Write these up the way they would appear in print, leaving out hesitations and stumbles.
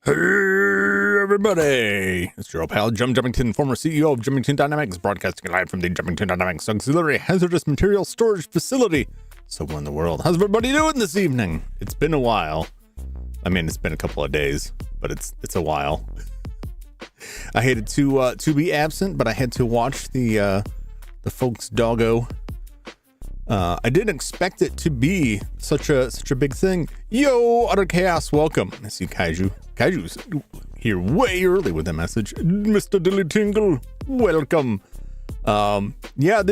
Hey everybody, it's your old pal Jum Jumington, former CEO of Jumington Dynamics, broadcasting live from the Jumington Dynamics Auxiliary Hazardous Material Storage Facility. Somewhere in the world. How's everybody doing this evening? It's been a while. I mean, it's been a couple of days, but it's a while. I hated to be absent, but I had to watch the folks doggo. I didn't expect it to be such a big thing. Yo, Utter Chaos, welcome. I see Kaiju. Kaiju's here way early with a message. Mr. Dilly Tingle, welcome. Yeah,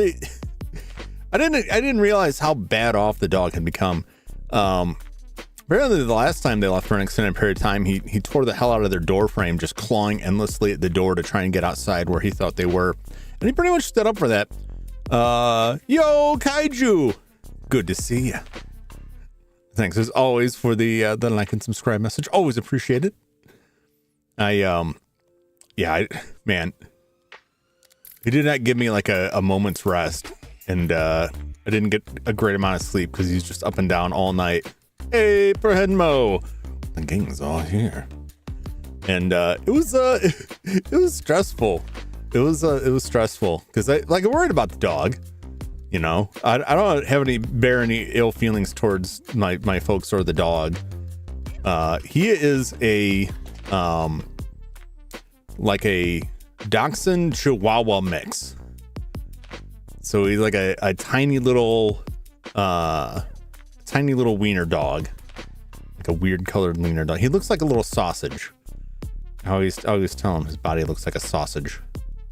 I didn't realize how bad off the dog had become. Apparently the last time they left for an extended period of time, he tore the hell out of their door frame, just clawing endlessly at the door to try and get outside where he thought they were. And he pretty much stood up for that. Yo, Kaiju, good to see you. Thanks as always for the like and subscribe message. Always appreciate it. Man, he did not give me like a moment's rest, and I didn't get a great amount of sleep because he's just up and down all night. Hey, Perheadmo, the gang's all here, and it was stressful. It was stressful because I worried about the dog. You know, I don't have any ill feelings towards my folks or the dog. He is a like a Dachshund Chihuahua mix. So he's like a tiny little wiener dog, like a weird colored wiener dog. He looks like a little sausage. I always tell him his body looks like a sausage.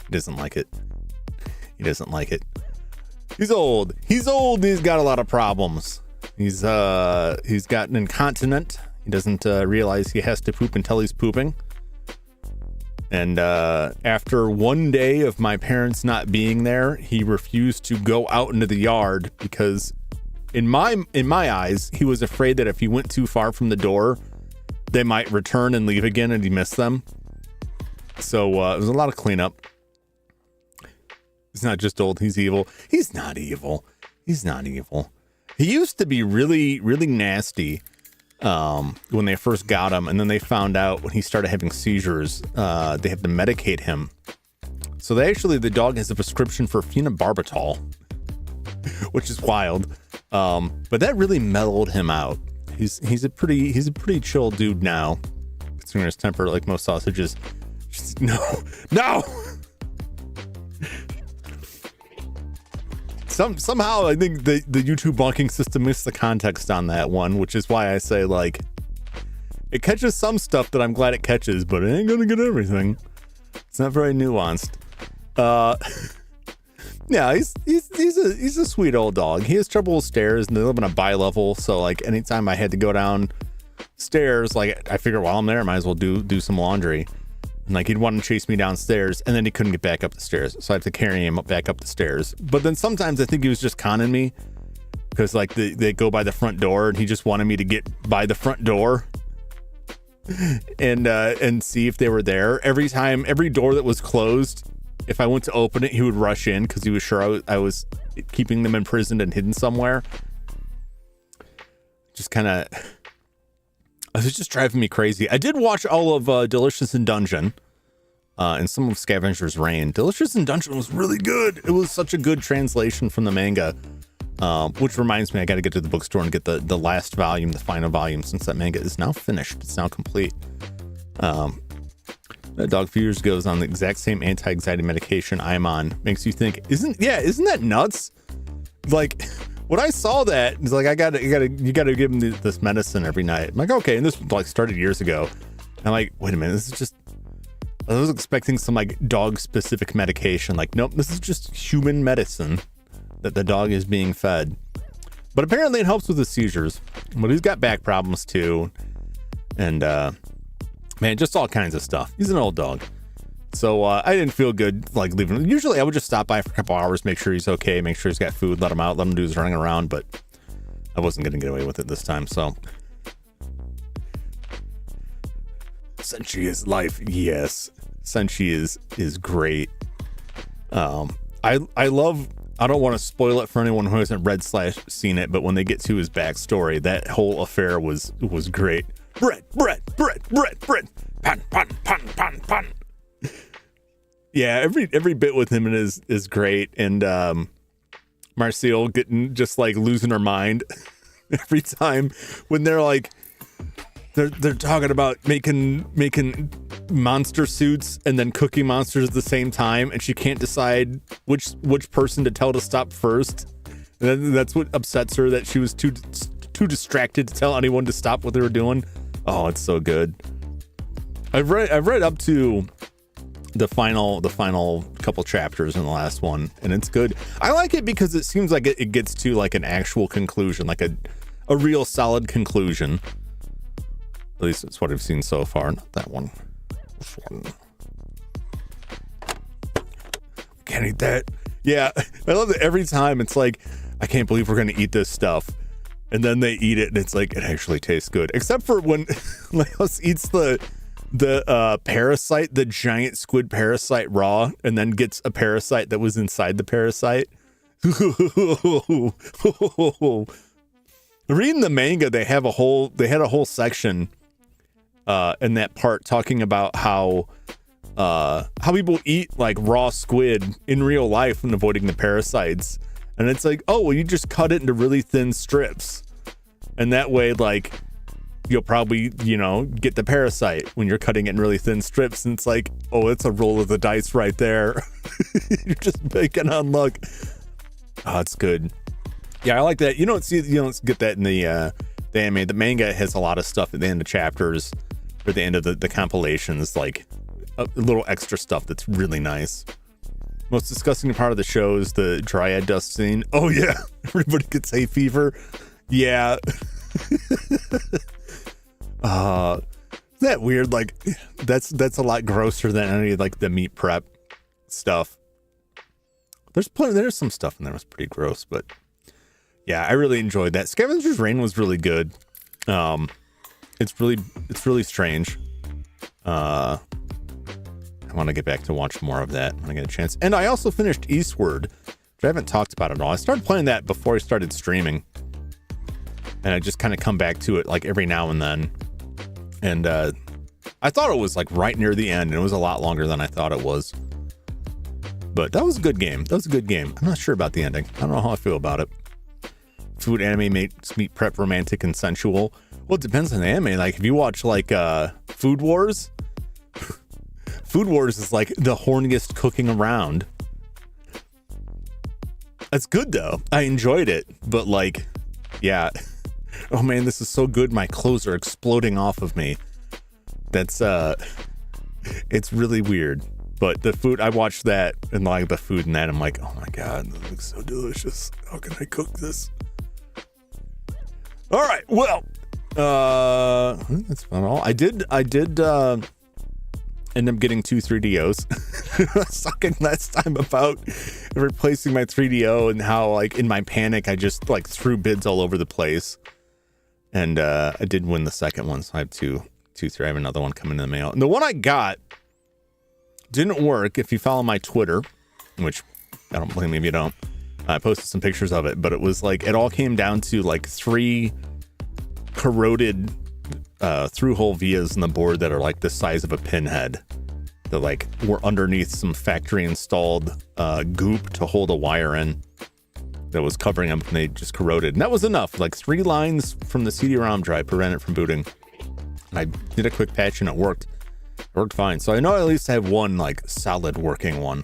He doesn't like it. He's old. He's got a lot of problems. He's got an incontinent. He doesn't realize he has to poop until he's pooping. And after one day of my parents not being there, he refused to go out into the yard because in my eyes, he was afraid that if he went too far from the door, they might return and leave again and he missed them. So it was a lot of cleanup. He's not just old, he's evil. He's not evil. He used to be really, really nasty when they first got him. And then they found out when he started having seizures, they have to medicate him. So the dog has a prescription for phenobarbital, which is wild. But that really mellowed him out. He's a pretty chill dude now, considering his temper, like most sausages. Just, no. Somehow I think the YouTube bonking system missed the context on that one, which is why I say, like, it catches some stuff that I'm glad it catches, but it ain't gonna get everything. It's not very nuanced. Yeah, he's a sweet old dog. He has trouble with stairs, and they live on a bi-level, so like anytime I had to go down stairs, like I figure while I'm there, I might as well do some laundry. And like he'd want to chase me downstairs, and then he couldn't get back up the stairs, so I had to carry him back up the stairs. But then sometimes I think he was just conning me, because like they go by the front door, and he just wanted me to get by the front door and see if they were there. Every door that was closed, if I went to open it, he would rush in because he was sure I was keeping them imprisoned and hidden somewhere. Just kind of, it was just driving me crazy. I did watch all of Delicious in Dungeon and some of Scavenger's Reign. Delicious in Dungeon was really good. It was such a good translation from the manga, which reminds me I got to get to the bookstore and get the last volume, the final volume, since that manga is now finished. It's now complete. Dog Fears goes on the exact same anti-anxiety medication I'm on. Makes you think, isn't that nuts? Like, when I saw that, it's like, you gotta give him this medicine every night. I'm like, okay, and this like started years ago. I'm like, wait a minute, this is just, I was expecting some like dog specific medication. Like, nope, this is just human medicine that the dog is being fed. But apparently it helps with the seizures. But he's got back problems too. And, man, just all kinds of stuff. He's an old dog. So I didn't feel good like leaving him. Usually I would just stop by for a couple hours, make sure he's okay, make sure he's got food, let him out, let him do his running around, but I wasn't going to get away with it this time. So Senshi is life. Yes. Senshi is great. I love, I don't want to spoil it for anyone who hasn't read / seen it, but when they get to his backstory, that whole affair was great. Bread. Pan. Yeah, every bit with him is great. And Marcel getting just like losing her mind every time when they're like they're talking about making monster suits and then cooking monsters at the same time, and she can't decide which person to tell to stop first. And then that's what upsets her, that she was too distracted to tell anyone to stop what they were doing. Oh, it's so good. I've read up to the final couple chapters in the last one, and it's good. I like it because it seems like it gets to like an actual conclusion, like a real solid conclusion. At least it's what I've seen so far. Not that one. This one. Can't eat that. Yeah, I love it every time. It's like, I can't believe we're gonna eat this stuff. And then they eat it and it's like, it actually tastes good. Except for when Leos eats the parasite, the giant squid parasite raw, and then gets a parasite that was inside the parasite. Reading the manga, they had a whole section in that part talking about how people eat like raw squid in real life and avoiding the parasites. And it's like, oh, well, you just cut it into really thin strips. And that way, like, you'll probably, get the parasite when you're cutting it in really thin strips. And it's like, oh, it's a roll of the dice right there. You're just banking on luck. Oh, it's good. Yeah, I like that. You don't get that in the anime. The manga has a lot of stuff at the end of chapters or the end of the compilations, like a little extra stuff that's really nice. Most disgusting part of the show is the dryad dust scene. Oh yeah, everybody gets hay fever. Yeah. Isn't that weird? Like that's a lot grosser than any like the meat prep stuff. There's some stuff in there that's pretty gross, but yeah, I really enjoyed that. Scavenger's Reign was really good. It's really strange. I want to get back to watch more of that when I get a chance. And I also finished Eastward, which I haven't talked about at all. I started playing that before I started streaming, and I just kind of come back to it like every now and then. And I thought it was like right near the end, and it was a lot longer than I thought it was. But that was a good game. I'm not sure about the ending. I don't know how I feel about it. Food anime makes meat prep romantic and sensual. Well, it depends on the anime. Like if you watch like Food Wars, Food Wars is like the horniest cooking around. It's good though. I enjoyed it, but like, yeah. Oh man, this is so good. My clothes are exploding off of me. That's it's really weird. But the food, I watched that and like the food and that, I'm like, oh my God, this looks so delicious. How can I cook this? All right, well, that's fun. I did end up getting 2 3DOs. I was talking last time about replacing my 3DO and how like in my panic, I just like threw bids all over the place. And I did win the second one, so I have 2 3. I have another one coming in the mail. And the one I got didn't work. If you follow my Twitter, which I don't blame you if you don't, I posted some pictures of it, but it was like, it all came down to like 3 corroded through-hole vias in the board that are like the size of a pinhead that like were underneath some factory installed goop to hold a wire in that was covering them, and they just corroded. And that was enough. Like 3 lines from the CD-ROM drive prevented it from booting. And I did a quick patch and it worked. It worked fine. So I know I at least have one like solid working one.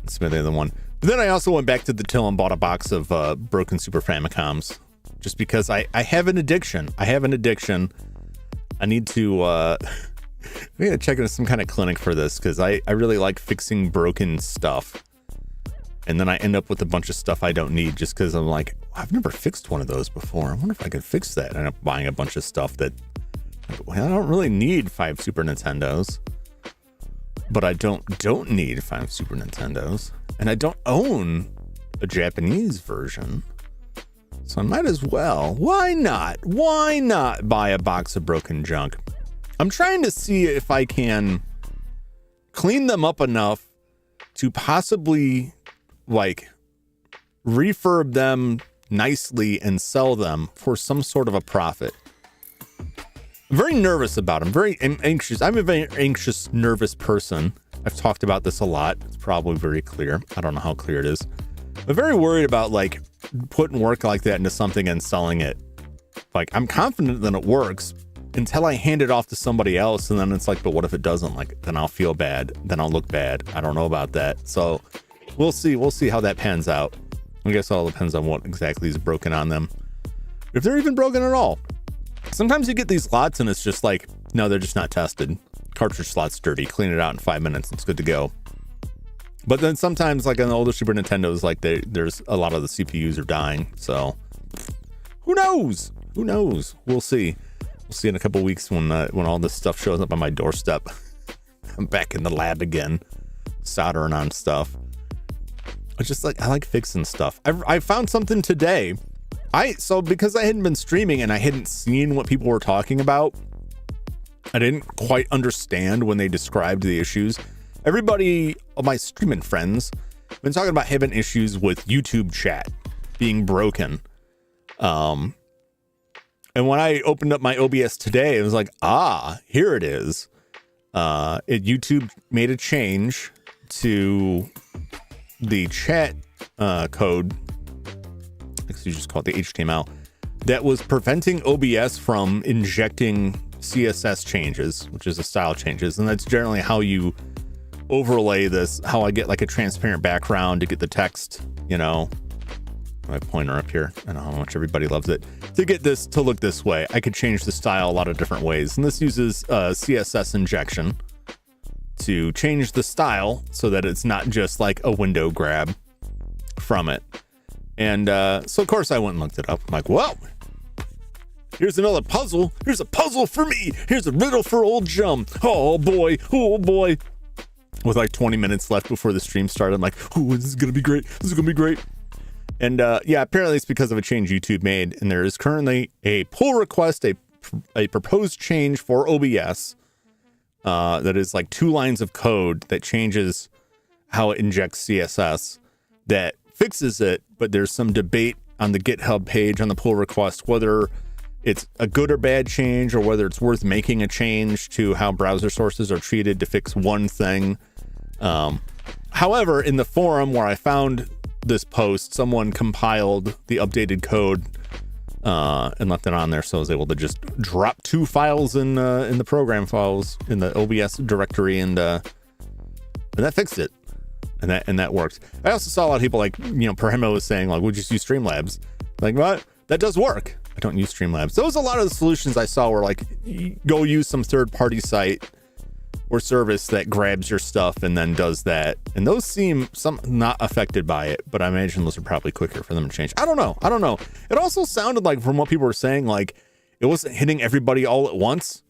It's the other one. But then I also went back to the till and bought a box of broken Super Famicoms, just because I have an addiction. I need to I'm gonna check into some kind of clinic for this, because I really like fixing broken stuff. And then I end up with a bunch of stuff I don't need just because I'm like, I've never fixed one of those before. I wonder if I could fix that. I end up buying a bunch of stuff that, well, I don't really need 5 Super Nintendos, but I don't need 5 Super Nintendos, and I don't own a Japanese version, so I might as well. Why not buy a box of broken junk? I'm trying to see if I can clean them up enough to possibly like refurb them nicely and sell them for some sort of a profit. I'm very nervous about them, very anxious. I'm a very anxious, nervous person. I've talked about this a lot. It's probably very clear. I don't know how clear it is. I'm very worried about like putting work like that into something and selling it. Like, I'm confident that it works until I hand it off to somebody else, and then it's like, but what if it doesn't? Like, then I'll feel bad. Then I'll look bad. I don't know about that. So we'll see how that pans out. I guess it all depends on what exactly is broken on them, if they're even broken at all. Sometimes you get these slots and it's just like, no, they're just not tested. Cartridge slot's dirty. Clean it out in 5 minutes. It's good to go. But then sometimes, like on the older Super Nintendos, like there's a lot of the CPUs are dying. So who knows? We'll see. We'll see in a couple weeks when all this stuff shows up on my doorstep. I'm back in the lab again, soldering on stuff. I like fixing stuff. I found something today. So because I hadn't been streaming and I hadn't seen what people were talking about, I didn't quite understand when they described the issues. Everybody, all my streaming friends, have been talking about having issues with YouTube chat being broken. And when I opened up my OBS today, it was like, here it is. YouTube made a change to the chat code. You just call it the HTML, that was preventing OBS from injecting CSS changes, which is a style changes. And that's generally how you overlay this, how I get like a transparent background to get the text, my pointer up here. I know how much everybody loves it. To get this to look this way, I could change the style a lot of different ways. And this uses CSS injection to change the style so that it's not just like a window grab from it. And so, of course, I went and looked it up. I'm like, well, here's another puzzle. Here's a puzzle for me. Here's a riddle for old Jum. Oh, boy. With like 20 minutes left before the stream started, I'm like, this is going to be great. And yeah, apparently it's because of a change YouTube made. And there is currently a pull request, a proposed change for OBS that is like 2 lines of code that changes how it injects CSS that fixes it, but there's some debate on the GitHub page on the pull request whether it's a good or bad change, or whether it's worth making a change to how browser sources are treated to fix one thing. However, in the forum where I found this post, someone compiled the updated code and left it on there, so I was able to just drop 2 files in the program files in the OBS directory, and that fixed it. And that works. I also saw a lot of people like, Perhimo was saying like, we'll just use Streamlabs. Like, what? That does work. I don't use Streamlabs. Those a lot of the solutions I saw were like, go use some third-party site or service that grabs your stuff and then does that. And those seem not affected by it, but I imagine those are probably quicker for them to change. I don't know. It also sounded like, from what people were saying, like it wasn't hitting everybody all at once.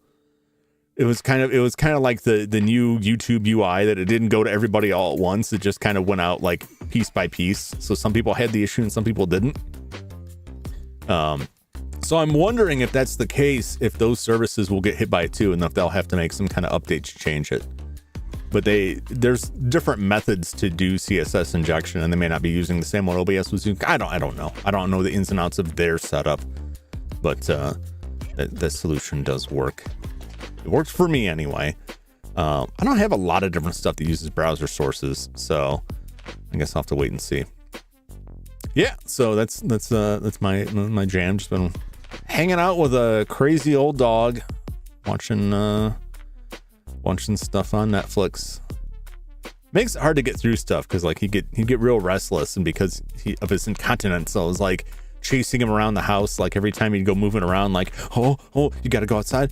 It was kind of like the new YouTube UI, that it didn't go to everybody all at once. It just kind of went out like piece by piece. So some people had the issue and some people didn't. So I'm wondering if that's the case, if those services will get hit by it too, and if they'll have to make some kind of update to change it. but there's different methods to do CSS injection, and they may not be using the same one OBS was using. I don't know. I don't know the ins and outs of their setup, but that solution does work. It works for me anyway. I don't have a lot of different stuff that uses browser sources, so I guess I'll have to wait and see. Yeah, so that's my jam. Just been hanging out with a crazy old dog, watching stuff on Netflix. Makes it hard to get through stuff because like he'd get real restless, and because of his incontinence, so I was like chasing him around the house. Like every time he'd go moving around, like oh, you gotta go outside,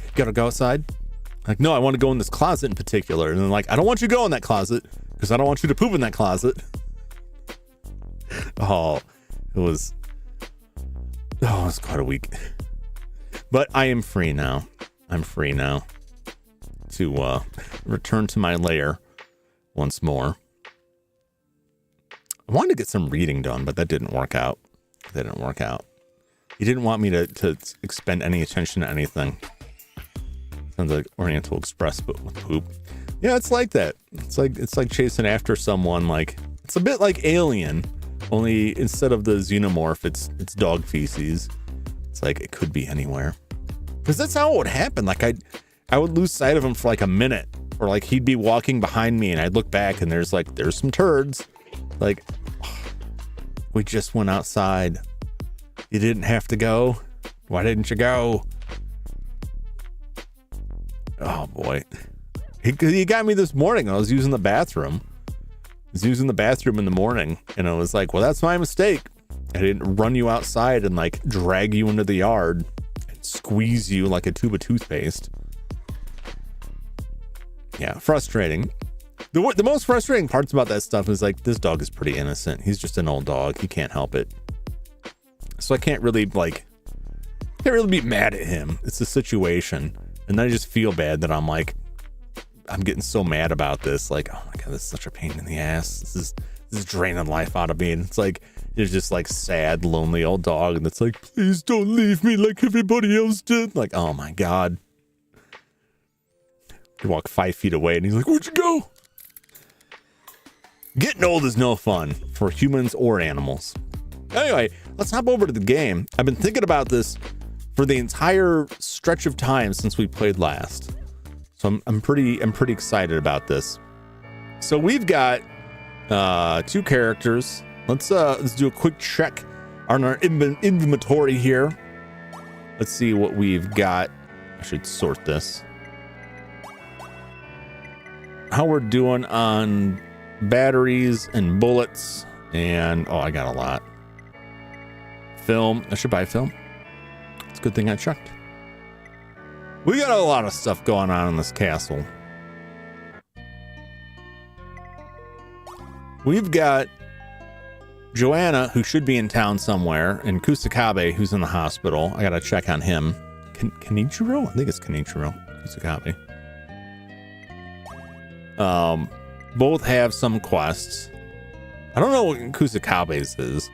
Like, no, I want to go in this closet in particular. And then like, I don't want you to go in that closet because I don't want you to poop in that closet. Oh, it was quite a week. But I am free now. I'm free now to return to my lair once more. I wanted to get some reading done, but that didn't work out. He didn't want me to expend any attention to anything. Sounds like Oriental Express, but with poop. Yeah, it's like that. It's like chasing after someone. Like it's a bit like Alien, only instead of the xenomorph, it's dog feces. It's like it could be anywhere. Because that's how it would happen. Like I would lose sight of him for like a minute, or like he'd be walking behind me, and I'd look back, and there's some turds. Like, oh, we just went outside. You didn't have to go. Why didn't you go? Oh boy, he got me this morning. I was using the bathroom. In the morning, and I was like, well, that's my mistake. I didn't run you outside and like drag you into the yard and squeeze you like a tube of toothpaste. Yeah, frustrating. The most frustrating parts about that stuff is like, this dog is pretty innocent. He's just an old dog. He can't help it. So I can't really be mad at him. It's a situation. And then I just feel bad that I'm getting so mad about this. Like, oh my God, this is such a pain in the ass. This is draining life out of me. And it's like, there's just like sad, lonely old dog. And it's like, please don't leave me like everybody else did. Like, oh my God. You walk 5 feet away and he's like, where'd you go? Getting old is no fun for humans or animals. Anyway, let's hop over to the game. I've been thinking about this for the entire stretch of time since we played last. So I'm pretty excited about this. So we've got 2 characters. Let's do a quick check on our inventory here. Let's see what we've got. I should sort this. How we're doing on batteries and bullets, and oh, I got a lot. Film. I should buy film. It's a good thing I checked. We got a lot of stuff going on in this castle. We've got Joanna, who should be in town somewhere, and Kusakabe, who's in the hospital. I gotta check on him. Kenichiro? I think it's Kenichiro. Kusakabe. Both have some quests. I don't know what Kusakabe's is.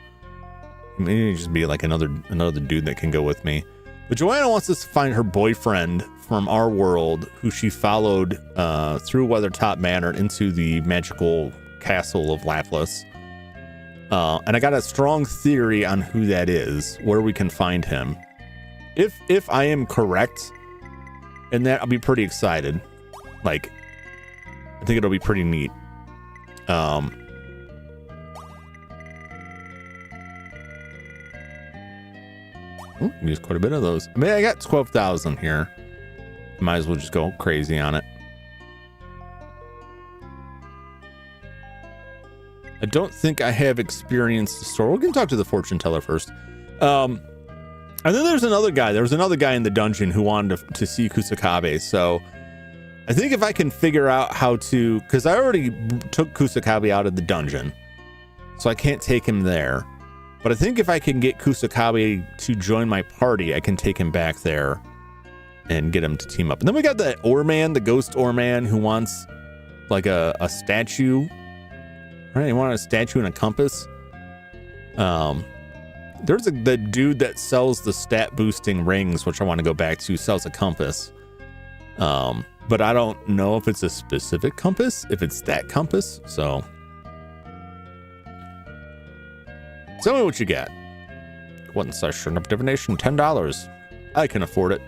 Maybe it'd just be like another dude that can go with me. But Joanna wants us to find her boyfriend from our world, who she followed through Weathertop Manor into the magical castle of Laplace. And I got a strong theory on who that is, where we can find him. If I am correct in that, I'll be pretty excited. Like, I think it'll be pretty neat. Use quite a bit of those. I mean, I got 12,000 here. Might as well just go crazy on it. I don't think I have experience to store. We can talk to the fortune teller first. And then there's another guy. There was another guy in the dungeon who wanted to see Kusakabe. So I think if I can figure out how to, because I already took Kusakabe out of the dungeon, so I can't take him there. But I think if I can get Kusakabe to join my party, I can take him back there and get him to team up. And then we got the oarman, the ghost oarman, who wants like a statue. Right? He wanted a statue and a compass. There's the dude that sells the stat boosting rings, which I want to go back to, sells a compass. But I don't know if it's a specific compass, if it's that compass. So tell me what you got. One session of divination, $10. I can afford it.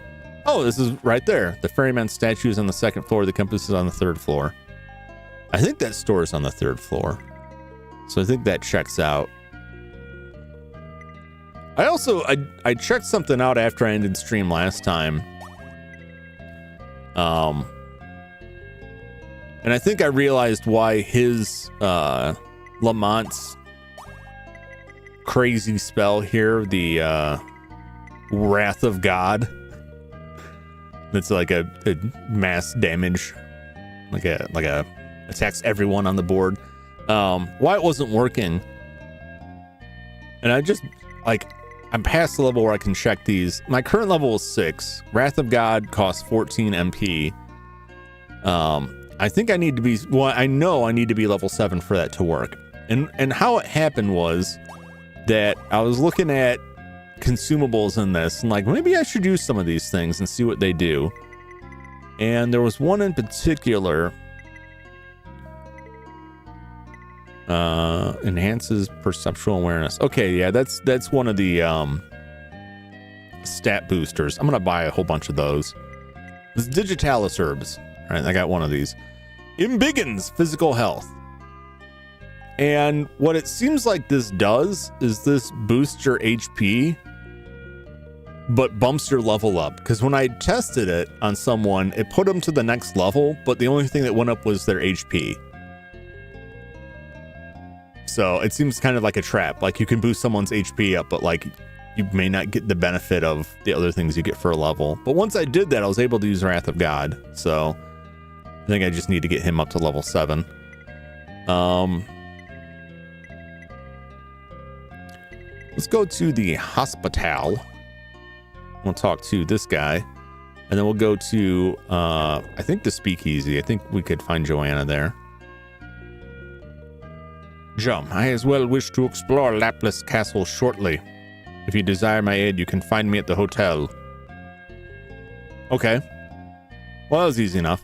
Oh, this is right there. The ferryman statue is on the second floor. The compass is on the third floor. I think that store is on the third floor. So I think that checks out. I also, I checked something out after I ended stream last time. And I think I realized why his, Lamont's crazy spell here, the, Wrath of God. It's like a mass damage, like a attacks everyone on the board. Why it wasn't working. And I just like, I'm past the level where I can check these. My current level is 6. Wrath of God costs 14 MP. I think I need to be, well, I know I need to be level 7 for that to work. And how it happened was that I was looking at consumables in this and like, maybe I should use some of these things and see what they do. And there was one in particular, enhances perceptual awareness. Okay, yeah, that's one of the stat boosters. I'm gonna buy a whole bunch of those. This digitalis herbs. All right, I got one of these. Embiggens physical health. And what it seems like this does is this boosts your HP but bumps your level up, because when I tested it on someone, it put them to the next level, but the only thing that went up was their HP. So it seems kind of like a trap. Like you can boost someone's HP up, but like you may not get the benefit of the other things you get for a level. But once I did that, I was able to use Wrath of God. So I think I just need to get him up to level 7. Let's go to the hospital. We'll talk to this guy, and then we'll go to, I think the speakeasy. I think we could find Joanna there. Jum, I as well wish to explore Laplace Castle shortly. If you desire my aid, you can find me at the hotel. Okay. Well, that was easy enough.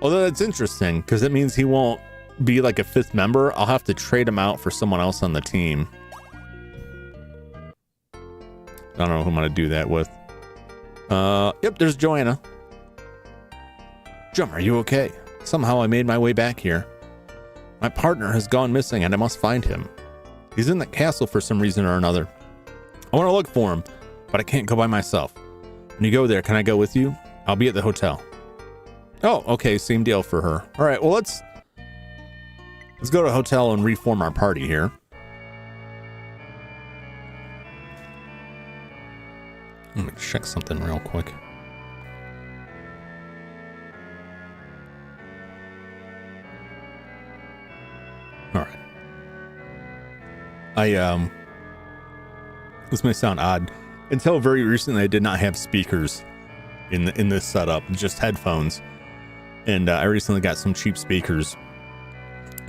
Although that's interesting, because it means he won't be like a 5th member. I'll have to trade him out for someone else on the team. I don't know who I'm going to do that with. Yep, there's Joanna. Jum, are you okay? Somehow I made my way back here. My partner has gone missing and I must find him. He's in the castle for some reason or another. I want to look for him, but I can't go by myself. When you go there, can I go with you? I'll be at the hotel. Oh, okay, same deal for her. All right, well, let's go to a hotel and reform our party here. Let me check something real quick. All right. This may sound odd. Until very recently, I did not have speakers in this setup, just headphones. And I recently got some cheap speakers,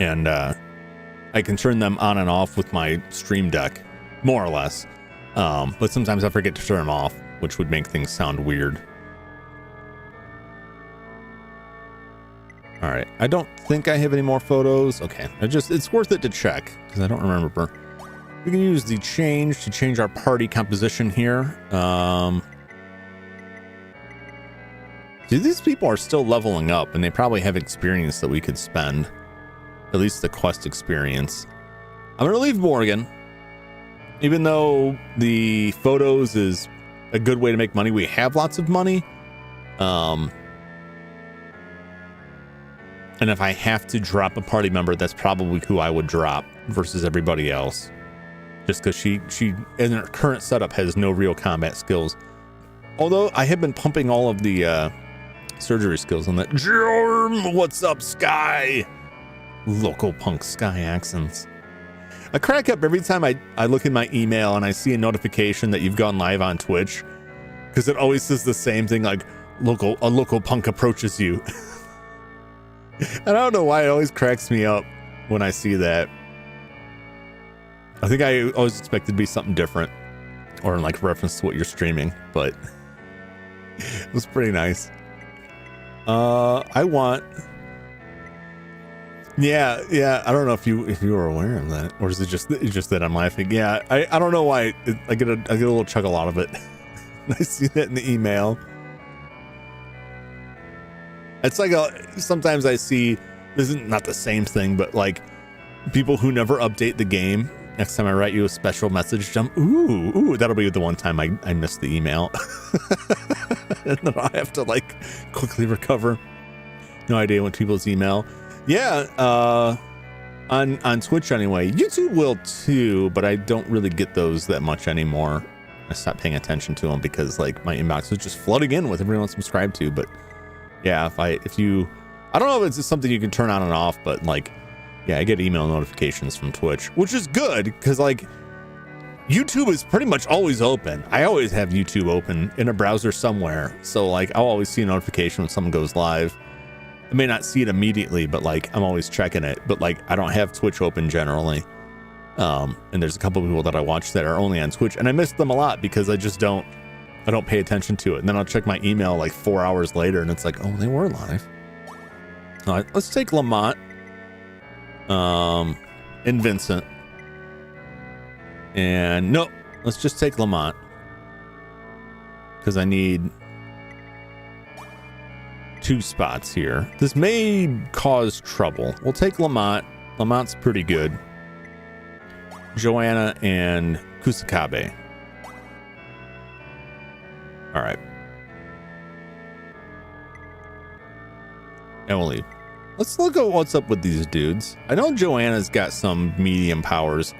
and I can turn them on and off with my Stream Deck, more or less. But sometimes I forget to turn them off, which would make things sound weird. All right, I don't think I have any more photos. Okay, it's worth it to check because I don't remember. We can use the change to change our party composition here. See, these people are still leveling up, and they probably have experience that we could spend. At least the quest experience. I'm gonna leave Morgan. Even though the photos is a good way to make money, we have lots of money. And if I have to drop a party member, that's probably who I would drop versus everybody else. Just because she in her current setup has no real combat skills. Although I have been pumping all of the surgery skills on that. Germ, what's up, Sky? Local punk Sky accents. I crack up every time I look in my email and I see a notification that you've gone live on Twitch, because it always says the same thing, like a local punk approaches you. And I don't know why it always cracks me up when I see that. I think I always expect it to be something different, or in like reference to what you're streaming, but it was pretty nice. I want. Yeah. I don't know if you were aware of that, or is it just that I'm laughing? Yeah, I don't know why I get a little chuckle out of it. I see that in the email. It's like sometimes I see, this is not the same thing, but like people who never update the game. Next time I write you a special message, jump. Ooh, that'll be the one time I missed the email. And then I have to like quickly recover. No idea what people's email. Yeah, on Twitch anyway. YouTube will too, but I don't really get those that much anymore. I stopped paying attention to them because like my inbox was just flooding in with everyone subscribed to. But yeah, if you, I don't know if it's just something you can turn on and off, but like, yeah, I get email notifications from Twitch, which is good because like YouTube is pretty much always open. I always have YouTube open in a browser somewhere. So like I'll always see a notification when someone goes live. I may not see it immediately, but like I'm always checking it. But like I don't have Twitch open generally. And there's a couple of people that I watch that are only on Twitch, and I miss them a lot because I don't pay attention to it. And then I'll check my email like 4 hours later and it's like, oh, they were live. All right, let's take Lamont. And Vincent. And no, let's just take Lamont. Because I need 2 spots here. This may cause trouble. We'll take Lamont. Lamont's pretty good. Joanna and Kusakabe. All right. And we'll leave. Let's look at what's up with these dudes. I know Joanna's got some medium powers.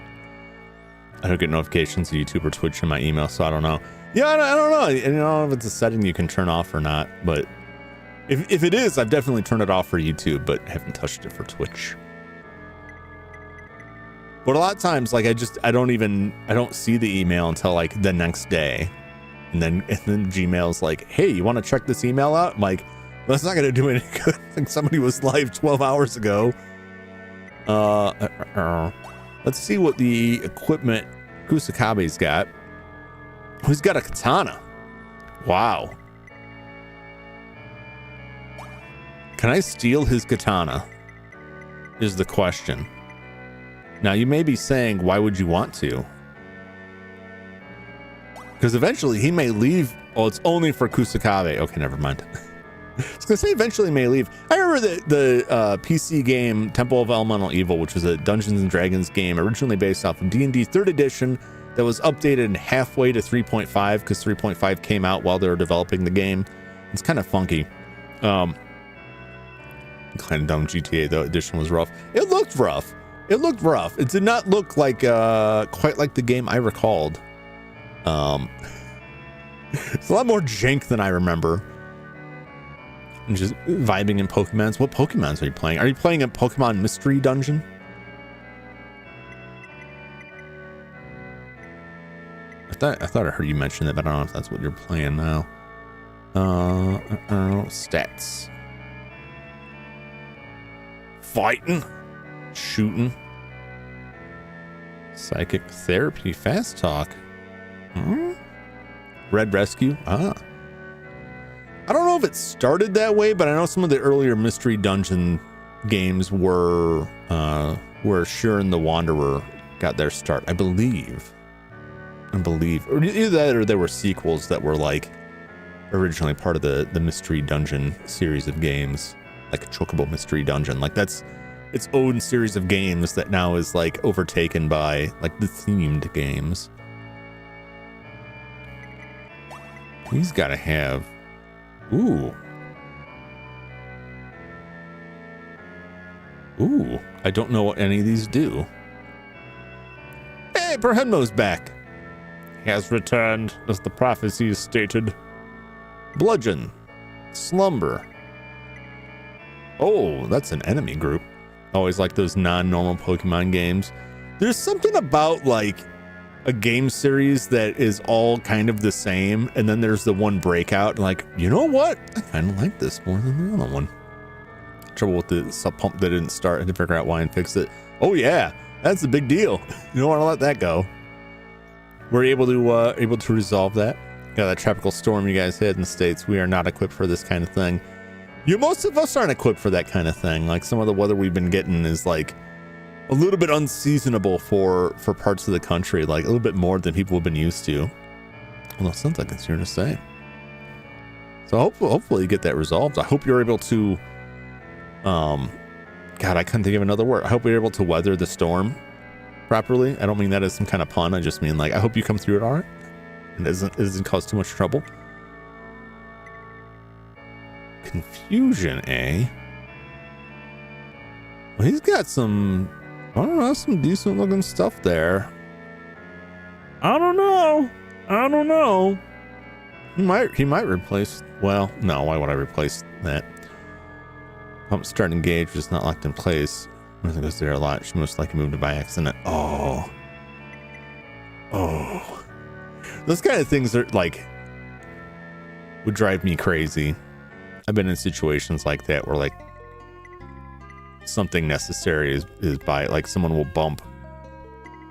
I don't get notifications of YouTube or Twitch in my email, so I don't know. Yeah, I don't know. I don't know if it's a setting you can turn off or not, but if it is, I've definitely turned it off for YouTube, but haven't touched it for Twitch. But a lot of times, like I don't see the email until like the next day, and then Gmail's like, hey, you want to check this email out? I'm like, that's not going to do any good. Like somebody was live 12 hours ago. Let's see what the equipment Kusakabe's got. Who's got a katana? Wow. Can I steal his katana? Is the question. Now you may be saying, why would you want to? Because eventually he may leave. Oh, it's only for Kusakabe. Okay, never mind. I was gonna say eventually may leave. I remember the PC game Temple of Elemental Evil, which was a Dungeons and Dragons game originally based off of D&D 3rd edition that was updated halfway to 3.5 because 3.5 came out while they were developing the game. It's kind of funky. Kind of dumb. GTA though edition was rough. It looked rough. It did not look like quite like the game I recalled. It's a lot more jank than I remember. And just vibing in Pokemons. What Pokemons are you playing? Are you playing a Pokemon Mystery Dungeon? I thought I heard you mention that, but I don't know if that's what you're playing now. Stats. Fighting. Shooting. Psychic therapy. Fast talk. Red Rescue. I don't know if it started that way, but I know some of the earlier Mystery Dungeon games were Shiren the Wanderer got their start, I believe. Or either that or there were sequels that were like originally part of the Mystery Dungeon series of games, like Chocobo Mystery Dungeon. Like that's its own series of games that now is like overtaken by like the themed games. He's got to have. Ooh, I don't know what any of these do. Hey, Perhenmo's back. He has returned, as the prophecies stated. Bludgeon. Slumber. Oh, that's an enemy group. Always like those non-normal Pokemon games. There's something about like a game series that is all kind of the same, and then there's the one breakout, and like, you know what? I kind of like this more than the other one. Trouble with the sub pump that didn't start. I had to figure out why and fix it. Oh yeah, that's a big deal. You don't want to let that go. We're able to resolve that. Got that tropical storm you guys had in the States. We are not equipped for this kind of thing. Most of us aren't equipped for that kind of thing. Like some of the weather we've been getting is like a little bit unseasonable for parts of the country, like a little bit more than people have been used to. Well, it sounds like it's here to stay. So hopefully you get that resolved. I hope you're able to, God, I couldn't think of another word. I hope you're able to weather the storm properly. I don't mean that as some kind of pun. I just mean like, I hope you come through it all right. And it doesn't cause too much trouble. Confusion, eh? Well, he's got some, I don't know, some decent looking stuff there. I don't know. He might replace, well, no, why would I replace that? Pump start engage was not locked in place. I think it goes there a lot. She most likely moved it by accident. Oh. Those kind of things are like, would drive me crazy. I've been in situations like that where like something necessary is by, like someone will bump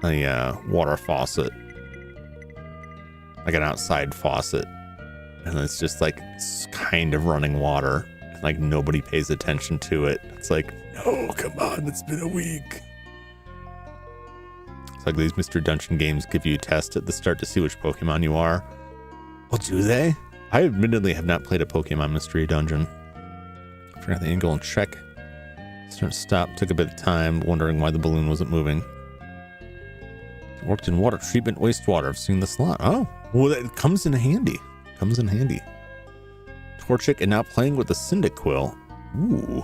a water faucet, like an outside faucet, and it's just like it's kind of running water, and like nobody pays attention to it. It's like, no, come on, it's been a week. It's like these Mr. Dungeon games give you a test at the start to see which Pokemon you are. Well, do they? I admittedly have not played a Pokemon Mystery Dungeon. I forgot the angle and check. Start, stop, took a bit of time, wondering why the balloon wasn't moving. Worked in water treatment, wastewater. I've seen this a lot. Oh, well, that comes in handy. Torchic and now playing with the Cyndaquil. Ooh.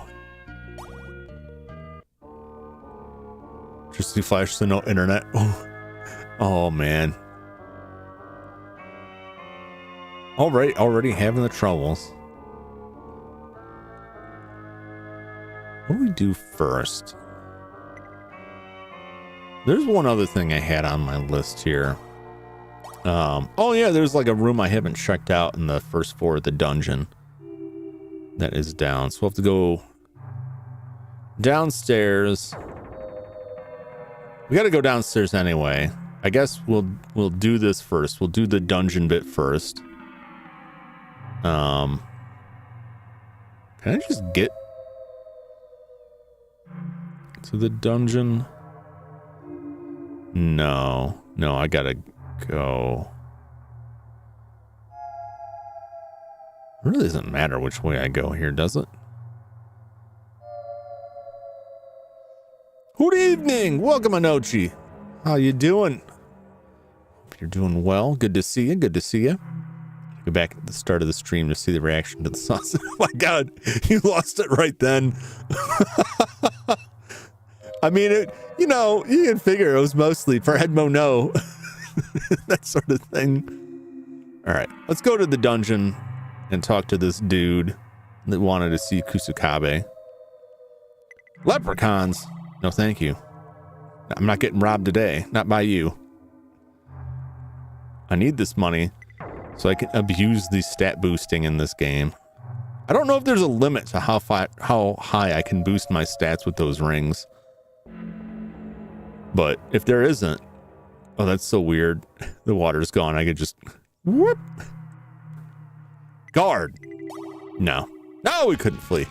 Electricity flash, so no internet. Oh man. All right, already having the troubles. What do we do first? There's one other thing I had on my list here. Oh yeah, there's like a room I haven't checked out in the first floor of the dungeon that is down. So we'll have to go downstairs. We got to go downstairs anyway. I guess we'll do this first. We'll do the dungeon bit first. Can I just get to the dungeon? No, I gotta go. It really doesn't matter which way I go here, does it? Good evening, welcome Anochi. How you doing? Hope you're doing well. Good to see you. Go back at the start of the stream to see the reaction to the sauce. Oh my god, you lost it right then. I mean, you can figure it was mostly for Edmo no. That sort of thing. All right, let's go to the dungeon and talk to this dude that wanted to see Kusukabe. Leprechauns. No, thank you. I'm not getting robbed today. Not by you. I need this money so I can abuse the stat boosting in this game. I don't know if there's a limit to how high I can boost my stats with those rings. But if there isn't, oh, that's so weird. The water's gone. I could just whoop. Guard. No, we couldn't flee.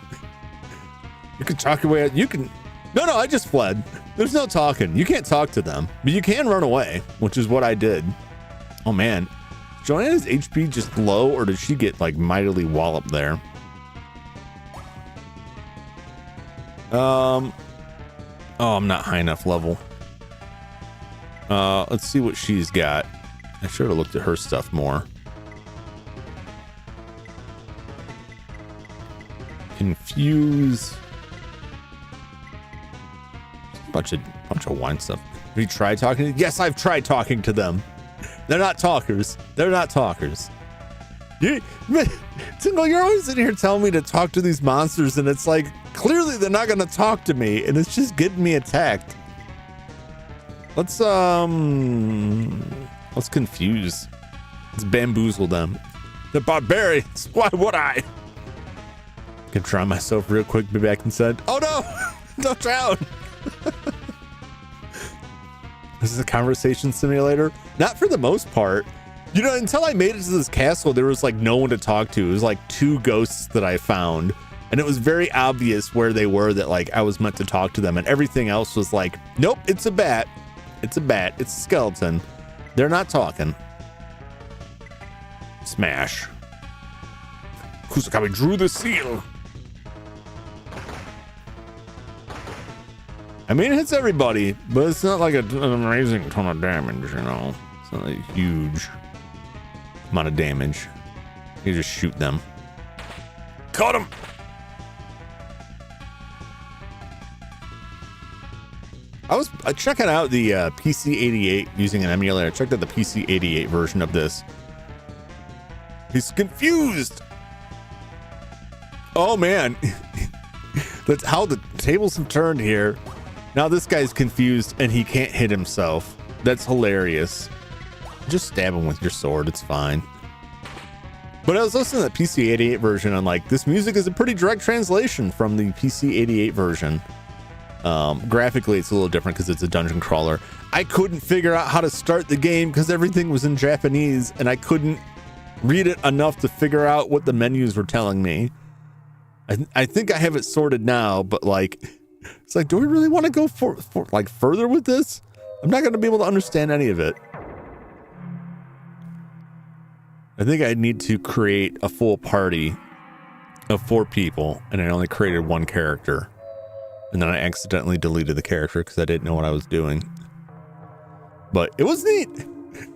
You can talk your way out. You can. No, I just fled. There's no talking. You can't talk to them, but you can run away, which is what I did. Oh man, Joanna's HP just low, or did she get like mightily walloped there? Oh, I'm not high enough level. Let's see what she's got. I should have looked at her stuff more. Confuse. Bunch of wine stuff. Have you tried talking to? Yes, I've tried talking to them. They're not talkers. Tingle, you're always in here telling me to talk to these monsters, and it's like clearly they're not gonna talk to me, and it's just getting me attacked. Let's confuse. Let's bamboozle them. The barbarians. Why would I? Can try myself real quick. Be back inside. Oh no! Don't drown. This is a conversation simulator. Not for the most part. You know, until I made it to this castle, there was like no one to talk to. It was like 2 ghosts that I found And it was very obvious where they were, that like I was meant to talk to them, and everything else was like, nope, it's a bat. It's a bat. It's a skeleton. They're not talking. Smash. Kusakabe drew the seal. I mean, it hits everybody, but it's not like an amazing ton of damage, you know. It's not a huge amount of damage. You just shoot them. Caught him! I was checking out the PC-88 using an emulator. I checked out the PC-88 version of this. He's confused! Oh man, that's how the tables have turned here. Now this guy's confused and he can't hit himself. That's hilarious. Just stab him with your sword, it's fine. But I was listening to the PC-88 version and like, this music is a pretty direct translation from the PC-88 version. Graphically it's a little different because it's a dungeon crawler. I couldn't figure out how to start the game because everything was in Japanese and I couldn't read it enough to figure out what the menus were telling me. I think I have it sorted now, but like, it's like, do we really want to go for like further with this? I'm not going to be able to understand any of it. I think I need to create a full party of 4 people, and I only created 1 character. And then I accidentally deleted the character because I didn't know what I was doing. But it was neat.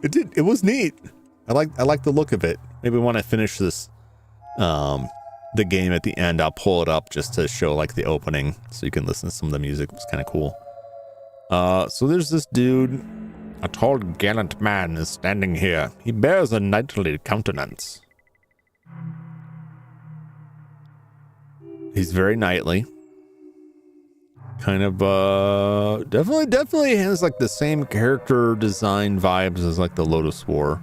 It was neat. I like the look of it. Maybe when I finish this, the game at the end, I'll pull it up just to show like the opening so you can listen to some of the music. It was kind of cool. So there's this dude. A tall, gallant man is standing here. He bears a knightly countenance. He's very knightly. Kind of, definitely has like the same character design vibes as like the Lotus War.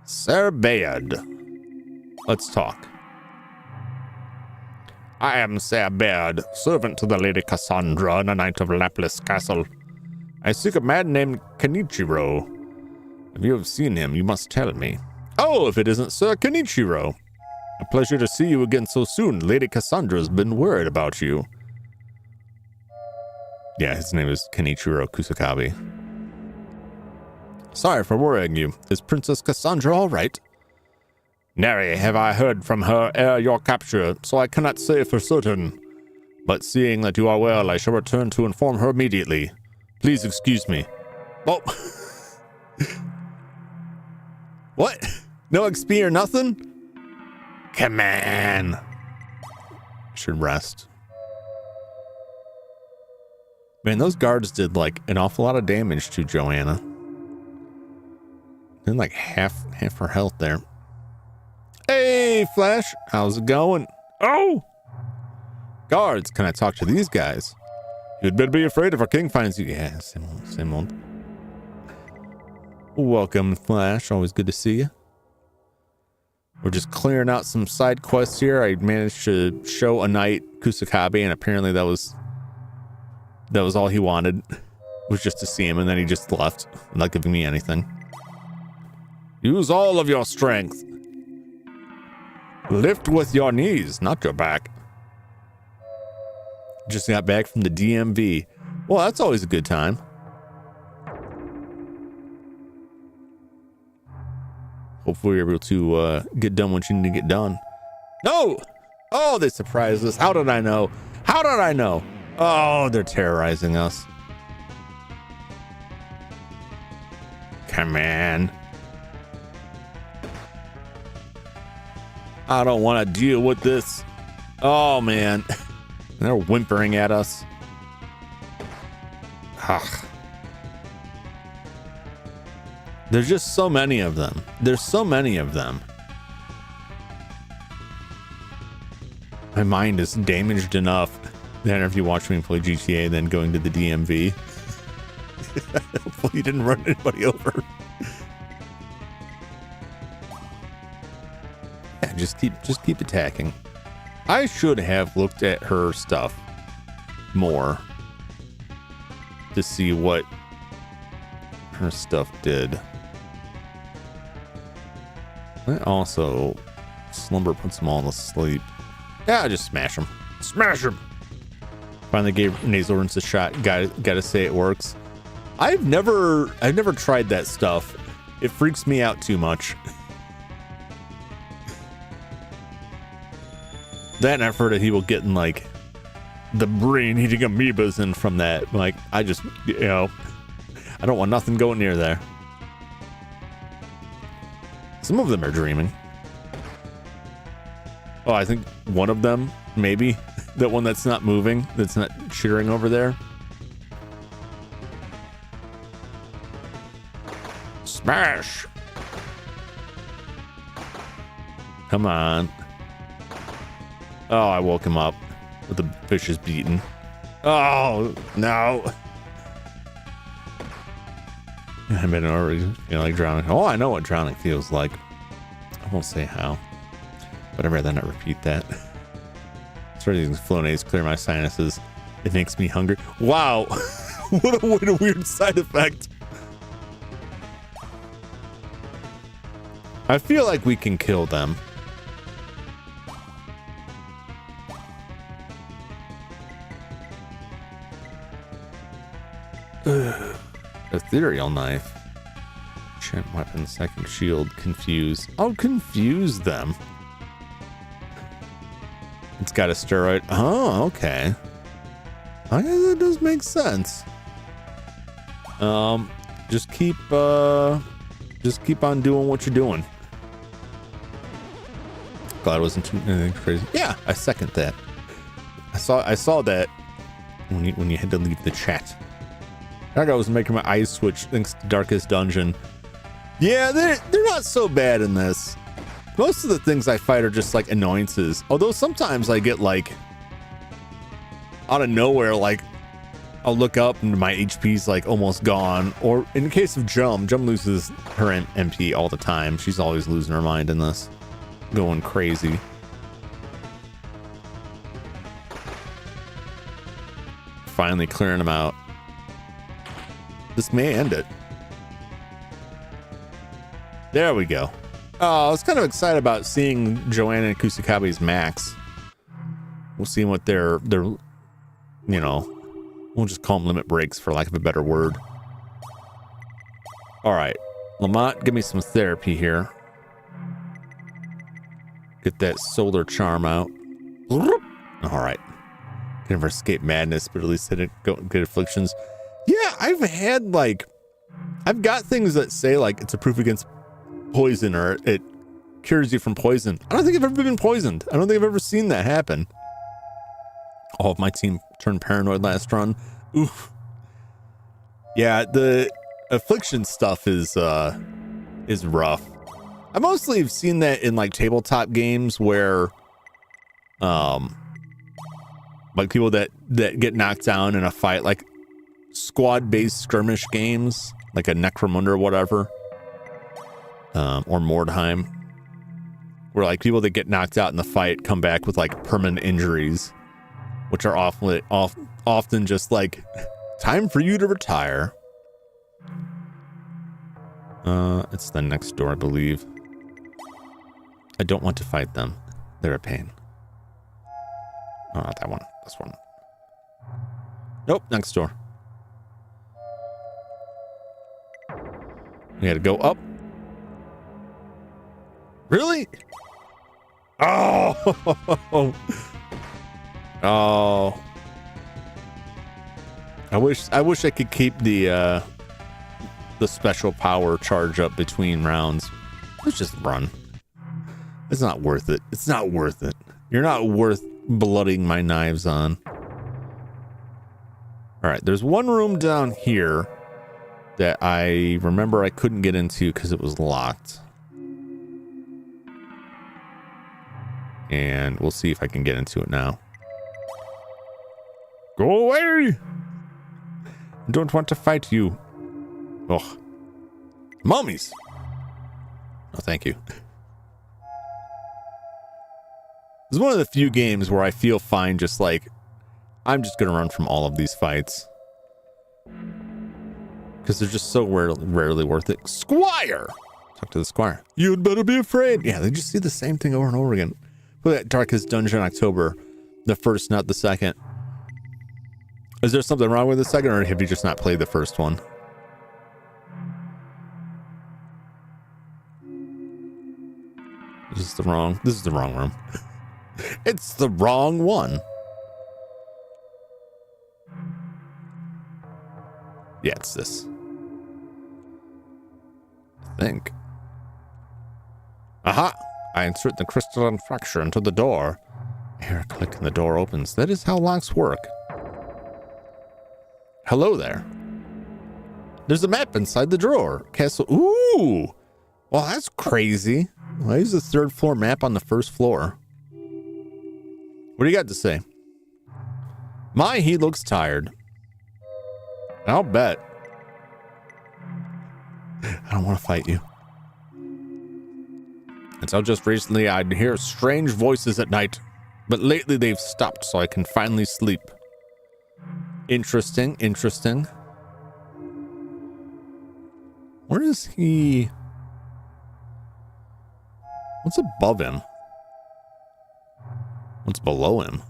Sir Bayard. Let's talk. I am Sir Bayard, servant to the Lady Cassandra and a knight of Laplace Castle. I seek a man named Kenichiro. If you have seen him, you must tell me. Oh, if it isn't Sir Kenichiro. A pleasure to see you again so soon. Lady Cassandra's been worried about you. Yeah, his name is Kenichiro Kusakabe. Sorry for worrying you. Is Princess Cassandra all right? Nary have I heard from her ere your capture, so I cannot say for certain. But seeing that you are well, I shall return to inform her immediately. Please excuse me. Oh. What? No XP or nothing? Come on. I should rest. Man, those guards did like an awful lot of damage to Joanna. Did like half her health there. Hey, Flash, how's it going? Oh! Guards, can I talk to these guys? You'd better be afraid if our king finds you. Yeah, same old. Welcome, Flash. Always good to see you. We're just clearing out some side quests here. I managed to show a knight Kusakabe, and apparently that was all he wanted, was just to see him, and then he just left, not giving me anything. Use all of your strength. Lift with your knees, not your back. Just got back from the DMV. Well, that's always a good time. Hopefully you're able to get done what you need to get done. No! Oh, they surprised us. How did I know? How did I know? Oh, they're terrorizing us. Come on. I don't want to deal with this. Oh, man. They're whimpering at us. Ugh. There's just so many of them. There's so many of them. My mind is damaged enough that if you watch me play GTA, then going to the DMV. Hopefully you didn't run anybody over. Yeah, just keep attacking. I should have looked at her stuff more to see what her stuff did. And also, slumber puts them all to sleep. Yeah, just smash him. Smash him. Finally gave nasal rinse a shot. Gotta say it works. I've never tried that stuff. It freaks me out too much. That, and I've heard that he will get in like the brain eating amoebas in from that. Like, I just, you know, I don't want nothing going near there. Some of them are dreaming. Oh, I think one of them, maybe. That one that's not moving, that's not cheering over there. Smash! Come on. Oh, I woke him up with the fish is beaten. Oh, no. I've been already feeling like drowning. Oh, I know what drowning feels like. I won't say how, but I'd rather not repeat that. Starting using Flonase clear my sinuses. It makes me hungry. Wow. What a weird side effect. I feel like we can kill them. Ethereal knife. Enchant weapon, second shield, confuse. I'll confuse them. It's got a steroid. Oh, okay. I guess that does make sense. Just keep on doing what you're doing. Glad it wasn't too anything crazy. Yeah, I second that. I saw that when you had to leave the chat. That guy was making my eyes switch thanks to Darkest Dungeon. Yeah, they're not so bad in this. Most of the things I fight are just like annoyances. Although sometimes I get like out of nowhere, like I'll look up and my HP's like almost gone. Or in the case of Jum loses her MP all the time. She's always losing her mind in this. Going crazy. Finally clearing them out. This may end it. There we go. Oh, I was kind of excited about seeing Joanna and Kusakabe's max. We'll see what their you know, we'll just call them limit breaks for lack of a better word. All right, Lamont, give me some therapy here. Get that solar charm out. All right. Can never escape madness, but at least didn't go get afflictions. Yeah, I've got things that say like it's a proof against poison or it cures you from poison. I don't think I've ever been poisoned. I don't think I've ever seen that happen. All of my team turned paranoid last run. Oof. Yeah, the affliction stuff is rough. I mostly have seen that in like tabletop games where like people that get knocked down in a fight, like squad-based skirmish games, like a Necromunda or whatever, or Mordheim, where like people that get knocked out in the fight come back with like permanent injuries, which are often just like time for you to retire. It's the next door, I believe. I don't want to fight them. They're a pain. Oh, not that one. This one. Nope, next door. We gotta go up. Really? Oh. Oh. I wish I could keep the special power charge up between rounds. Let's just run. It's not worth it. It's not worth it. You're not worth blooding my knives on. All right, there's one room down here that I remember I couldn't get into because it was locked. And we'll see if I can get into it now. Go away! I don't want to fight you. Ugh. Mummies! Oh, thank you. This is one of the few games where I feel fine just like, I'm just going to run from all of these fights. Because they're just so rarely worth it. Squire! Talk to the squire. You'd better be afraid. Yeah, they just see the same thing over and over again. Play that Darkest Dungeon October, the first, not the second. Is there something wrong with the second, or have you just not played the first one? This is the wrong room. It's the wrong one. Yeah, it's this. I think. Aha! I insert the crystalline fracture into the door. I hear a click and the door opens. That is how locks work. Hello there. There's a map inside the drawer. Castle. Ooh! Well, that's crazy. Why is the third floor map on the first floor? What do you got to say? He looks tired. I'll bet. I don't want to fight you. Until just recently, I'd hear strange voices at night, but lately they've stopped so I can finally sleep. Interesting. Where is he? What's above him? What's below him?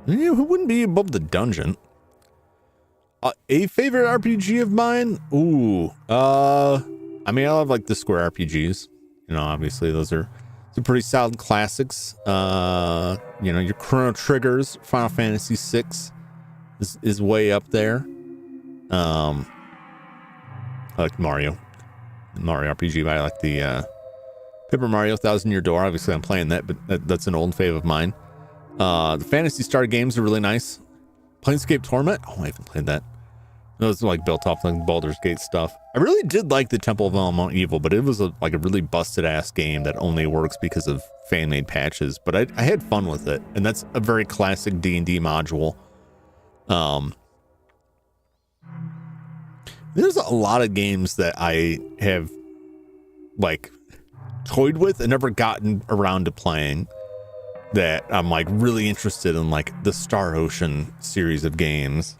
Yeah, who wouldn't be above the dungeon? A favorite RPG of mine? Ooh, I mean, I love like the Square RPGs. You know, obviously those are some pretty solid classics. You know, your Chrono Triggers, Final Fantasy VI is way up there. I like Mario RPG, but I like the Paper Mario Thousand Year Door. Obviously, I'm playing that, but that's an old fave of mine. The Phantasy Star games are really nice. Planescape Torment. Oh, I haven't played that. Those are like built off like Baldur's Gate stuff. I really did like the Temple of Elemental Evil, but it was like a really busted ass game that only works because of fan made patches. But I had fun with it, and that's a very classic D&D module. There's a lot of games that I have like toyed with and never gotten around to playing that I'm like really interested in, like the Star Ocean series of games.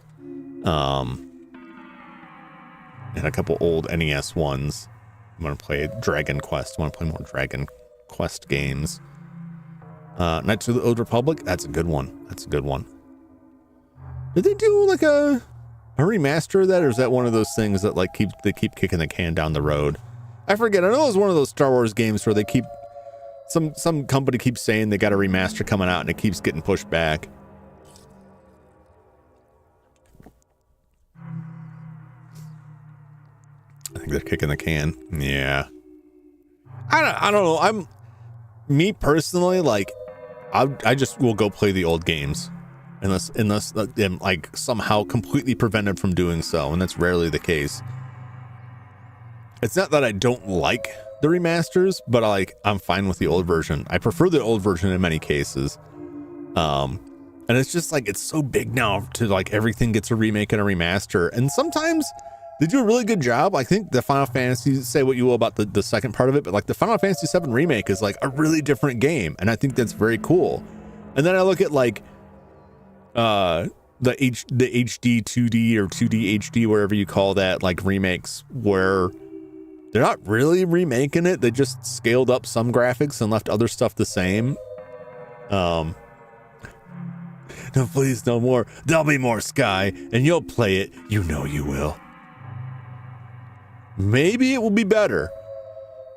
And a couple old NES ones. I'm going to play Dragon Quest. I want to play more Dragon Quest games. Knights of the Old Republic. That's a good one. Did they do like a remaster of that, or is that one of those things that like they keep kicking the can down the road? I forget. I know it was one of those Star Wars games where they keep some company keeps saying they got a remaster coming out and it keeps getting pushed back. I think they're kicking the can. Yeah. I don't know. Me personally, like I just will go play the old games unless I'm like somehow completely prevented from doing so, and that's rarely the case. It's not that I don't like the remasters, but I'm fine with the old version. I prefer the old version in many cases. And it's just like it's so big now to like everything gets a remake and a remaster, and sometimes they do a really good job. I think the Final Fantasy, say what you will about the second part of it, but like the Final Fantasy VII remake is like a really different game, and I think that's very cool. And then I look at like the HD 2D or 2D HD, wherever you call that, like remakes where they're not really remaking it. They just scaled up some graphics and left other stuff the same. No, please, no more. There'll be more Sky, and you'll play it. You know you will. Maybe it will be better,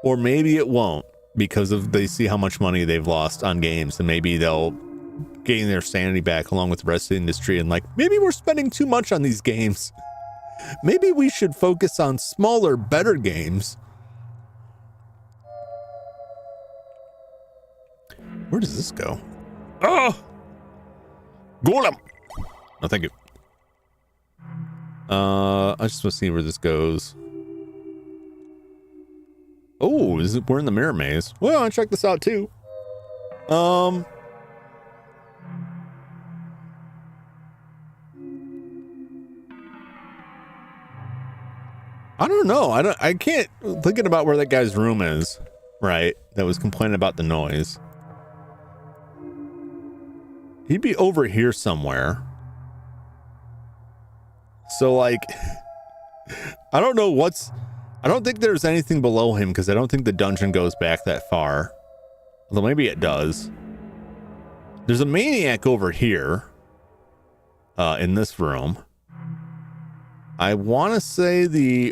or maybe it won't, because they see how much money they've lost on games, and maybe they'll gain their sanity back along with the rest of the industry, and like, maybe we're spending too much on these games. Maybe we should focus on smaller, better games. Where does this go? Oh! Golem! No, thank you. I just want to see where this goes. Oh, we're in the mirror maze. Well, I'll check this out too. I don't know. I can't, thinking about where that guy's room is, right? That was complaining about the noise. He'd be over here somewhere. So like, I don't know I don't think there's anything below him because I don't think the dungeon goes back that far. Although maybe it does. There's a maniac over here in this room. I want to say the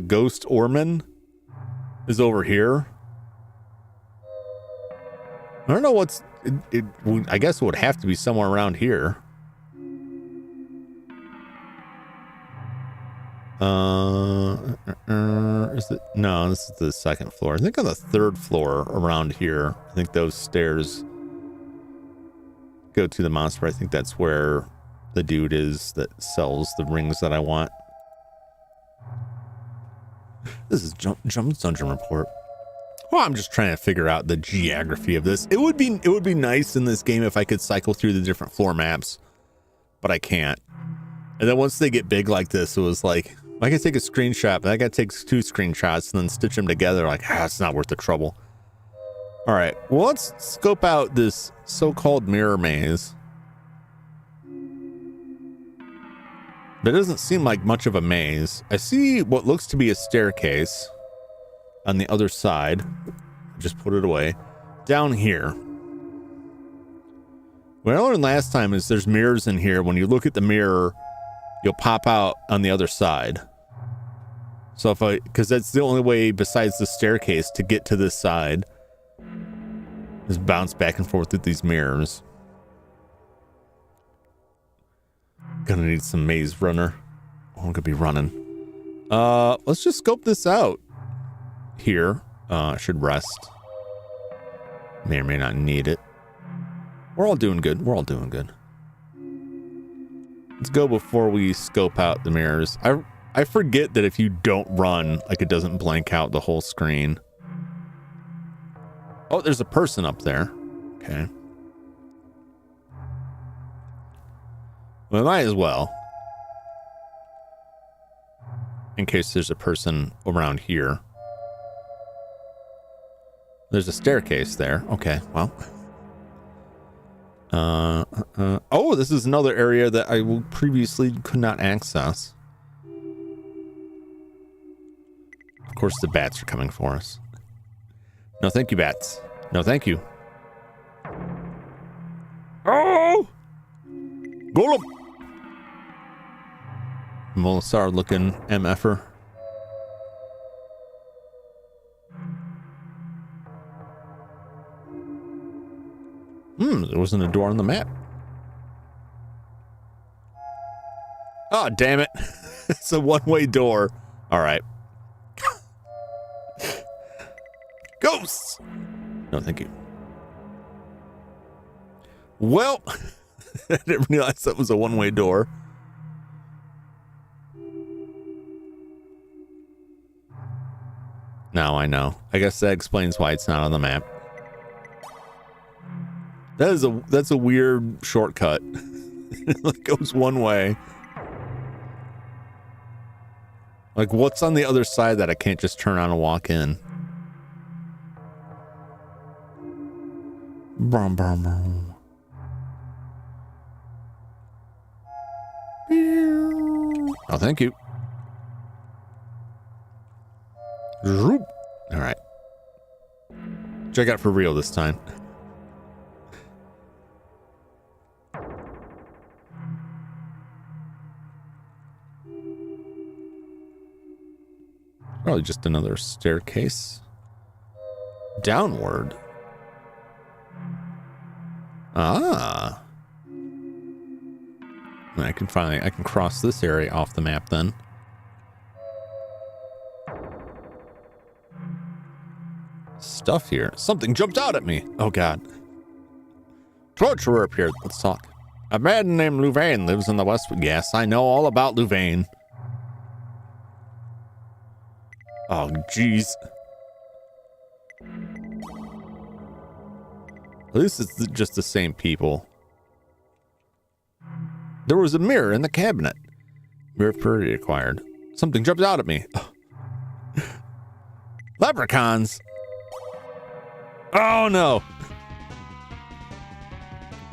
ghost oarman is over here. I don't know what's... I guess it would have to be somewhere around here. Is it? No, this is the second floor. I think on the third floor around here. I think those stairs go to the monster. I think that's where the dude is that sells the rings that I want. This is Jum's Dungeon Report. Well, I'm just trying to figure out the geography of this. It would be nice in this game if I could cycle through the different floor maps, but I can't. And then once they get big like this, it was like I could take a screenshot, but I got to take 2 screenshots and then stitch them together. Like, it's not worth the trouble. All right, well, let's scope out this so-called mirror maze. That doesn't seem like much of a maze. I see what looks to be a staircase on the other side. Just put it away. Down here. What I learned last time is there's mirrors in here. When you look at the mirror, you'll pop out on the other side. So because that's the only way besides the staircase to get to this side, is bounce back and forth with these mirrors. Gonna need some maze runner. Oh, I'm gonna be running. Let's just scope this out here. I should rest. May or may not need it. We're all doing good. We're all doing good. Let's go before we scope out the mirrors. I forget that if you don't run, like it doesn't blank out the whole screen. Oh, there's a person up there. Okay. Well, might as well. In case there's a person around here. There's a staircase there. Okay, well. Oh, this is another area that I previously could not access. Of course, the bats are coming for us. No, thank you, bats. No, thank you. Oh! Golem! Molisar looking MFer. There wasn't a door on the map. Oh, damn it. It's a one-way door. All right. Ghosts! No, thank you. Well, I didn't realize that was a one-way door. Now I know. I guess that explains why it's not on the map. That's a weird shortcut. It goes one way. Like, what's on the other side that I can't just turn on and walk in? Brum, brum, brum. Oh, thank you. All right. Check out for real this time. Probably just another staircase. Downward. Ah. I can cross this area off the map then. Stuff here. Something jumped out at me. Oh god. Torturer appeared. Let's talk. A man named Louvain lives in the west. Yes, I know all about Louvain. Oh, jeez. At least it's just the same people. There was a mirror in the cabinet. Mirror pretty acquired. Something jumped out at me. Oh. Leprechauns. Oh, no.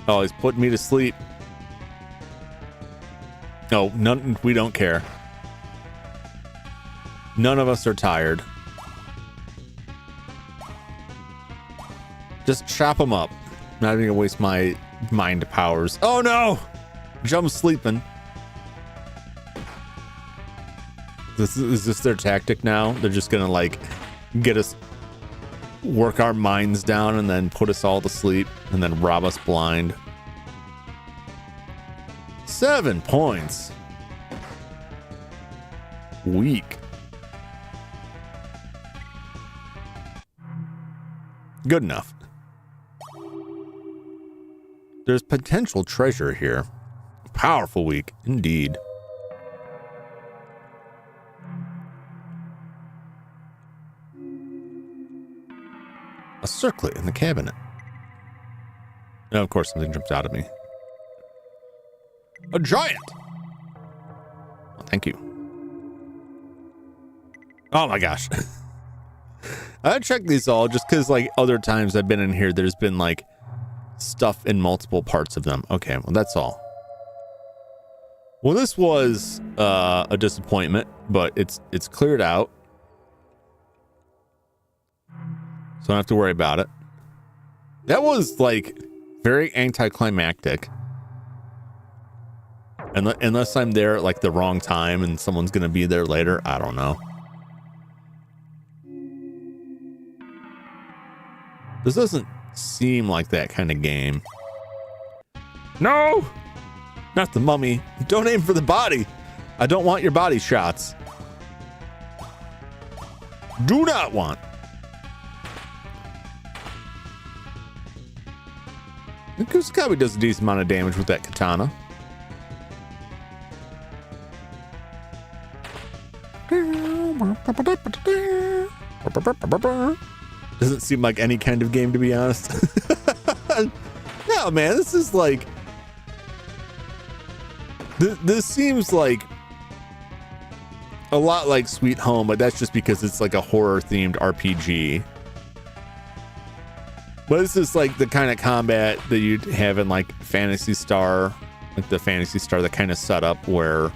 Oh, he's putting me to sleep. No, none. We don't care. None of us are tired. Just chop them up. Not even gonna waste my mind powers. Oh no! Jum's sleeping. Is this their tactic now? They're just gonna like get us, work our minds down and then put us all to sleep and then rob us blind. 7 points. Weak. Good enough. There's potential treasure here. Powerful week, indeed. A circlet in the cabinet. Now, of course, something jumps out at me. A giant! Oh, thank you. Oh my gosh. I checked these all just because, like, other times I've been in here, there's been, like, stuff in multiple parts of them. Okay, well, that's all. Well, this was a disappointment, but it's cleared out. So I don't have to worry about it. That was, like, very anticlimactic. Unless I'm there at, like, the wrong time and someone's going to be there later. I don't know. This doesn't seem like that kind of game. No! Not the mummy. Don't aim for the body. I don't want your body shots. Do not want. Kusukabe does a decent amount of damage with that katana. Doesn't seem like any kind of game, to be honest. No, man, this is like... This seems like a lot like Sweet Home, but that's just because it's like a horror-themed RPG. But this is like the kind of combat that you'd have in like Phantasy Star, like the Phantasy Star, that kind of setup where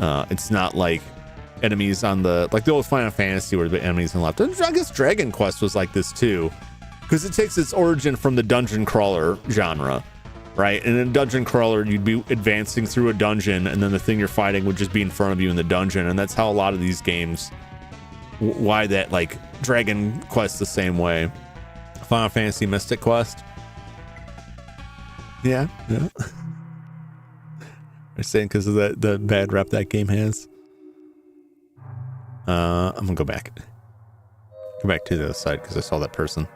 it's not like enemies on the, like the old Final Fantasy where the enemies on the left. I guess Dragon Quest was like this too, because it takes its origin from the dungeon crawler genre, right? And in dungeon crawler, you'd be advancing through a dungeon and then the thing you're fighting would just be in front of you in the dungeon. And that's how a lot of these games, why that like Dragon Quest the same way. Final Fantasy Mystic Quest. Yeah. They're saying because of the bad rep that game has. I'm gonna go back to the other side because I saw that person.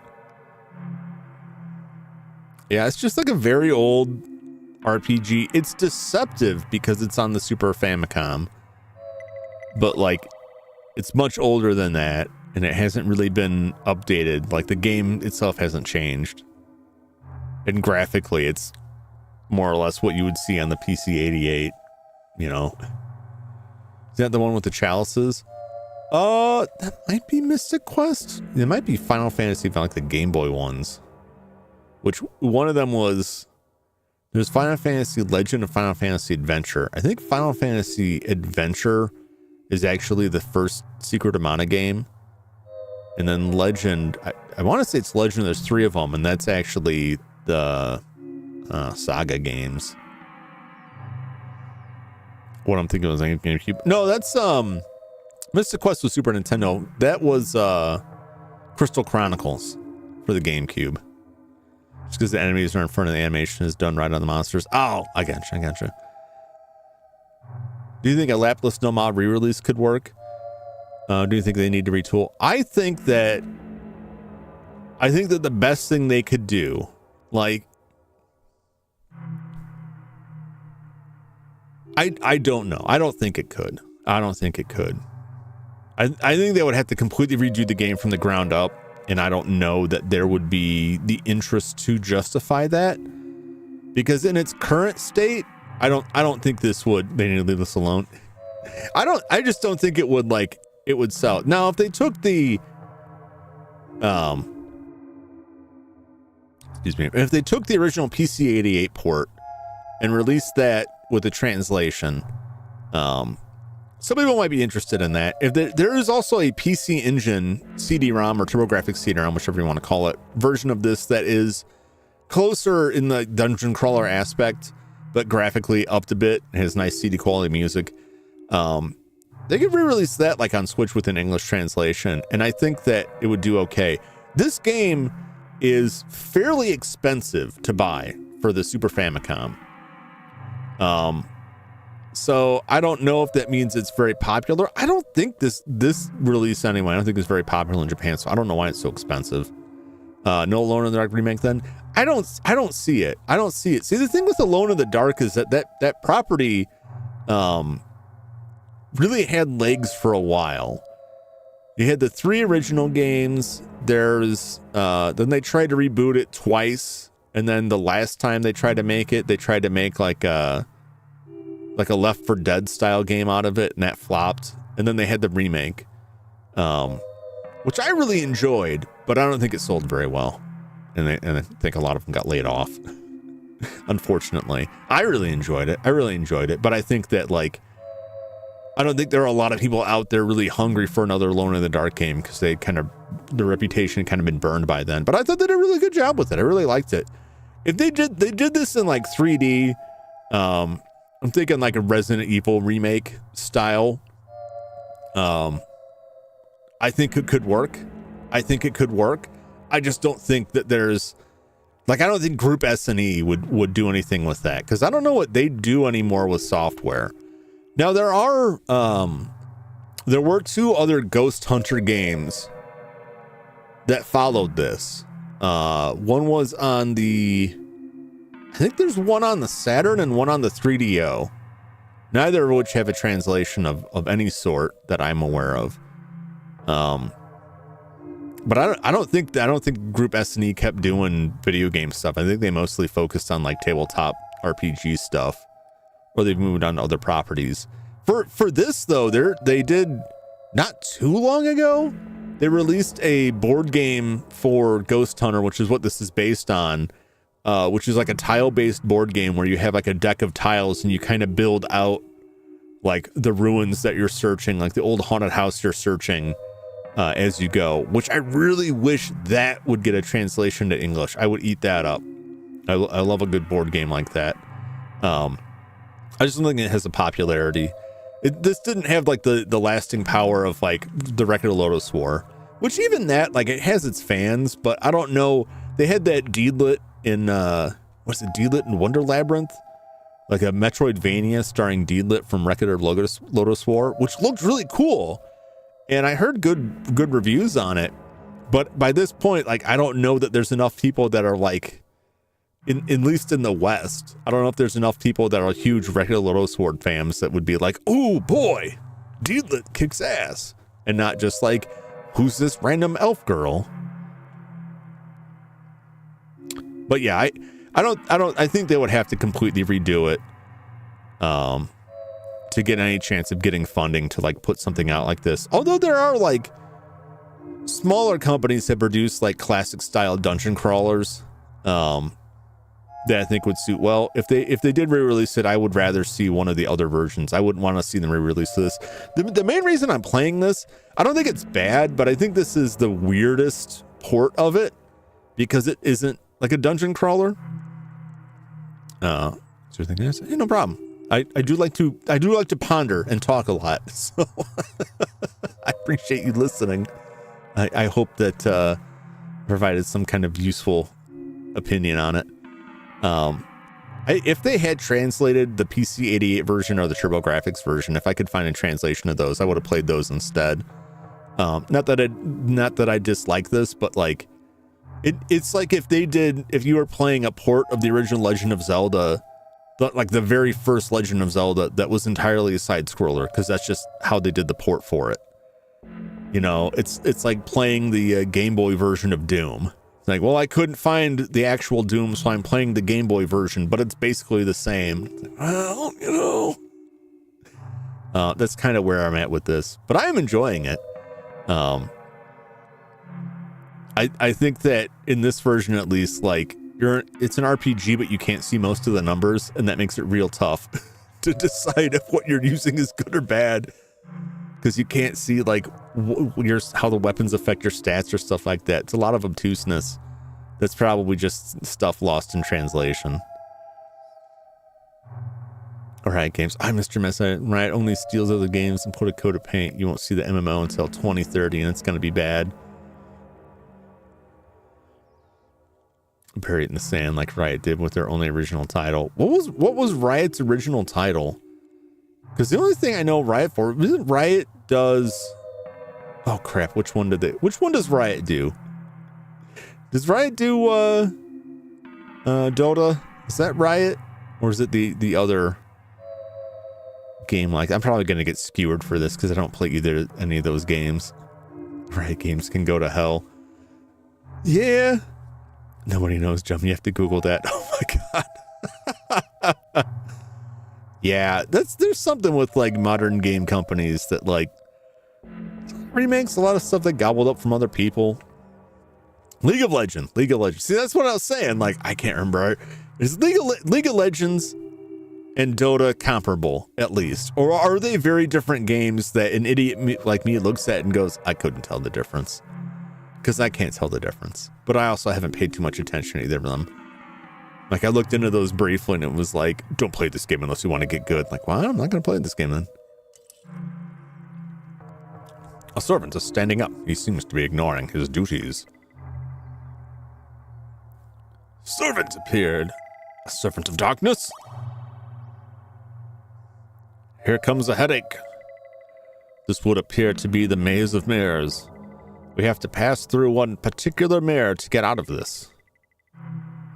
Yeah, it's just like a very old RPG. It's deceptive because it's on the Super Famicom, but like it's much older than that. And it hasn't really been updated. Like the game itself hasn't changed. And graphically, it's more or less what you would see on the PC-88. You know, is that the one with the chalices? That might be Mystic Quest. It might be Final Fantasy, like the Game Boy ones. Which one of them was? There's Final Fantasy Legend and Final Fantasy Adventure. I think Final Fantasy Adventure is actually the first Secret of Mana game. And then Legend, I want to say it's Legend, there's 3 of them, and that's actually the Saga games. What I'm thinking was GameCube. No, that's Mystic Quest was Super Nintendo. That was Crystal Chronicles for the GameCube. Just because the enemies are in front of the animation is done right on the monsters. Oh, I gotcha. Do you think a Laplace no mod re-release could work? Do you think they need to retool? I think that the best thing they could do, like, I don't know. I don't think it could. I think they would have to completely redo the game from the ground up, and I don't know that there would be the interest to justify that, because in its current state, I don't think this would. They need to leave this alone. I just don't think it would, like, it would sell. Now, if they took the, if they took the original PC-88 port and released that with a translation, some people might be interested in that. If there is also a PC Engine CD-ROM or TurboGrafx CD-ROM, whichever you want to call it, version of this that is closer in the dungeon crawler aspect, but graphically upped a bit. It has nice CD quality music. They could re-release that like on Switch with an English translation, and I think that it would do okay. This game is fairly expensive to buy for the Super Famicom. So I don't know if that means it's very popular. I don't think this release anyway, I don't think it's very popular in Japan, so I don't know why it's so expensive. No Alone in the Dark remake then? I don't see it. I don't see it. See, the thing with Alone in the Dark is that property really had legs for a while. You had the 3 original games. There's then they tried to reboot it twice, and then the last time they tried to make it, they tried to make like a Left 4 Dead style game out of it, and that flopped. And then they had the remake, which I really enjoyed, but I don't think it sold very well. And I think a lot of them got laid off, unfortunately. I really enjoyed it. But I think that, like, I don't think there are a lot of people out there really hungry for another Alone in the Dark game, because the reputation kind of been burned by then. But I thought they did a really good job with it. I really liked it. If they did this in like 3D, I'm thinking like a Resident Evil remake style. I think it could work. I just don't think that there's, like, I don't think Group S&E would do anything with that, because I don't know what they do anymore with software. Now there were 2 other Ghost Hunter games that followed this. One was on I think there's one on the Saturn and one on the 3DO, neither of which have a translation of any sort that I'm aware of. But I don't think Group S&E kept doing video game stuff. I think they mostly focused on like tabletop RPG stuff, or they've moved on to other properties. For this though, they did, not too long ago, they released a board game for Ghost Hunter, which is what this is based on. Which is like a tile-based board game where you have like a deck of tiles and you kind of build out like the ruins that you're searching, like the old haunted house you're searching as you go, which I really wish that would get a translation to English. I would eat that up. I love a good board game like that. I just don't think it has a popularity. This didn't have like the lasting power of like the Record of Lodoss War, which even that, like, it has its fans, but I don't know. They had that Deedlit in Deedlit in Wonder Labyrinth, like a Metroidvania starring Deedlit from Record of Lodoss War, which looked really cool, and I heard good reviews on it. But by this point, like, I don't know that there's enough people that are like, at least in the West, I don't know if there's enough people that are huge Record of Lodoss War fans that would be like, oh boy, Deedlit kicks ass, and not just like, who's this random elf girl? But yeah, I think they would have to completely redo it to get any chance of getting funding to like put something out like this. Although there are like smaller companies that produce like classic style dungeon crawlers that I think would suit well. If they did re-release it, I would rather see one of the other versions. I wouldn't want to see them re-release this. The main reason I'm playing this, I don't think it's bad, but I think this is the weirdest port of it because it isn't like a dungeon crawler. So you're thinking, hey, no problem. I do like to ponder and talk a lot. So I appreciate you listening. I hope that provided some kind of useful opinion on it. If they had translated the PC-88 version or the TurboGrafx version, if I could find a translation of those, I would have played those instead. Not that I dislike this, but like it's like if you were playing a port of the original Legend of Zelda, like the very first Legend of Zelda that was entirely a side scroller, because that's just how they did the port for it. You know, it's like playing the Game Boy version of Doom. It's like, well, I couldn't find the actual Doom, so I'm playing the Game Boy version, but it's basically the same. Like, well, you know, that's kind of where I'm at with this, but I am enjoying it. I think that in this version, at least, like it's an RPG, but you can't see most of the numbers, and that makes it real tough to decide if what you're using is good or bad. because you can't see like how the weapons affect your stats or stuff like that. It's a lot of obtuseness. That's probably just stuff lost in translation. All right, games. Mr. Mess, Riot only steals other games and put a coat of paint. You won't see the MMO until 2030, and it's going to be bad. Bury it in the sand like Riot did with their only original title. What was Riot's original title? Because the only thing I know Riot for isn't Riot does. Oh crap! Which one does Riot do? Does Riot do Dota? Is that Riot, or is it the other game? Like, I'm probably gonna get skewered for this because I don't play any of those games. Riot games can go to hell. Yeah. Nobody knows, Jum. You have to Google that. Oh my god. Yeah, there's something with like modern game companies that like remakes a lot of stuff that gobbled up from other people. League of Legends. See, that's what I was saying. Like, I can't remember. Is League of Legends and Dota comparable, at least? Or are they very different games that an idiot like me looks at and goes, I couldn't tell the difference? Because I can't tell the difference. But I also haven't paid too much attention to either of them. Like, I looked into those briefly and it was like, don't play this game unless you want to get good. Like, well, I'm not going to play this game then. A servant is standing up. He seems to be ignoring his duties. Servant appeared. A servant of darkness? Here comes a headache. This would appear to be the maze of mirrors. We have to pass through one particular mirror to get out of this.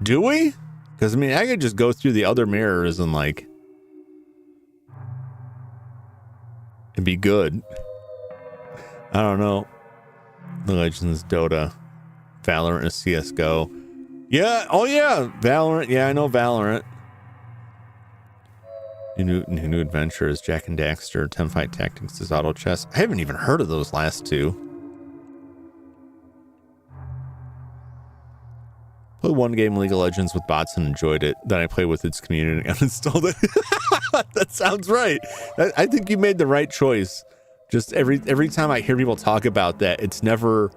Do we? Because, I mean, I could just go through the other mirrors and, like, and be good. I don't know. The Legends, Dota, Valorant, and CSGO. Yeah, oh yeah, Valorant. Yeah, I know Valorant. New Adventures, Jack and Daxter, 10 Fight Tactics is Auto Chess. I haven't even heard of those last two. Played one game, League of Legends, with bots and enjoyed it. Then I played with its community and uninstalled it. That sounds right. I think you made the right choice. Just every time I hear people talk about that, it's never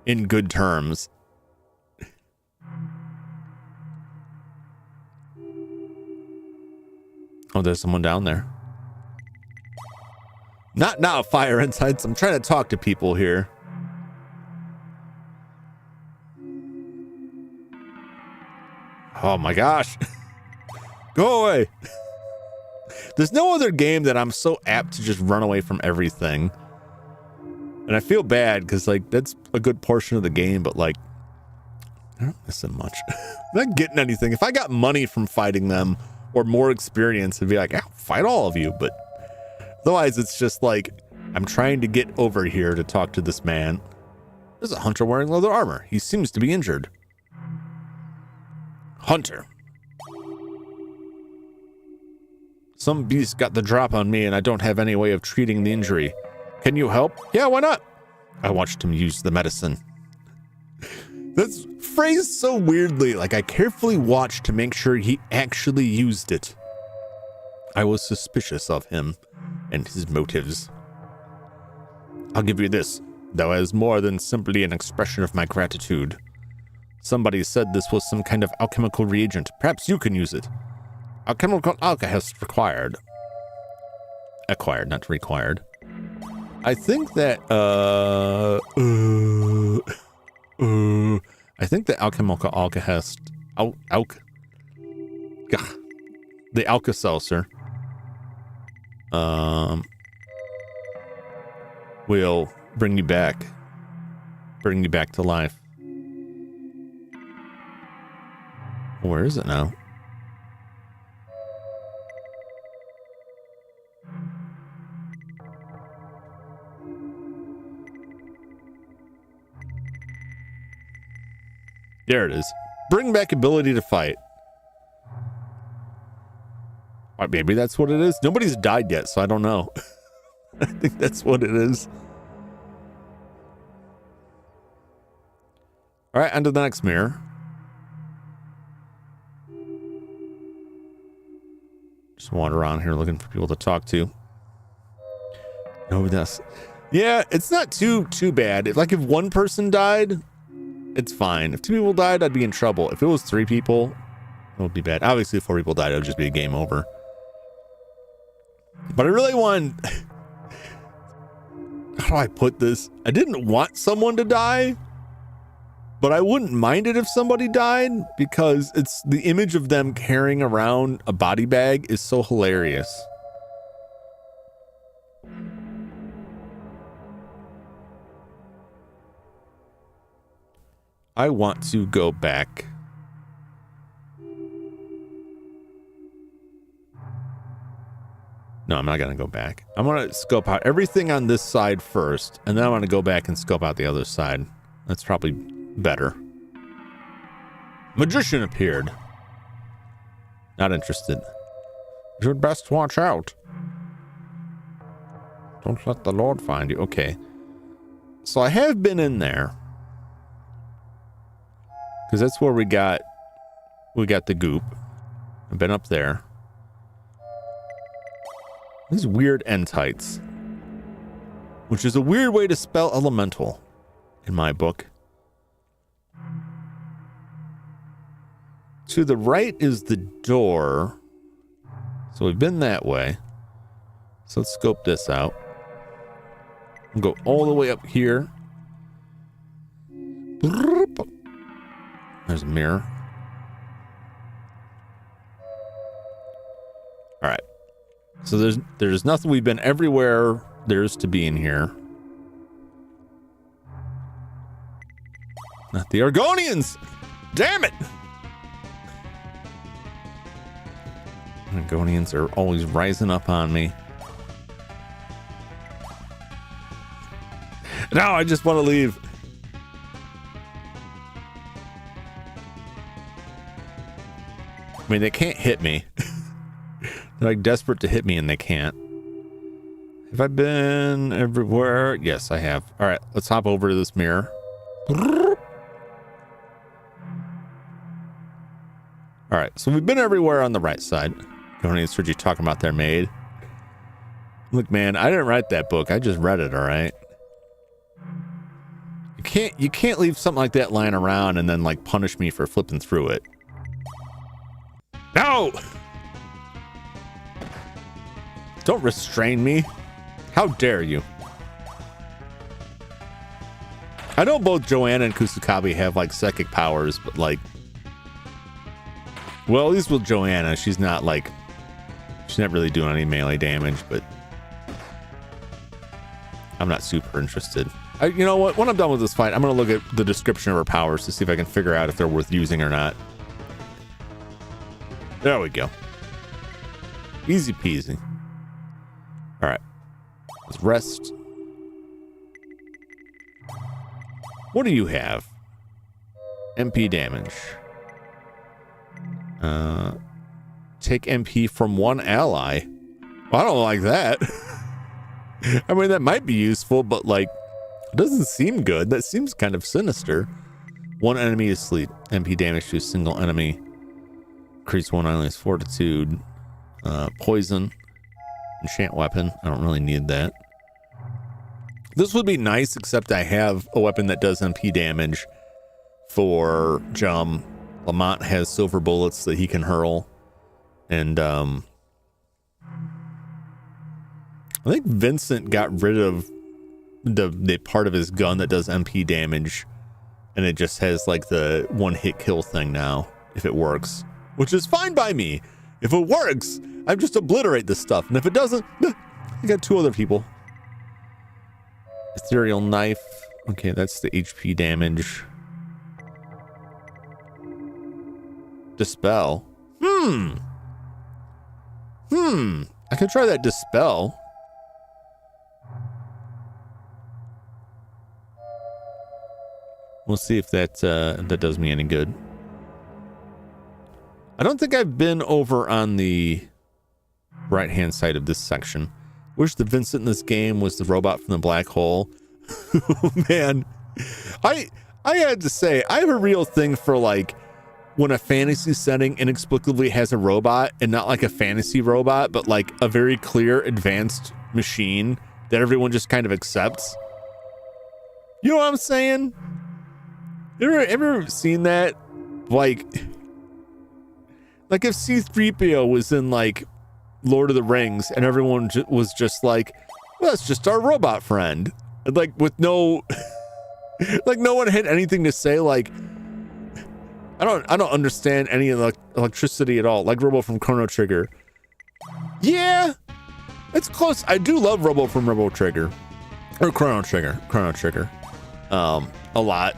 in good terms. Oh, there's someone down there. Not now, Fire Insights. I'm trying to talk to people here. Oh my gosh. Go away. There's no other game that I'm so apt to just run away from everything. And I feel bad because, like, that's a good portion of the game, but, like, I don't miss them much. I'm not getting anything. If I got money from fighting them or more experience, I'd be like, I'll fight all of you. But otherwise, it's just like, I'm trying to get over here to talk to this man. There's a hunter wearing leather armor. He seems to be injured. Hunter. Some beast got the drop on me and I don't have any way of treating the injury. Can you help? Yeah, why not? I watched him use the medicine. That's phrased so weirdly, like I carefully watched to make sure he actually used it. I was suspicious of him and his motives. I'll give you this, though as more than simply an expression of my gratitude. Somebody said this was some kind of alchemical reagent. Perhaps you can use it. Alchemical alchemist required. Acquired, not required. I think that, I think the alchemical alchemist, the Alka-Seltzer, will bring you back to life. Where is it now? There it is. Bring back ability to fight. Or maybe that's what it is. Nobody's died yet, so I don't know. I think that's what it is. All right, on to the next mirror. Just wander around here looking for people to talk to. No, that's yeah. It's not too bad. If one person died, it's fine. If 2 people died, I'd be in trouble. If it was 3 people, it would be bad. Obviously, if 4 people died, it would just be a game over. But I really want. How do I put this? I didn't want someone to die, but I wouldn't mind it if somebody died because it's the image of them carrying around a body bag is so hilarious. I want to go back. No, I'm not going to go back. I'm going to scope out everything on this side first, and then I want to go back and scope out the other side. That's probably better. Magician appeared. Not interested. You'd best watch out. Don't let the Lord find you. Okay. So I have been in there. Because that's where we got the goop. I've been up there. These weird entites. Which is a weird way to spell elemental in my book. To the right is the door. So we've been that way. So let's scope this out. We'll go all the way up here. There's a mirror. All right. So there's nothing. We've been everywhere there's to be in here. Not the Argonians. Damn it. Argonians are always rising up on me. No, I just want to leave. I mean, they can't hit me. They're like desperate to hit me and they can't. Have I been everywhere? Yes, I have. All right, let's hop over to this mirror. All right, so we've been everywhere on the right side. Argonians heard you talking about their maid. Look, man, I didn't write that book. I just read it, all right? You can't leave something like that lying around and then like punish me for flipping through it. No! Don't restrain me. How dare you? I know both Joanna and Kusakabe have like psychic powers, but like, well, at least with Joanna, she's not really doing any melee damage, but I'm not super interested. You know what? When I'm done with this fight, I'm going to look at the description of her powers to see if I can figure out if they're worth using or not. There we go. Easy peasy. All right. Let's rest. What do you have? MP damage. Take MP from one ally. Well, I don't like that. I mean, that might be useful, but like, it doesn't seem good. That seems kind of sinister. One enemy is asleep. MP damage to a single enemy. Increase one enemy's fortitude. Poison. Enchant weapon. I don't really need that. This would be nice, except I have a weapon that does MP damage for Jum. Lamont has silver bullets that he can hurl. And I think Vincent got rid of the part of his gun that does MP damage, and it just has like the one hit kill thing now, if it works, which is fine by me. If it works, I just obliterate this stuff, and if it doesn't, I got 2 other people. Ethereal knife. Okay, that's the HP damage. Dispel. I could try that dispel. We'll see if that does me any good. I don't think I've been over on the right-hand side of this section. Wish the Vincent in this game was the robot from the black hole. Oh, man. I had to say, I have a real thing for like when a fantasy setting inexplicably has a robot, and not like a fantasy robot, but like a very clear advanced machine that everyone just kind of accepts. You know what I'm saying? You ever seen that? Like if C-3PO was in like Lord of the Rings and everyone was just like, well, that's just our robot friend. And like with no, like no one had anything to say. Like, I don't understand any of the electricity at all. Like Robo from Chrono Trigger. Yeah, it's close. I do love Robo from Robo Trigger or Chrono Trigger, a lot.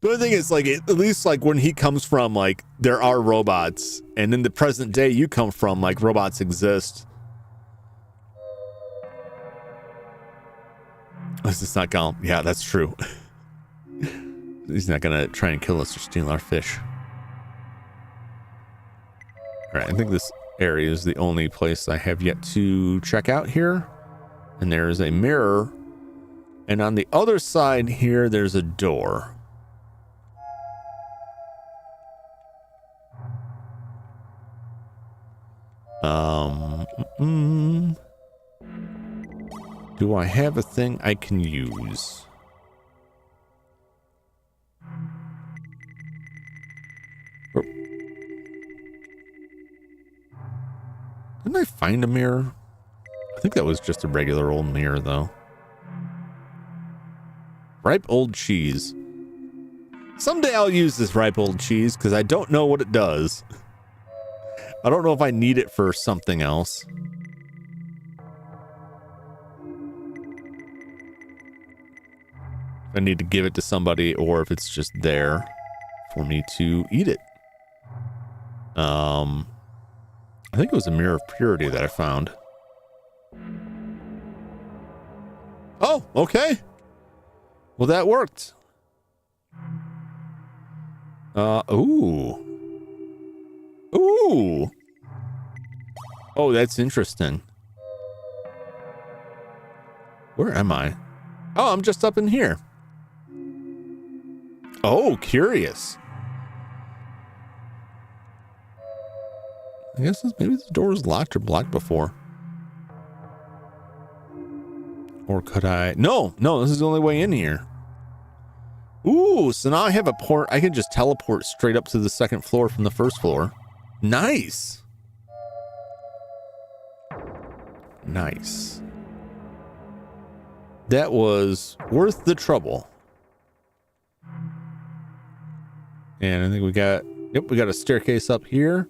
The only thing is, like, at least, like, when he comes from, like, there are robots, and in the present day you come from, like, robots exist. Is this not gone? Yeah, that's true. He's not gonna try and kill us or steal our fish. All right, I think this area is the only place I have yet to check out here. And there is a mirror. And on the other side here, there's a door. Do I have a thing I can use? Didn't I find a mirror? I think that was just a regular old mirror, though. Ripe old cheese. Someday I'll use this ripe old cheese because I don't know what it does. I don't know if I need it for something else. If I need to give it to somebody or if it's just there for me to eat it. I think it was a mirror of purity that I found. Oh, okay. Well, that worked. Ooh. Ooh. Oh, that's interesting. Where am I? Oh, I'm just up in here. Oh, curious. I guess maybe the door was locked or blocked before. Or could I? No, this is the only way in here. Ooh, so now I have a port. I can just teleport straight up to the second floor from the first floor. Nice. Nice. That was worth the trouble. And I think we got a staircase up here.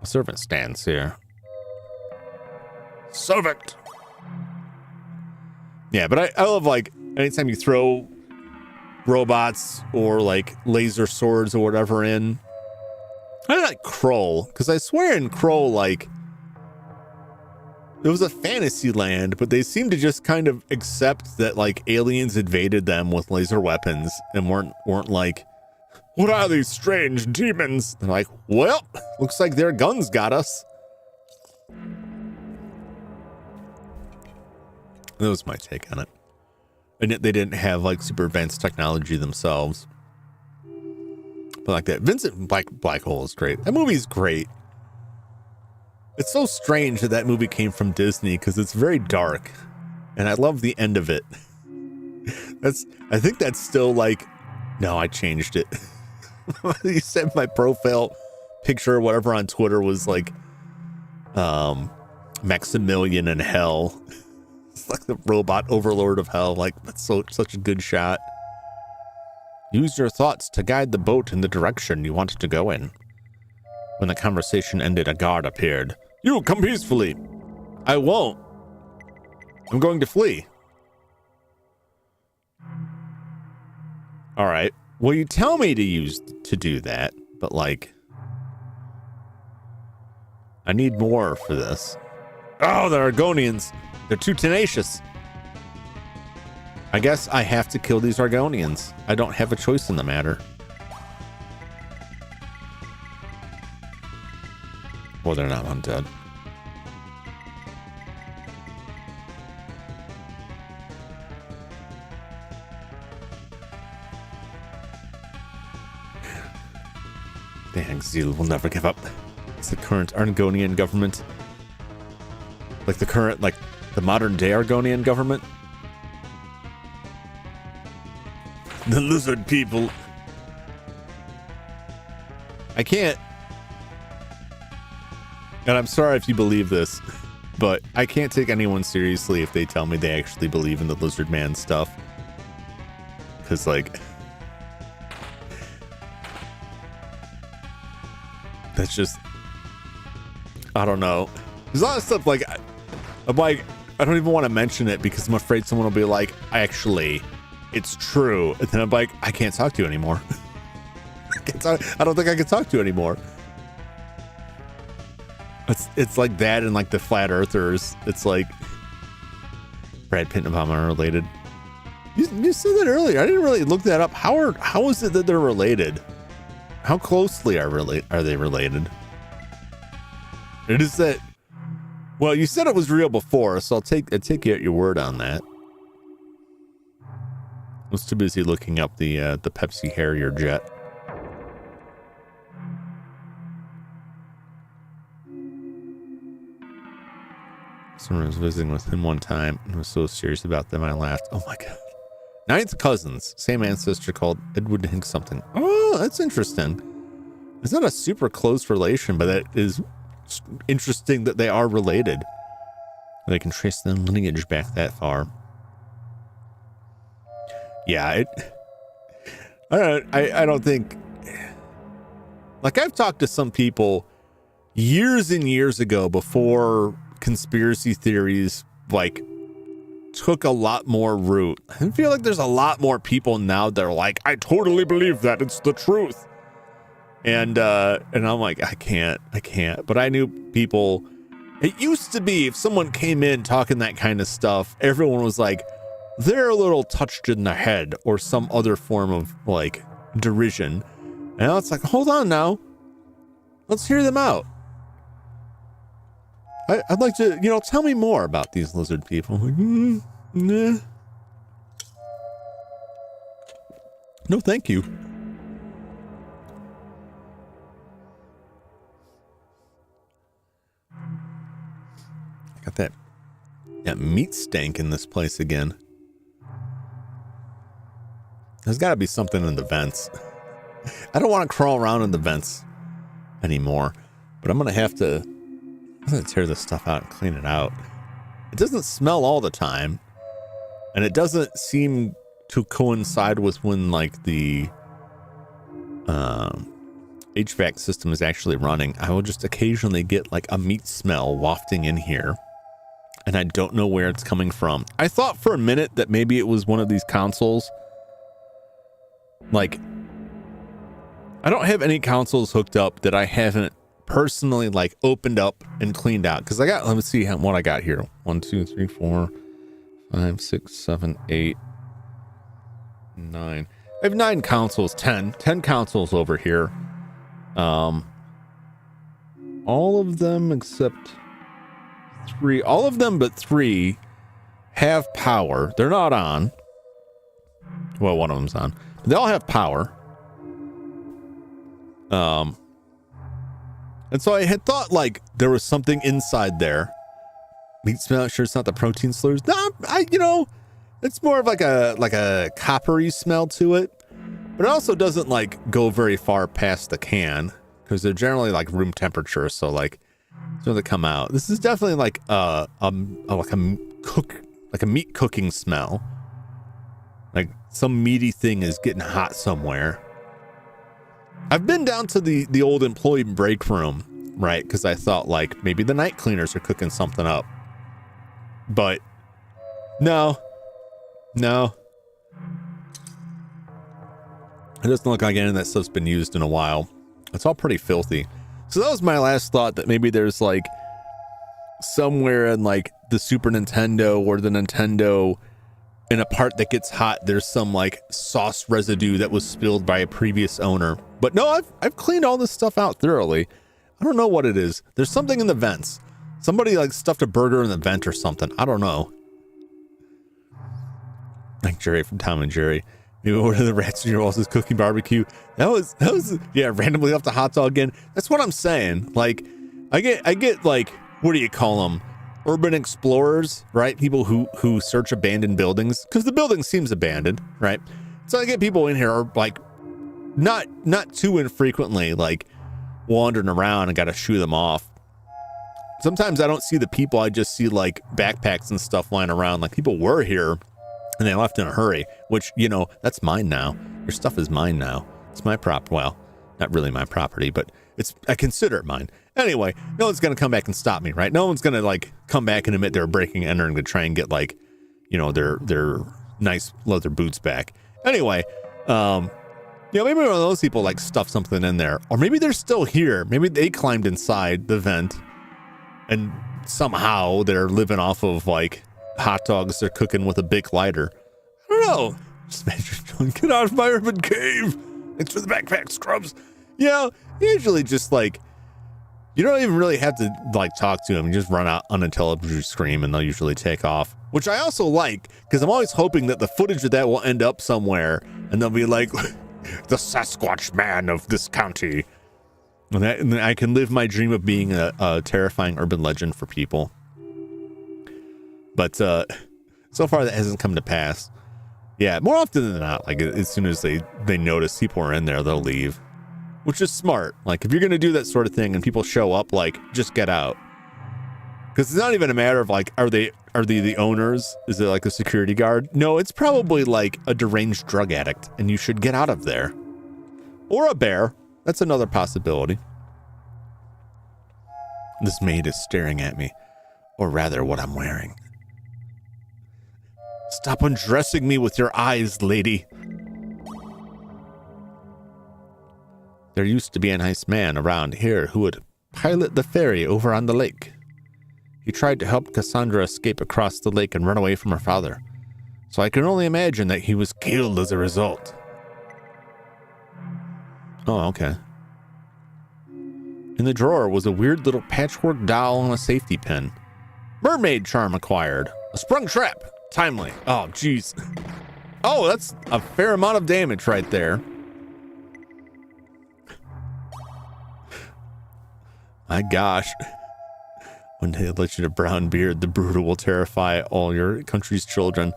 A servant stands here. Servant. Yeah, but I love, like, anytime you throw robots or like laser swords or whatever in. I like Kroll, because I swear in Kroll, like, it was a fantasy land, but they seemed to just kind of accept that like aliens invaded them with laser weapons and weren't like, what are these strange demons? They're like, well, looks like their guns got us. That was my take on it. And yet they didn't have like super advanced technology themselves. But like that Vincent Black Hole is great. That movie's great. It's so strange that that movie came from Disney because it's very dark. And I love the end of it. I think that's still like, no, I changed it. You said my profile picture or whatever on Twitter was like Maximilian in hell. It's like the robot overlord of hell. Like, that's such a good shot. Use your thoughts to guide the boat in the direction you want it to go in. When the conversation ended, a guard appeared. You come peacefully. I won't. I'm going to flee. All right. Well, you tell me to do that, but like, I need more for this. Oh, the Argonians. They're too tenacious. I guess I have to kill these Argonians. I don't have a choice in the matter. Well, they're not undead. The Exil will never give up. It's the current Argonian government. Like the current, like the modern day Argonian government. The lizard people. I can't. And I'm sorry if you believe this, but I can't take anyone seriously if they tell me they actually believe in the lizard man stuff. Because, like, that's just, I don't know. There's a lot of stuff like, I'm like, I don't even want to mention it because I'm afraid someone will be like, actually, it's true. And then I'm like, I can't talk to you anymore. I don't think I can talk to you anymore. It's like that and like the flat earthers. It's like Brad Pitt and Obama are related. You said that earlier. I didn't really look that up. How is it that they're related? How closely are they related? It is that. Well, you said it was real before, so I'll take you at your word on that. I was too busy looking up the Pepsi Harrier jet. Someone was visiting with him one time and was so serious about them I laughed. Oh my god. Ninth cousins, same ancestor, called Edward Hink something. Oh, that's interesting. It's not a super close relation, but it is interesting that they are related. They can trace their lineage back that far. Yeah, I don't think. Like, I've talked to some people years and years ago before conspiracy theories like took a lot more root. I feel like there's a lot more people now that are like, I totally believe that, it's the truth. And I'm like, I can't. But I knew people. It used to be if someone came in talking that kind of stuff, everyone was like, they're a little touched in the head or some other form of like derision. And now it's like, hold on now. Let's hear them out. I'd like to, tell me more about these lizard people. Like, nah. No, thank you. I got that meat stank in this place again. There's got to be something in the vents. I don't want to crawl around in the vents anymore, but I'm going to tear this stuff out and clean it out. It doesn't smell all the time, and it doesn't seem to coincide with when like the HVAC system is actually running. I will just occasionally get like a meat smell wafting in here, and I don't know where it's coming from. I thought for a minute that maybe it was one of these consoles. Like, I don't have any consoles hooked up that I haven't personally like opened up and cleaned out, because let me see what I got here. 1 2 3 4 5 6 7 8 9. I have 9 consoles. 10 consoles over here. All of them except 3, all of them but 3 have power. They're not on. Well, one of them's on, but they all have power. And so I had thought like there was something inside there. Meat smell, sure it's not the protein slurs. No, it's more of like a coppery smell to it. But it also doesn't like go very far past the can, because they're generally like room temperature. So like when they come out, this is definitely like a meat cooking smell. Like some meaty thing is getting hot somewhere. I've been down to the old employee break room, right? Because I thought like maybe the night cleaners are cooking something up. But no. It doesn't look like any of that stuff's been used in a while. It's all pretty filthy. So that was my last thought, that maybe there's like somewhere in like the Super Nintendo or the Nintendo, in a part that gets hot, there's some like sauce residue that was spilled by a previous owner. But no, I've cleaned all this stuff out thoroughly. I don't know what it is. There's something in the vents. Somebody like stuffed a burger in the vent or something. I don't know. Like Jerry from Tom and Jerry. Maybe one of the rats in your walls is cooking barbecue. That was randomly off the hot dog again. That's what I'm saying. Like I get like, what do you call them? urban explorers, right? People who search abandoned buildings because the building seems abandoned, right? So I get people in here are like not too infrequently like wandering around and got to shoo them off. Sometimes I don't see the people. I just see like backpacks and stuff lying around. Like people were here and they left in a hurry, which, you know, that's mine now. Your stuff is mine now. It's my prop. Well, not really my property, but I consider it mine. Anyway, no one's going to come back and stop me, right? No one's going to like come back and admit they're breaking and entering to try and get like, you know, their nice leather boots back. Anyway, you know, maybe one of those people like stuff something in there, or maybe they're still here. Maybe they climbed inside the vent and somehow they're living off of like hot dogs they're cooking with a Bic lighter. I don't know. Just imagine, get out of my urban cave. Thanks for the backpack, scrubs. Yeah, usually just like, you don't even really have to like talk to them. You just run out unintelligibly, scream, and they'll usually take off, which I also like because I'm always hoping that the footage of that will end up somewhere and they'll be like, the Sasquatch man of this county. And then I can live my dream of being a terrifying urban legend for people. But so far that hasn't come to pass. Yeah, more often than not, like as soon as they notice people are in there, they'll leave. Which is smart. Like if you're going to do that sort of thing and people show up, like just get out. Because it's not even a matter of like, are they the owners? Is it like a security guard? No, it's probably like a deranged drug addict and you should get out of there. Or a bear. That's another possibility. This maid is staring at me, or rather what I'm wearing. Stop undressing me with your eyes, lady. There used to be a nice man around here who would pilot the ferry over on the lake. He tried to help Cassandra escape across the lake and run away from her father. So I can only imagine that he was killed as a result. Oh, okay. In the drawer was a weird little patchwork doll and a safety pin. Mermaid charm acquired. A sprung trap. Timely. Oh, jeez. Oh, that's a fair amount of damage right there. My gosh. One day, a legend of brown beard, the brutal will terrify all your country's children.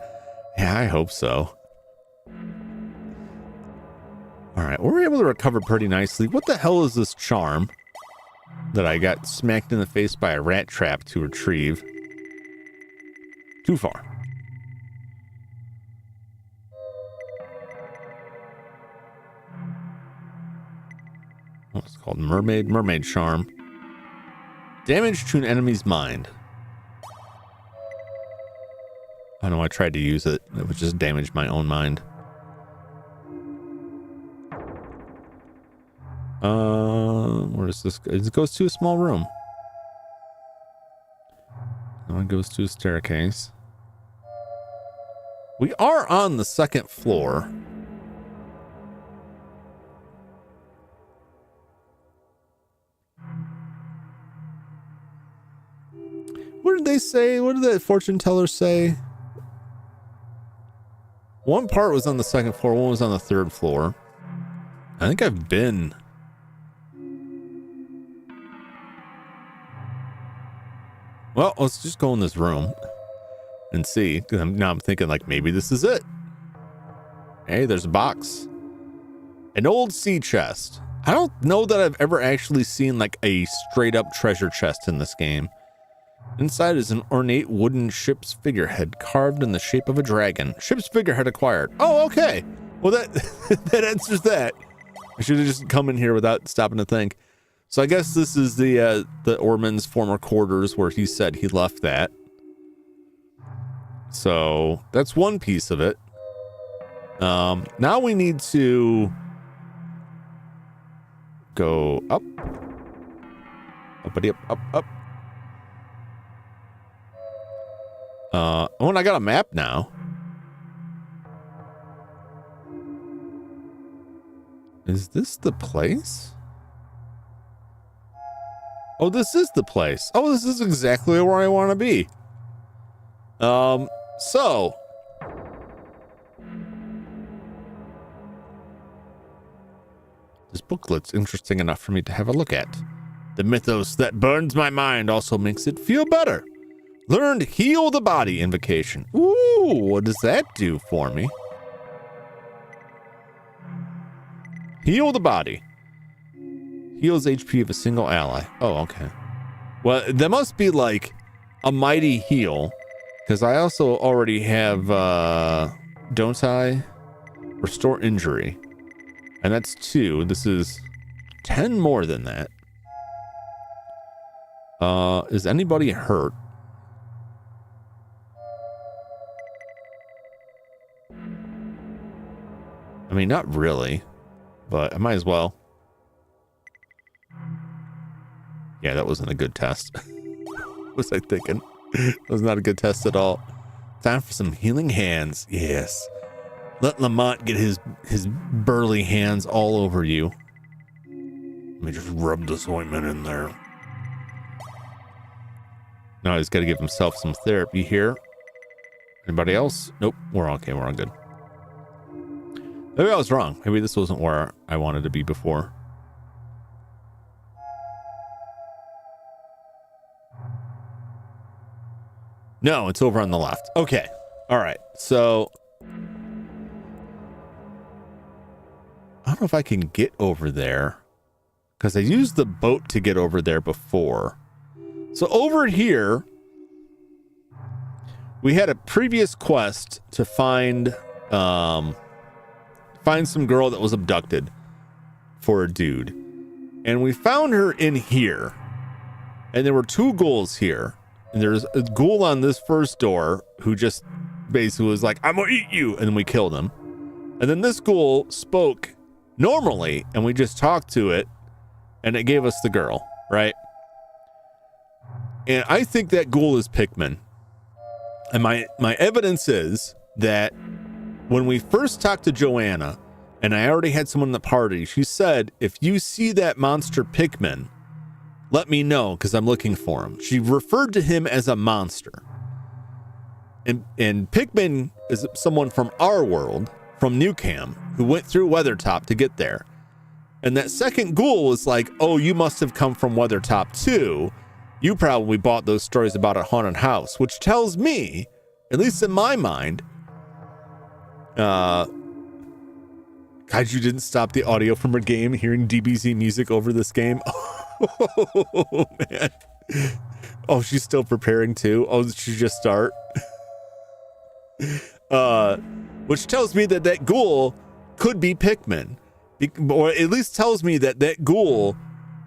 Yeah, I hope so. All right, we're able to recover pretty nicely. What the hell is this charm that I got smacked in the face by a rat trap to retrieve? Too far. Oh, it's called mermaid charm. Damage to an enemy's mind. I know I tried to use it. It would just damage my own mind. Where does this go? It goes to a small room. Now it goes to a staircase. We are on the second floor. What did they say? What did the fortune teller say? One part was on the second floor, one was on the third floor. I think I've been. Well, let's just go in this room and see. Now I'm thinking like maybe this is it. Hey, there's a box. An old sea chest. I don't know that I've ever actually seen like a straight up treasure chest in this game. Inside is an ornate wooden ship's figurehead carved in the shape of a dragon. Ship's figurehead acquired. Oh, okay. Well, that that answers that. I should have just come in here without stopping to think. So I guess this is the oarman's former quarters where he said he left that. So that's one piece of it. Now we need to go up. Uppity up, up, up. Oh, and I got a map now. Is this the place? Oh, this is the place. Oh, this is exactly where I want to be. So. This booklet's interesting enough for me to have a look at. The mythos that burns my mind also makes it feel better. Learned Heal the Body invocation. Ooh, what does that do for me? Heal the body. Heals HP of a single ally. Oh, okay. Well, that must be like a mighty heal, because I also already have, don't I? Restore injury. And that's 2. This is 10 more than that. Is anybody hurt? I mean, not really, but I might as well. Yeah, that wasn't a good test. What was I thinking? That was not a good test at all. Time for some healing hands. Yes. Let Lamont get his burly hands all over you. Let me just rub this ointment in there. Now he's got to give himself some therapy here. Anybody else? Nope. We're okay. We're all good. Maybe I was wrong. Maybe this wasn't where I wanted to be before. No, it's over on the left. Okay. All right. So I don't know if I can get over there because I used the boat to get over there before. So over here, we had a previous quest to find some girl that was abducted for a dude. And we found her in here. And there were 2 ghouls here. And there's a ghoul on this first door who just basically was like, I'm gonna eat you. And then we killed him. And then this ghoul spoke normally and we just talked to it and it gave us the girl, right? And I think that ghoul is Pickman. And my evidence is that when we first talked to Joanna, and I already had someone in the party, she said, if you see that monster Pickman, let me know because I'm looking for him. She referred to him as a monster. And Pickman is someone from our world, from Newcam, who went through Weathertop to get there. And that second ghoul was like, oh, you must have come from Weathertop too. You probably bought those stories about a haunted house, which tells me, at least in my mind, Kaiju didn't stop the audio from her game, hearing DBZ music over this game. Oh, man. Oh, she's still preparing too. Oh, did she just start? Which tells me that that ghoul could be Pickman. Or at least tells me that that ghoul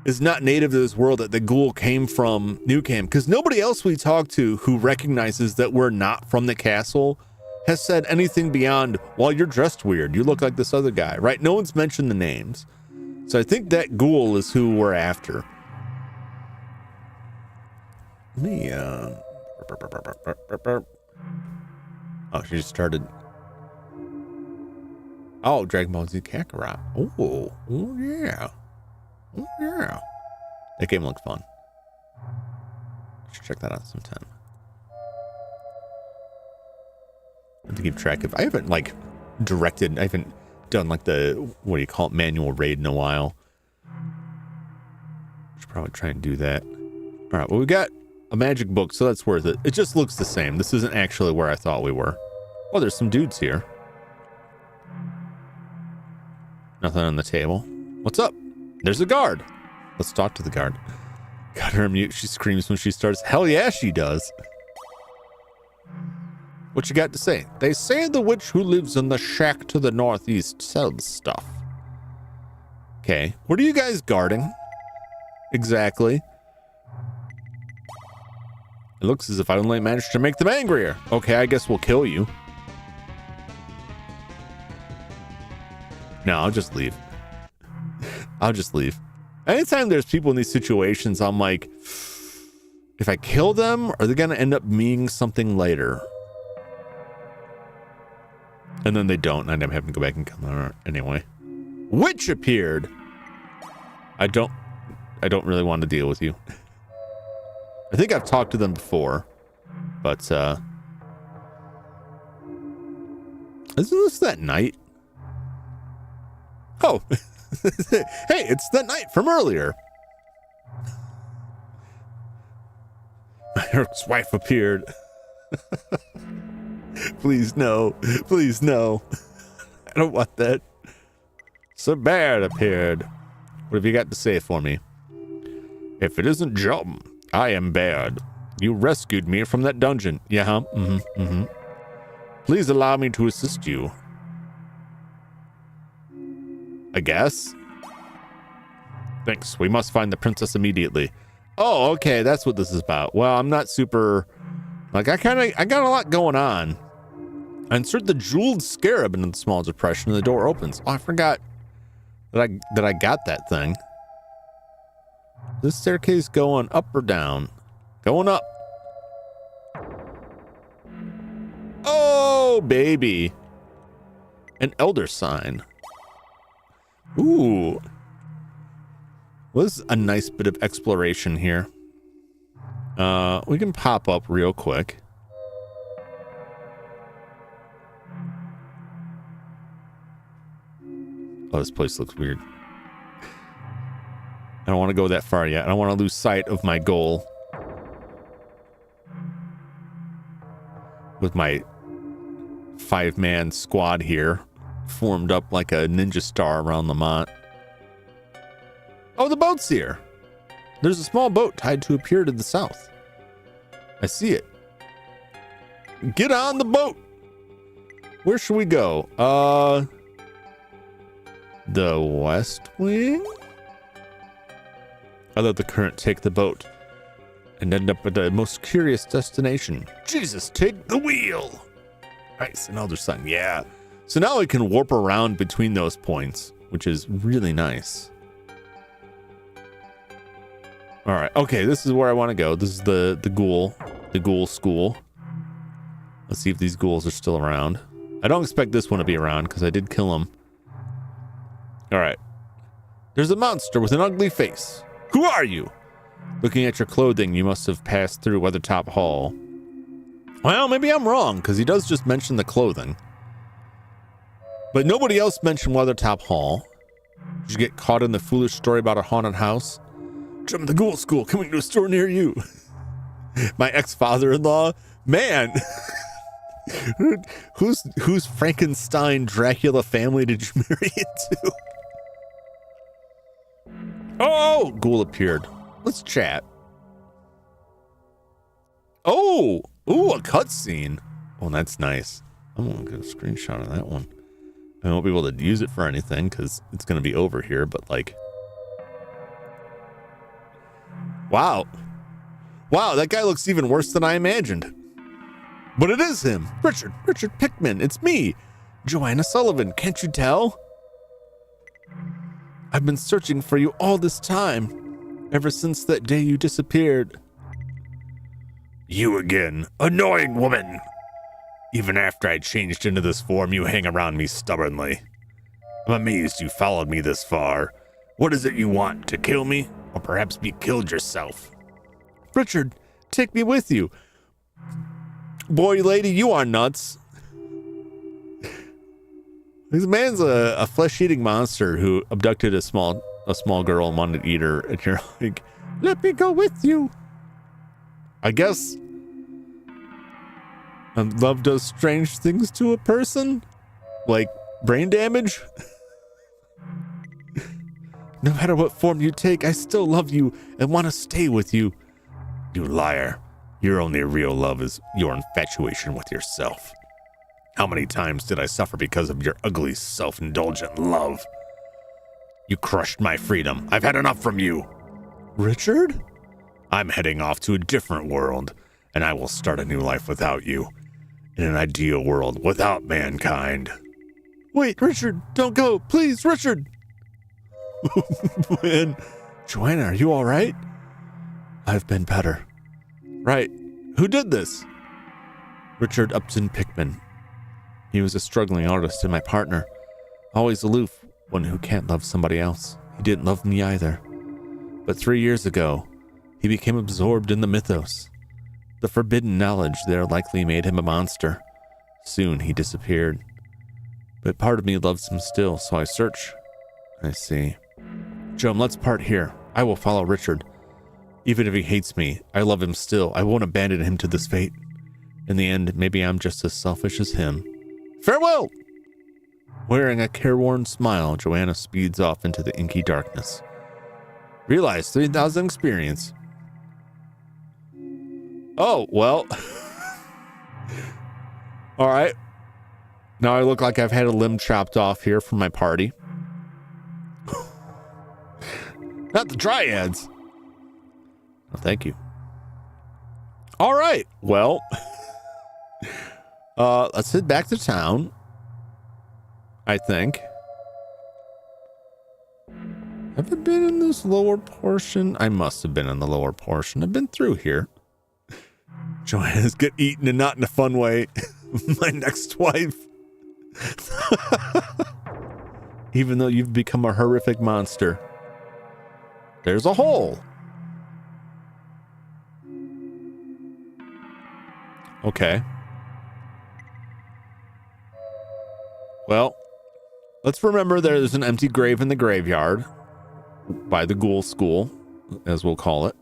is not native to this world, that the ghoul came from Newcam. Because nobody else we talk to who recognizes that we're not from the castle has said anything beyond, well, you're dressed weird. You look like this other guy, right? No one's mentioned the names. So I think that ghoul is who we're after. Let me, oh, she just started. Oh, Dragon Ball Z Kakarot. Oh yeah. Oh, yeah. That game looks fun. Should check that out sometime. I have to keep track of. I haven't I haven't done like the, what do you call it, manual raid in a while. Should probably try and do that. All right, well, we got a magic book, so that's worth it. It just looks the same. This isn't actually where I thought we were. Oh, there's some dudes here. Nothing on the table. What's up? There's a guard. Let's talk to the guard. Got her on mute. She screams when she starts. Hell yeah, she does. What you got to say? They say the witch who lives in the shack to the northeast sells stuff. Okay. What are you guys guarding? Exactly. It looks as if I only managed to make them angrier. Okay, I guess we'll kill you. No, I'll just leave. I'll just leave. Anytime there's people in these situations, I'm like, if I kill them, are they going to end up meaning something later? And then they don't, and I end up having to go back and kill them anyway. Witch appeared. I don't really want to deal with you. I think I've talked to them before, but isn't this that night? Oh, hey, it's that night from earlier. Eric's wife appeared. Please no. Please no. I don't want that. Sir Baird appeared. What have you got to say for me? If it isn't Jum, I am Baird. You rescued me from that dungeon. Yeah, huh? Please allow me to assist you. I guess. Thanks. We must find the princess immediately. Oh, okay. That's what this is about. Well, I'm not super... Like, I got a lot going on. I insert the jeweled scarab into the small depression and the door opens. Oh, I forgot that I got that thing. This staircase going up or down? Going up. Oh, baby. An elder sign. Ooh. Well, this is a nice bit of exploration here. We can pop up real quick. Oh, this place looks weird. I don't want to go that far yet. I don't want to lose sight of my goal. With my 5-man squad here, formed up like a ninja star around the mont. Oh, the boat's here. There's a small boat tied to a pier to the south. I see it. Get on the boat. Where should we go? The west wing? I let the current take the boat and end up at a most curious destination. Jesus, take the wheel. Nice, another sign. Yeah. So now we can warp around between those points, which is really nice. All right. Okay, this is where I want to go. This is the ghoul school. Let's see if these ghouls are still around. I don't expect this one to be around because I did kill him. All right. There's a monster with an ugly face. Who are you? Looking at your clothing, you must have passed through Weathertop Hall. Well, maybe I'm wrong because he does just mention the clothing. But nobody else mentioned Weathertop Hall. Did you get caught in the foolish story about a haunted house? Jum the Ghoul School coming to a store near you. My ex-father-in-law? Man. Whose Frankenstein Dracula family did you marry into? Oh, ghoul appeared. Let's chat. Oh, ooh, a cutscene. Oh, that's nice. I'm gonna get a screenshot of that one. I won't be able to use it for anything because it's gonna be over here. But like, wow, that guy looks even worse than I imagined. But it is him, Richard Pickman. It's me, Joanna Sullivan. Can't you tell? I've been searching for you all this time, ever since that day you disappeared. You again, annoying woman. Even after I changed into this form, you hang around me stubbornly. I'm amazed you followed me this far. What is it you want, to kill me? Or perhaps be killed yourself? Richard, take me with you. Boy, lady, you are nuts. This man's a flesh-eating monster who abducted a small girl and wanted to eat her, and you're like, let me go with you. I guess love does strange things to a person, like brain damage. No matter what form you take, I still love you and want to stay with you. You liar. Your only real love is your infatuation with yourself. How many times did I suffer because of your ugly, self-indulgent love? You crushed my freedom. I've had enough from you. Richard? I'm heading off to a different world, and I will start a new life without you. In an ideal world without mankind. Wait, Richard, don't go. Please, Richard. Man, Joanna, are you all right? I've been better. Right. Who did this? Richard Upton Pickman. He was a struggling artist and my partner. Always aloof, one who can't love somebody else. He didn't love me either. But 3 years ago, he became absorbed in the mythos. The forbidden knowledge there likely made him a monster. Soon he disappeared. But part of me loves him still, so I search. I see. Jum, let's part here. I will follow Richard. Even if he hates me, I love him still. I won't abandon him to this fate. In the end, maybe I'm just as selfish as him. Farewell! Wearing a careworn smile, Joanna speeds off into the inky darkness. Realize 3,000 experience. Oh, well. All right. Now I look like I've had a limb chopped off here from my party. Not the dryads. Oh, thank you. All right. Well, let's head back to town. I think. Have I been in this lower portion? I must have been in the lower portion. I've been through here. Joanna's get eaten and not in a fun way. My next wife. Even though you've become a horrific monster. There's a hole. Okay. Well, let's remember there's an empty grave in the graveyard by the ghoul school, as we'll call it.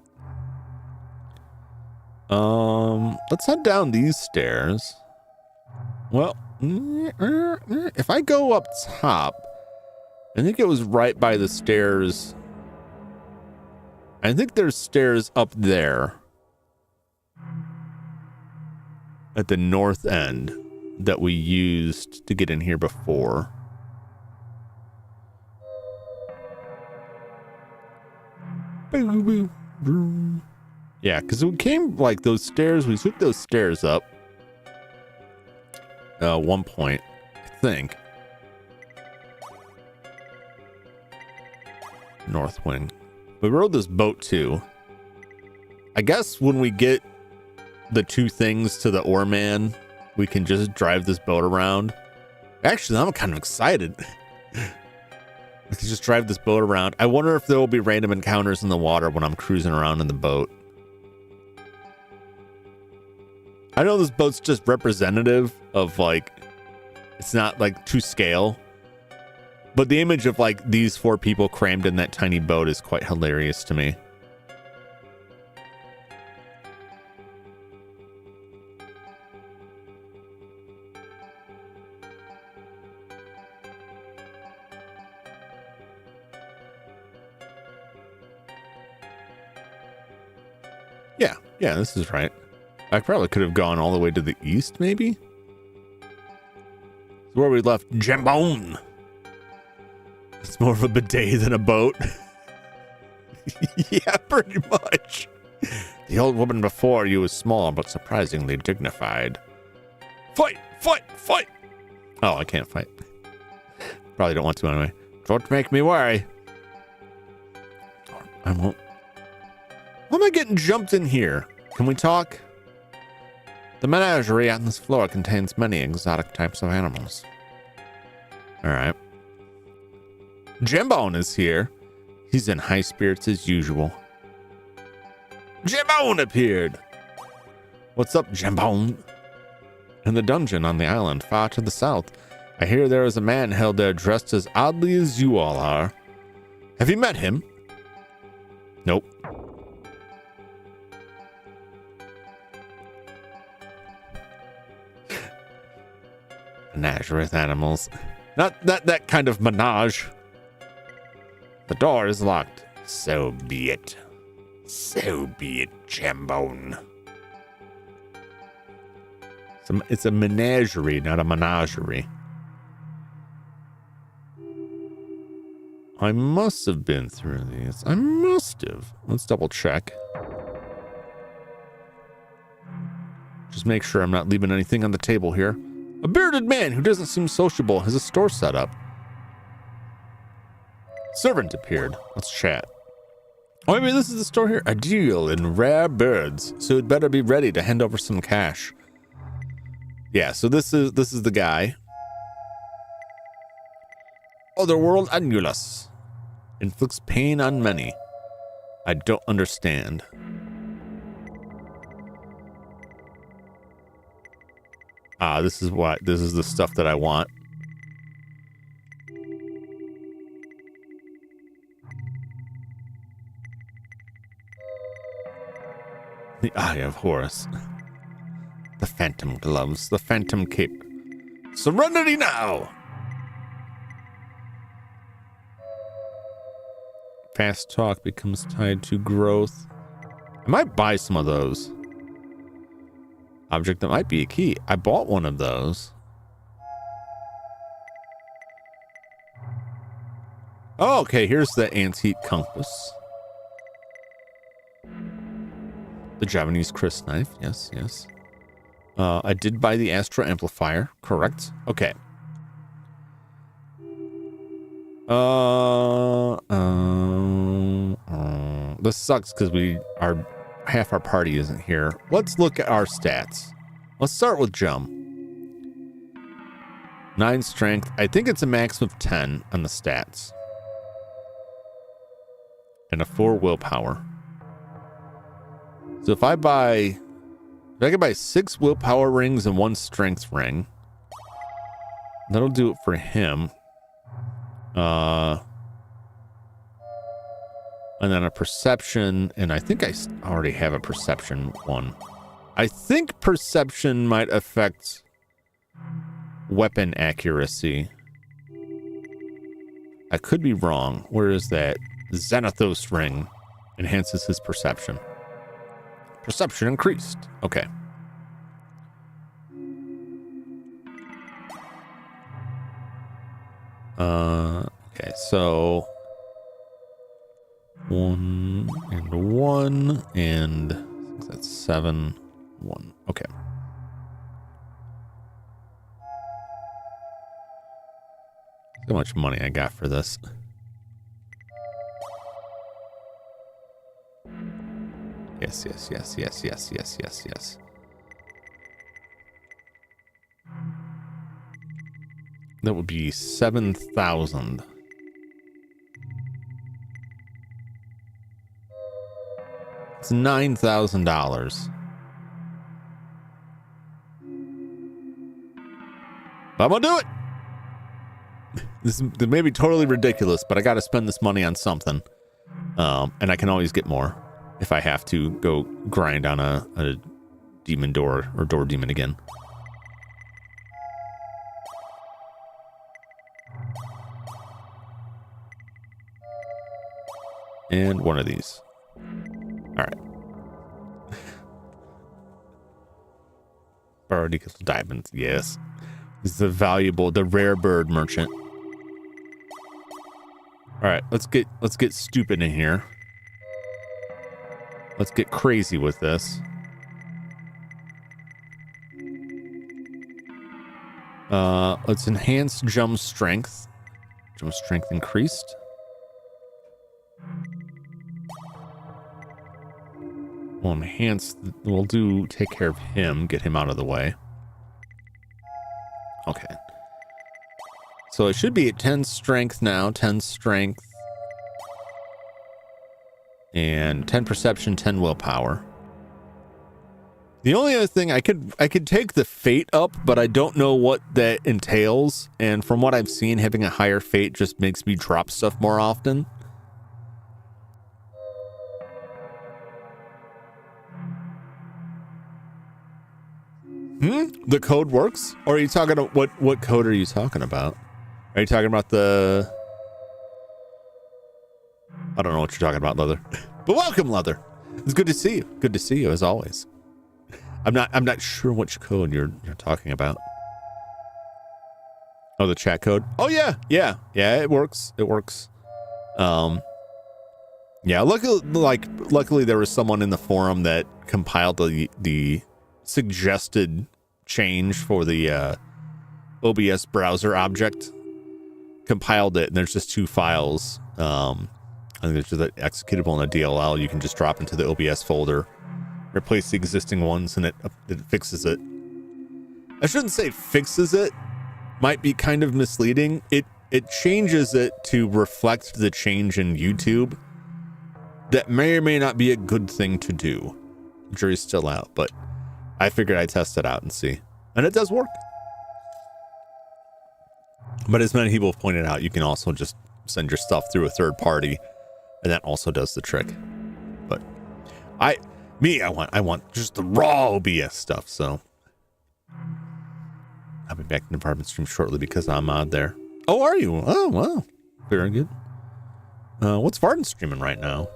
Let's head down these stairs. Well, if I go up top, I think it was right by the stairs. I think there's stairs up there at the north end that we used to get in here before. Yeah, because we came like those stairs, we took those stairs up one point, I think. North wing. We rode this boat too. I guess when we get the two things to the oarman, we can just drive this boat around. Actually, I'm kind of excited. We can just drive this boat around. I wonder if there will be random encounters in the water when I'm cruising around in the boat. I know this boat's just representative of like, it's not like to scale, but the image of like these four people crammed in that tiny boat is quite hilarious to me. Yeah, this is right. I probably could have gone all the way to the east, maybe? It's where we left Jambone. It's more of a bidet than a boat. Yeah, pretty much. The old woman before you was small, but surprisingly dignified. Fight! Fight! Fight! Oh, I can't fight. Probably don't want to anyway. Don't make me worry. I won't. Why am I getting jumped in here? Can we talk? The menagerie on this floor contains many exotic types of animals. All right. Jambone is here. He's in high spirits as usual. Jambone appeared. What's up, Jambone? In the dungeon on the island far to the south, I hear there is a man held there dressed as oddly as you all are. Have you met him? Nope. Menage with animals. Not that kind of menage. The door is locked. So be it. So be it, Jambone. It's a menagerie, not a menagerie. I must have been through these. I must have. Let's double check. Just make sure I'm not leaving anything on the table here. A bearded man who doesn't seem sociable has a store set up. Servant appeared. Let's chat. Oh, maybe this is the store here. A deal in rare birds, so you'd better be ready to hand over some cash. Yeah, so this is the guy. Otherworld Angulus. Inflicts pain on many. I don't understand. Ah, this is the stuff that I want. The Eye of Horus. The Phantom Gloves. The Phantom Cape. Serenity now! Fast talk becomes tied to growth. I might buy some of those. Object that might be a key. I bought one of those. Oh, okay, here's the antique compass. The Japanese Chris knife. Yes, yes. I did buy the Astro amplifier. Correct. Okay. This sucks because half our party isn't here. Let's look at our stats. Let's start with Jum. 9 strength. I think it's a max of 10 on the stats. And a 4 willpower. So if I could buy 6 willpower rings and 1 strength ring, that'll do it for him. And then a perception, and I think I already have a perception one. I think perception might affect weapon accuracy. I could be wrong. Where is that? Xanathos ring enhances his perception. Perception increased. Okay. Okay, so 1 and 1 and that's 7, 1. Okay. How much money I got for this? Yes, yes, yes, yes, yes, yes, yes, yes. That would be 7,000. It's $9,000. But I'm gonna do it. This may be totally ridiculous, but I got to spend this money on something, and I can always get more if I have to go grind on a demon door or door demon again. And one of these. All right. Barodical diamonds, yes. This is the valuable, the rare bird merchant. All right, let's get stupid in here. Let's get crazy with this. Let's enhance Jum's strength. Jum's strength increased. We'll enhance, we'll take care of him, get him out of the way. Okay. So it should be at 10 strength now, 10 strength. And 10 perception, 10 willpower. The only other thing, I could take the fate up, but I don't know what that entails. And from what I've seen, having a higher fate just makes me drop stuff more often. The code works? Or are you talking about what code are you talking about? Are you talking about the... I don't know what you're talking about, Leather. But welcome, Leather. It's good to see you. Good to see you as always. I'm not sure which code you're talking about. Oh, the chat code? Oh yeah, it works. It works. Yeah, luckily there was someone in the forum that compiled the suggested change for the OBS browser object, compiled it, and there's just 2 files. I think there's just an executable and a DLL. You can just drop into the OBS folder, replace the existing ones, and it fixes it. I shouldn't say fixes it. Might be kind of misleading. It changes it to reflect the change in YouTube. That may or may not be a good thing to do. The jury's still out, but I figured I'd test it out and see. And it does work. But as many people have pointed out, you can also just send your stuff through a third party, and that also does the trick. But Me, I want just the raw OBS stuff. So I'll be back in the department stream shortly because I'm out there. Oh, are you? Oh, wow. Very good. What's Varden streaming right now?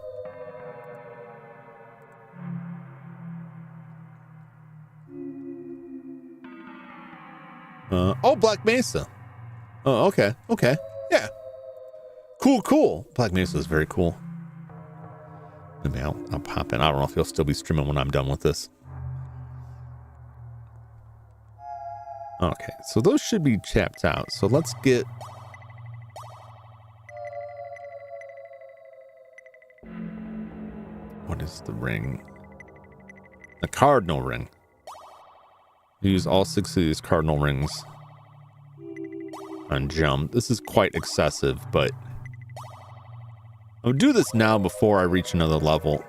Oh, Black Mesa. Oh, okay. Okay. Yeah. Cool. Black Mesa is very cool. Maybe I'll pop in. I don't know if he'll still be streaming when I'm done with this. Okay, so those should be chapped out. So let's get... What is the ring? The cardinal ring. Use all 6 of these cardinal rings on Jum. This is quite excessive, but I'll do this now before I reach another level.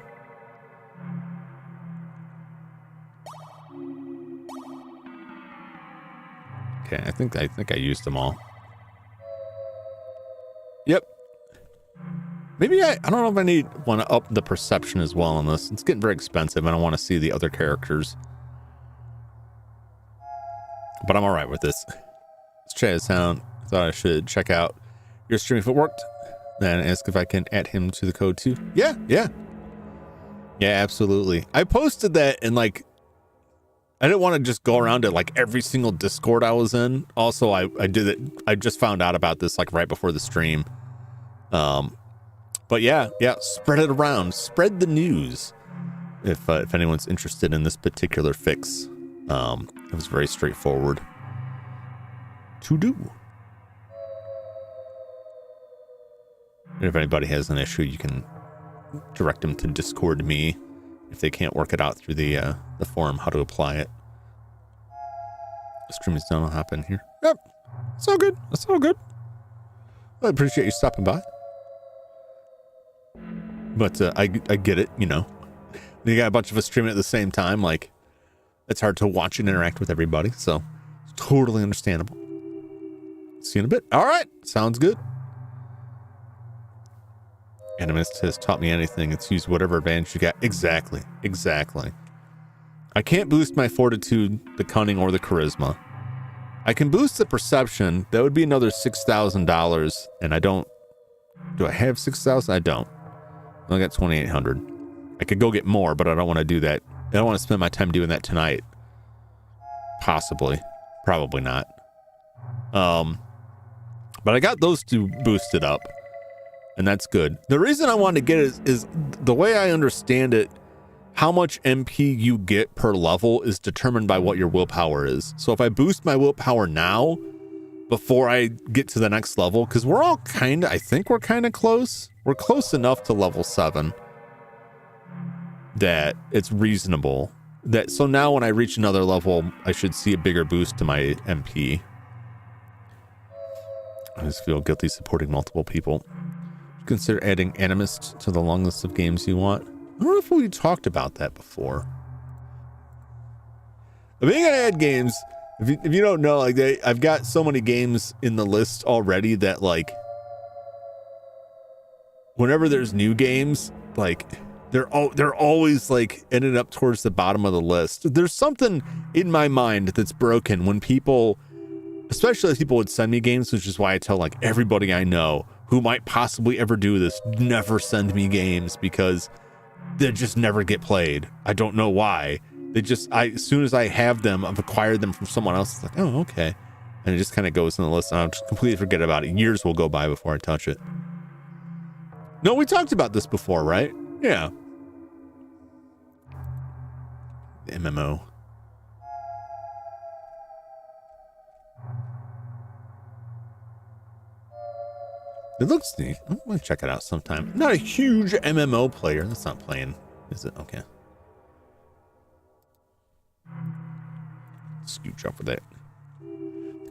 Okay, I think I used them all. Yep. Maybe I don't know if I want to up the perception as well on this. It's getting very expensive. I don't want to see the other characters. But I'm all right with this. Let's try this out. I thought I should check out your stream if it worked. Then ask if I can add him to the code too. Yeah, absolutely. I posted that and like, I didn't want to just go around to like every single Discord I was in. Also, I did it. I just found out about this like right before the stream. But yeah, spread it around. Spread the news. If anyone's interested in this particular fix. It was very straightforward to do. And if anybody has an issue, you can direct them to Discord me if they can't work it out through the forum, how to apply it. The stream is done. I'll hop in here. Yep. It's all good. It's all good. I appreciate you stopping by. But I get it, you know. When you got a bunch of us streaming at the same time, like, it's hard to watch and interact with everybody, so it's totally understandable. See you in a bit. All right, sounds good. Animist has taught me anything. It's use whatever advantage you got. Exactly. I can't boost my fortitude, the cunning, or the charisma. I can boost the perception. That would be another $6,000, and I don't. Do I have 6,000? I don't. I only got 2,800. I could go get more, but I don't want to do that. I don't want to spend my time doing that tonight. Possibly. Probably not. But I got those two boosted up. And that's good. The reason I wanted to get it is the way I understand it, how much MP you get per level is determined by what your willpower is. So if I boost my willpower now, before I get to the next level, because we're all I think we're kind of close. We're close enough to level 7. That it's reasonable that so now when I reach another level I should see a bigger boost to my MP. I just feel guilty supporting multiple people. Consider adding Animist to the long list of games you want. I don't know if we talked about that before. I think I add games. If you don't know, like I've got so many games in the list already that like whenever there's new games, like they're always like ended up towards the bottom of the list. There's something in my mind that's broken when people, especially if people would send me games, which is why I tell like everybody I know who might possibly ever do this, never send me games because they just never get played. I don't know why. As soon as I have them, I've acquired them from someone else. It's like, oh, okay. And it just kind of goes in the list and I'll just completely forget about it. Years will go by before I touch it. No, we talked about this before, right? Yeah. The MMO. It looks neat. I'm going to check it out sometime. Not a huge MMO player. That's not playing, is it? Okay. Scooch up with it.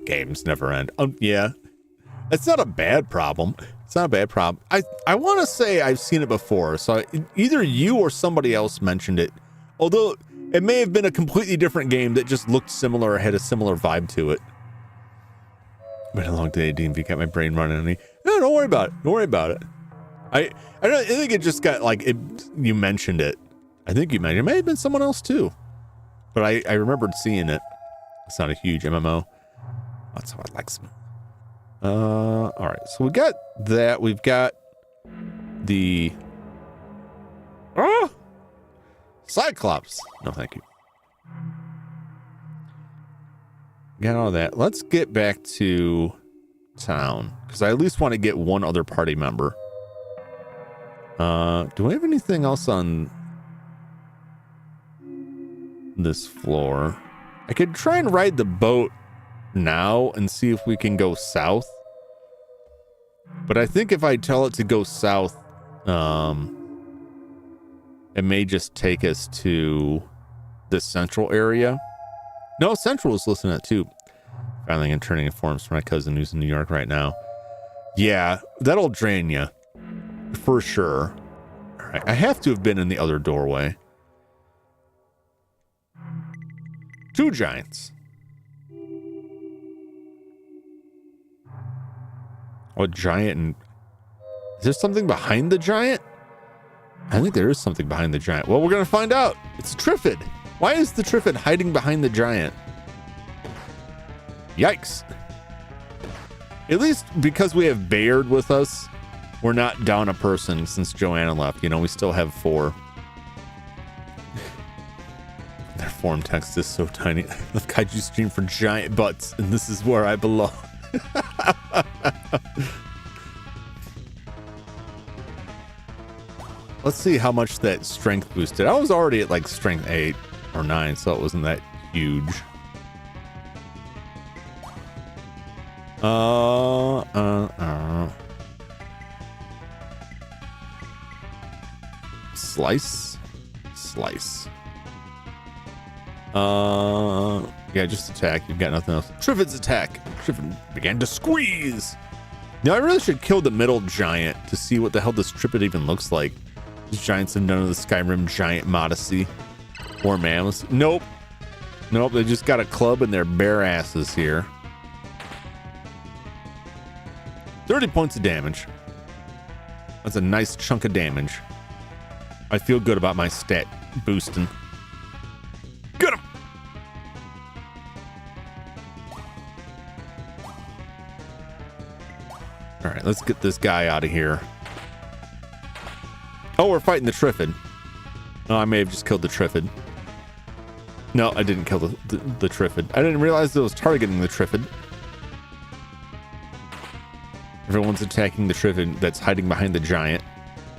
Games never end. Yeah. It's not a bad problem. It's not a bad problem. I want to say I've seen it before. So either you or somebody else mentioned it. Although it may have been a completely different game that just looked similar or had a similar vibe to it. Been a long day, DMV. Got my brain running. No, don't worry about it. Don't worry about it. I think it just got like it. You mentioned it. I think you might. It may have been someone else too. But I remembered seeing it. It's not a huge MMO. That's how I like some. All right. So we got that. We've got the Cyclops. No, thank you. Got all that. Let's get back to town because I at least want to get one other party member. Do we have anything else on this floor? I could try and ride the boat now and see if we can go south. But I think if I tell it to go south, it may just take us to the central area. No, Central is listening to it too. Filing and turning in forms for my cousin who's in New York right now. Yeah, that'll drain you. For sure. All right, I have to have been in the other doorway. 2 giants. Oh, giant and... Is there something behind the giant? I think there is something behind the giant. Well, we're going to find out. It's Triffid. Why is the Triffid hiding behind the giant? Yikes. At least because we have Bayard with us, we're not down a person since Joanna left. You know, we still have 4. Their form text is so tiny. The kaiju stream for giant butts, and this is where I belong. Let's see how much that strength boosted. I was already at like strength 8 or 9, so it wasn't that huge. Slice. Yeah, just attack. You've got nothing else. Triffid's attack. Triffid began to squeeze. Now I really should kill the middle giant to see what the hell this Triffid even looks like. These giants have none of the Skyrim giant modesty or mammoths. Nope. They just got a club and their bare asses here. 30 points of damage. That's a nice chunk of damage. I feel good about my stat boosting. Get him! All right, let's get this guy out of here. Oh, we're fighting the Triffid. Oh, I may have just killed the Triffid. No, I didn't kill the Triffid. I didn't realize it was targeting the Triffid. Everyone's attacking the Triffid that's hiding behind the giant.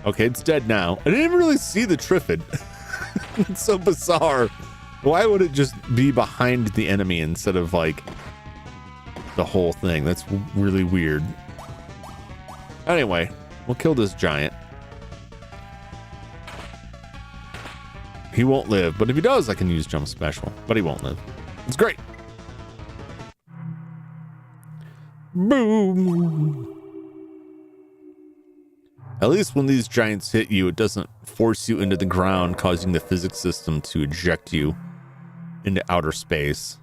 Okay, it's dead now. I didn't even really see the Triffid. It's so bizarre. Why would it just be behind the enemy instead of like the whole thing? That's really weird. Anyway, we'll kill this giant. He won't live, but if he does, I can use jump special, but he won't live. It's great. Boom. At least when these giants hit you, it doesn't force you into the ground, causing the physics system to eject you into outer space.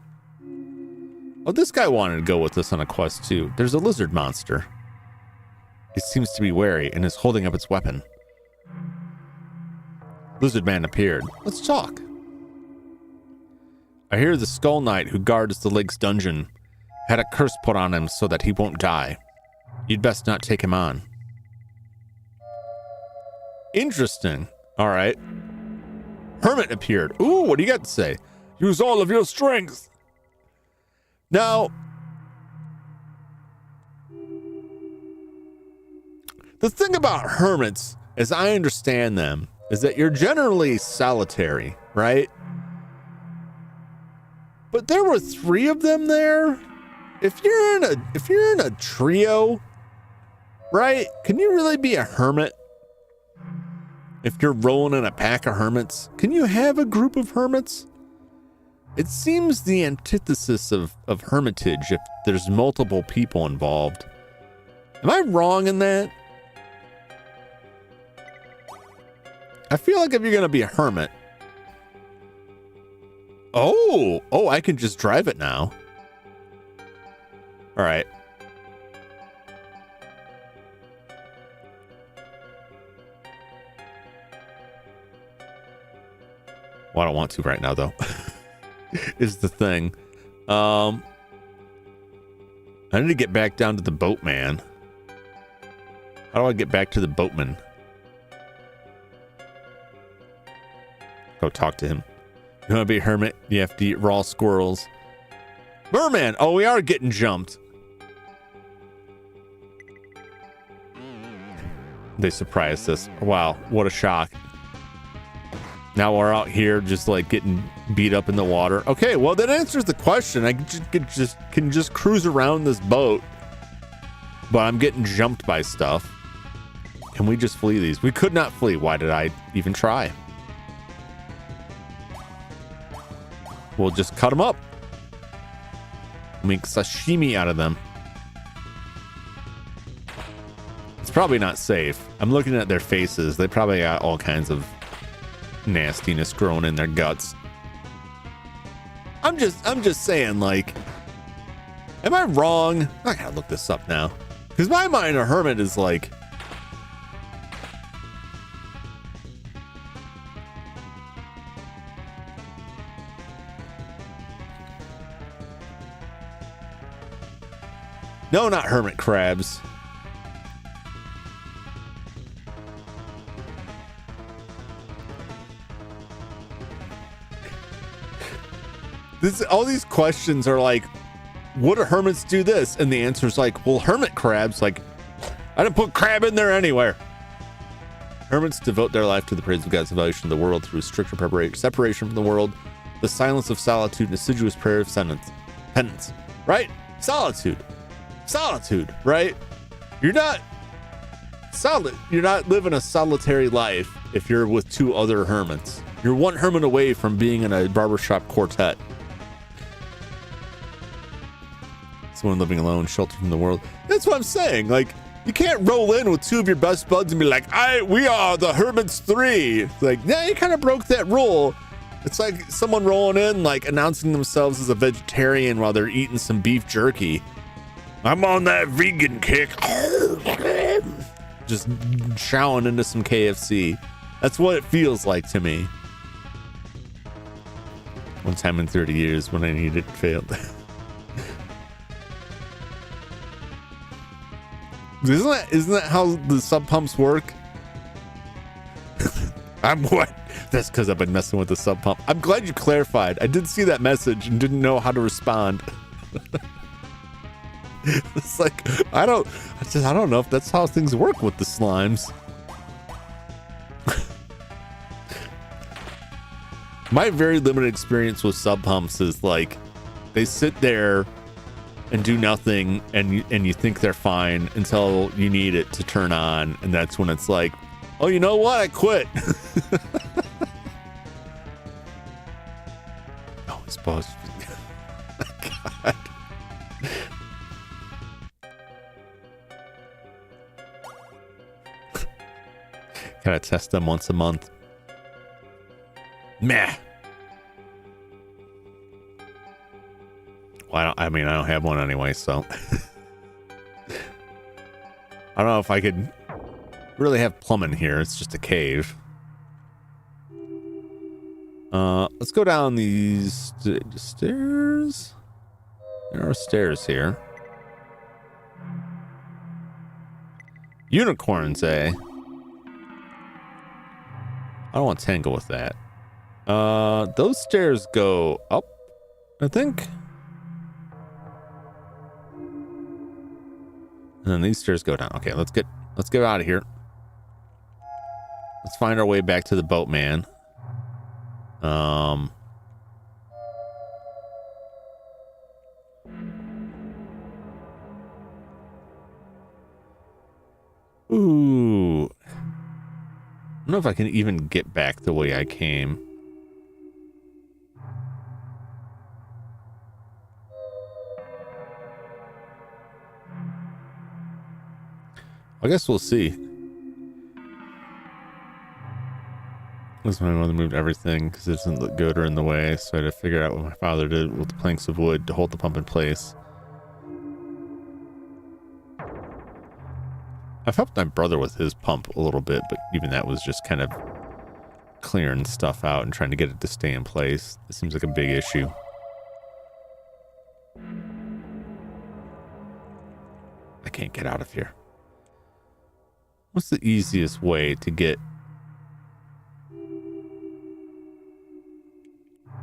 Oh, this guy wanted to go with us on a quest too. There's a lizard monster. It seems to be wary and is holding up its weapon. Lizard man appeared. Let's talk. I hear the Skull Knight who guards the lake's dungeon had a curse put on him so that he won't die. You'd best not take him on. Interesting. All right. Hermit appeared. Ooh, what do you got to say? Use all of your strength. Now, the thing about hermits, as I understand them, is that you're generally solitary, right? But there were 3 of them there. If you're in a trio, right? Can you really be a hermit? If you're rolling in a pack of hermits, can you have a group of hermits? It seems the antithesis of hermitage if there's multiple people involved. Am I wrong in that? I feel like if you're going to be a hermit. Oh, I can just drive it now. All right. Well, I don't want to right now, though. Is the thing. I need to get back down to the boatman. How do I get back to the boatman? Go talk to him. You want to be a hermit? You have to eat raw squirrels. Merman! Oh, we are getting jumped. They surprised us. Wow, what a shock. Now we're out here just like getting beat up in the water. Okay, well that answers the question. I can just cruise around this boat, but I'm getting jumped by stuff. Can we just flee these? We could not flee. Why did I even try? We'll just cut them up. Make sashimi out of them. It's probably not safe. I'm looking at their faces. They probably got all kinds of nastiness growing in their guts. I'm just saying, like, am I wrong? I gotta look this up now, because my mind, a hermit is like, no, not hermit crabs. All these questions are like, what do hermits do this? And the answer is like, well, hermit crabs, like, I didn't put crab in there anywhere. Hermits devote their life to the praise of God's evaluation of the world through stricter preparation, separation from the world, the silence of solitude, and assiduous prayer of penance, right? Solitude, right? You're not living a solitary life if you're with two other hermits. You're one hermit away from being in a barbershop quartet. Someone living alone, sheltered from the world. That's what I'm saying. Like, you can't roll in with two of your best buds and be like, we are the Hermits 3. It's like, yeah, you kind of broke that rule. It's like someone rolling in, like announcing themselves as a vegetarian while they're eating some beef jerky. I'm on that vegan kick. Just chowing into some KFC. That's what it feels like to me. One time in 30 years when I needed it, failed. Isn't that how the sub pumps work? I'm what? That's because I've been messing with the sub pump. I'm glad you clarified. I did see that message and didn't know how to respond. It's like, I don't know if that's how things work with the slimes. My very limited experience with sub pumps is like, they sit there and do nothing, and you think they're fine until you need it to turn on, and that's when it's like, oh, you know what? I quit. Oh, it's supposed to be. God. Gotta test them once a month. Meh. Well, I don't have one anyway, so I don't know if I could really have plumbing here. It's just a cave. Let's go down these stairs. There are stairs here. Unicorns, eh? I don't want to tangle with that. Those stairs go up, I think. And then these stairs go down. Okay, let's get out of here. Let's find our way back to the boatman. Ooh. I don't know if I can even get back the way I came. I guess we'll see. This my mother moved everything because it doesn't look good or in the way, so I had to figure out what my father did with the planks of wood to hold the pump in place. I've helped my brother with his pump a little bit, but even that was just kind of clearing stuff out and trying to get it to stay in place. This seems like a big issue. I can't get out of here. What's the easiest way to get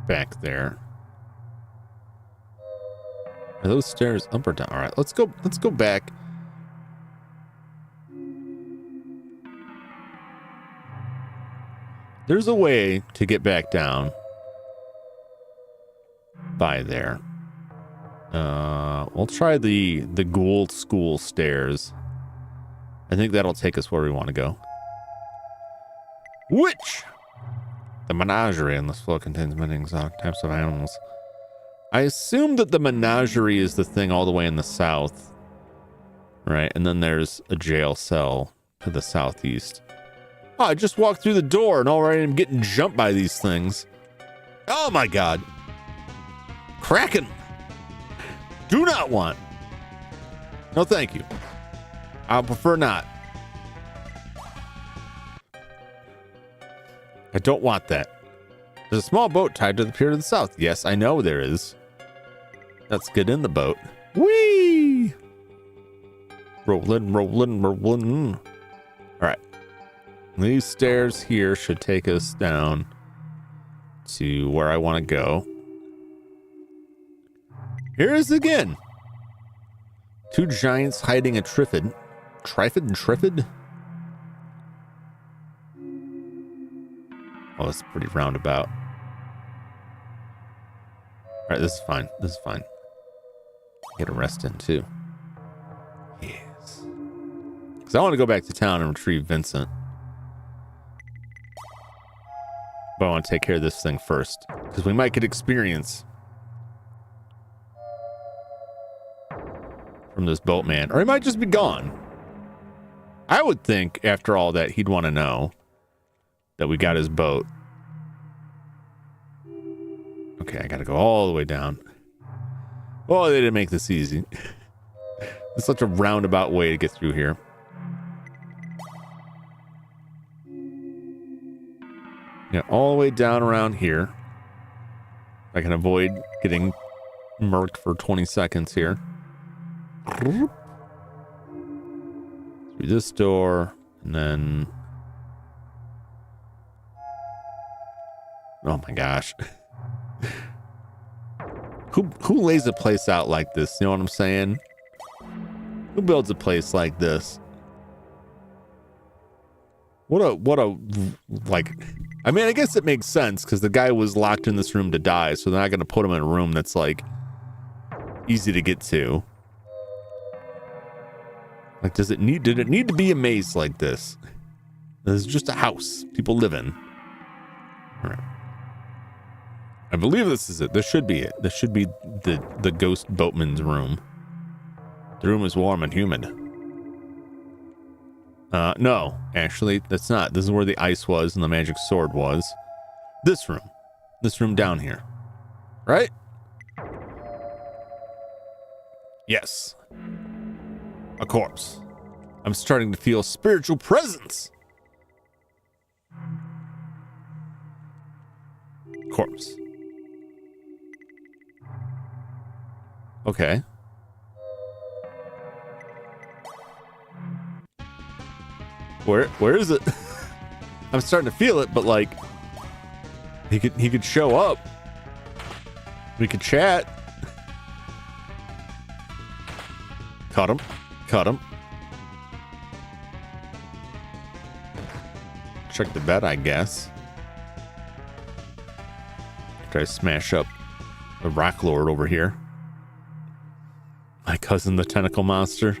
back there? Are those stairs up or down? All right, let's go back. There's a way to get back down by there. We'll try the Gould School stairs. I think that'll take us where we want to go. Which? The menagerie in this floor contains many exotic types of animals. I assume that the menagerie is the thing all the way in the south. Right, and then there's a jail cell to the southeast. Oh, I just walked through the door and already I'm getting jumped by these things. Oh my god. Kraken. Do not want. No, thank you. I'll prefer not. I don't want that. There's a small boat tied to the pier to the south. Yes, I know there is. Let's get in the boat. Whee! Rolling, rolling, rolling. All right. These stairs here should take us down to where I want to go. Here it is again. Two giants hiding a Trifid. Trifid and Trifid? Oh, that's pretty roundabout. All right, this is fine. This is fine. Get a rest in too. Yes. Because I want to go back to town and retrieve Vincent. But I want to take care of this thing first. Because we might get experience from this boatman. Or he might just be gone. I would think after all that he'd want to know that we got his boat. Okay, I gotta go all the way down. Oh, they didn't make this easy. It's such a roundabout way to get through here. Yeah, all the way down around here. I can avoid getting murked for 20 seconds here. Through this door, and then... Oh my gosh. Who lays a place out like this? You know what I'm saying? Who builds a place like this? What a like, I mean, I guess it makes sense because the guy was locked in this room to die, so they're not going to put him in a room that's like easy to get to. Like, did it need to be a maze like this? This is just a house people live in. All right. I believe this is it. This should be it. This should be the ghost boatman's room. The room is warm and humid. No, actually, that's not. This is where the ice was and the magic sword was. This room. This room down here. Right? Yes. A corpse. I'm starting to feel spiritual presence. Corpse. Okay. Where is it? I'm starting to feel it, but like he could show up. We could chat. Cut him. Cut him. Check the bed, I guess. Try to smash up the rock lord over here. My cousin, the tentacle monster.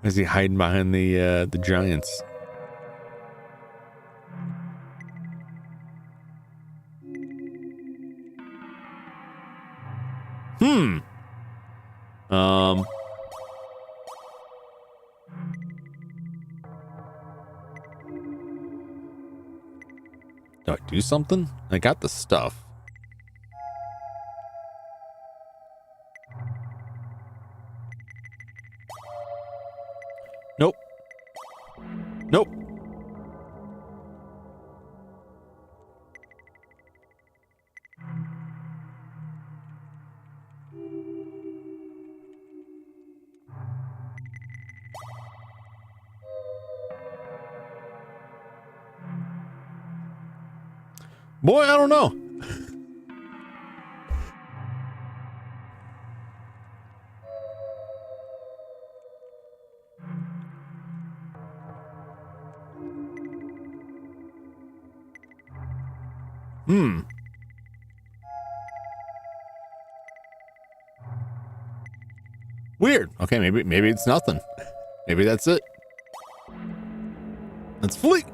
Is he hiding behind the giants? Do I do something? I got the stuff. Nope. Nope. Boy, I don't know. Weird. Okay, maybe it's nothing. Maybe that's it. Let's flee.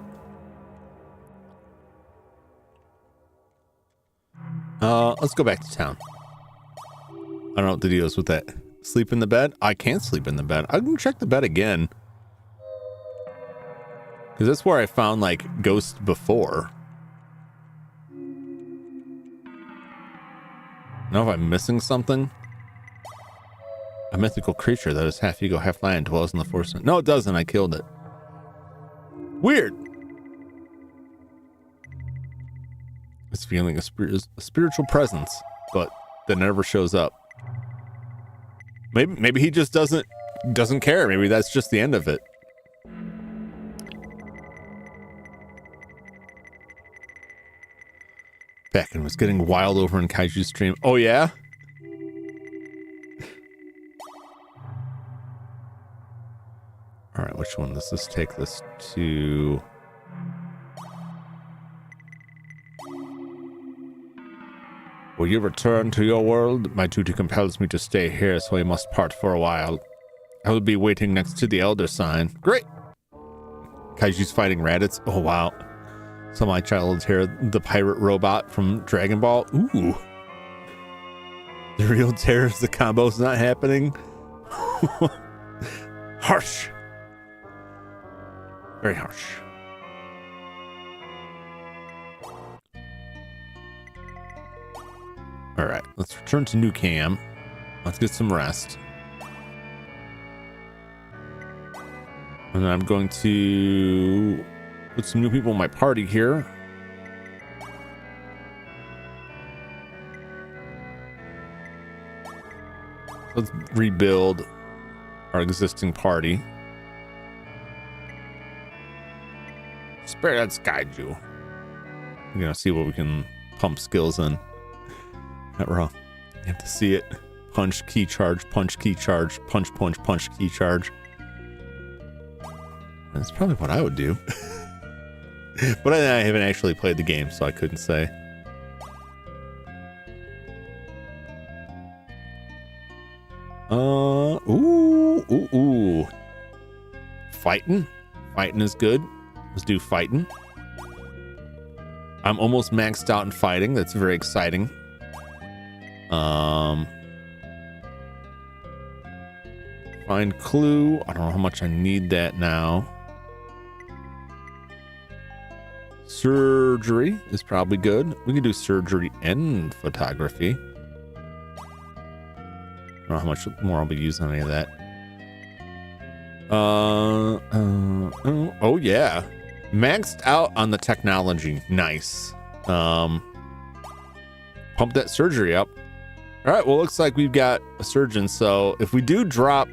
Let's go back to town. I don't know what the deal is with that. Sleep in the bed? I can't sleep in the bed. I can check the bed again. Because that's where I found, like, ghosts before. I don't know if I'm missing something. A mythical creature that is half ego, half lion dwells in the forest. No, it doesn't. I killed it. Weird. It's feeling a spiritual presence, but that never shows up. Maybe he just doesn't care. Maybe that's just the end of it. Beckon was getting wild over in Kaiju's stream. Oh yeah? All right, which one does this take this to? Will you return to your world? My duty compels me to stay here, so I must part for a while. I will be waiting next to the Elder Sign. Great! Kaiju's fighting Raditz. Oh, wow. So my childhood here, the pirate robot from Dragon Ball. Ooh. The real terror is the combo's not happening. Harsh. Very harsh. All right, let's return to New Cam. Let's get some rest. And then I'm going to put some new people in my party here. Let's rebuild our existing party. Spare that Skyju. We're gonna see what we can pump skills in. Not wrong. You have to see it. Punch, key charge, punch, key charge, punch, punch, punch, key charge. That's probably what I would do. But I haven't actually played the game, so I couldn't say. Ooh. Fighting. Fighting is good. Let's do fighting. I'm almost maxed out in fighting. That's very exciting. Find clue. I don't know how much I need that now. Surgery is probably good. We can do surgery and photography. I don't know how much more I'll be using any of that. Oh yeah. Maxed out on the technology. Nice. Pump that surgery up. All right, well, looks like we've got a surgeon. So if we do drop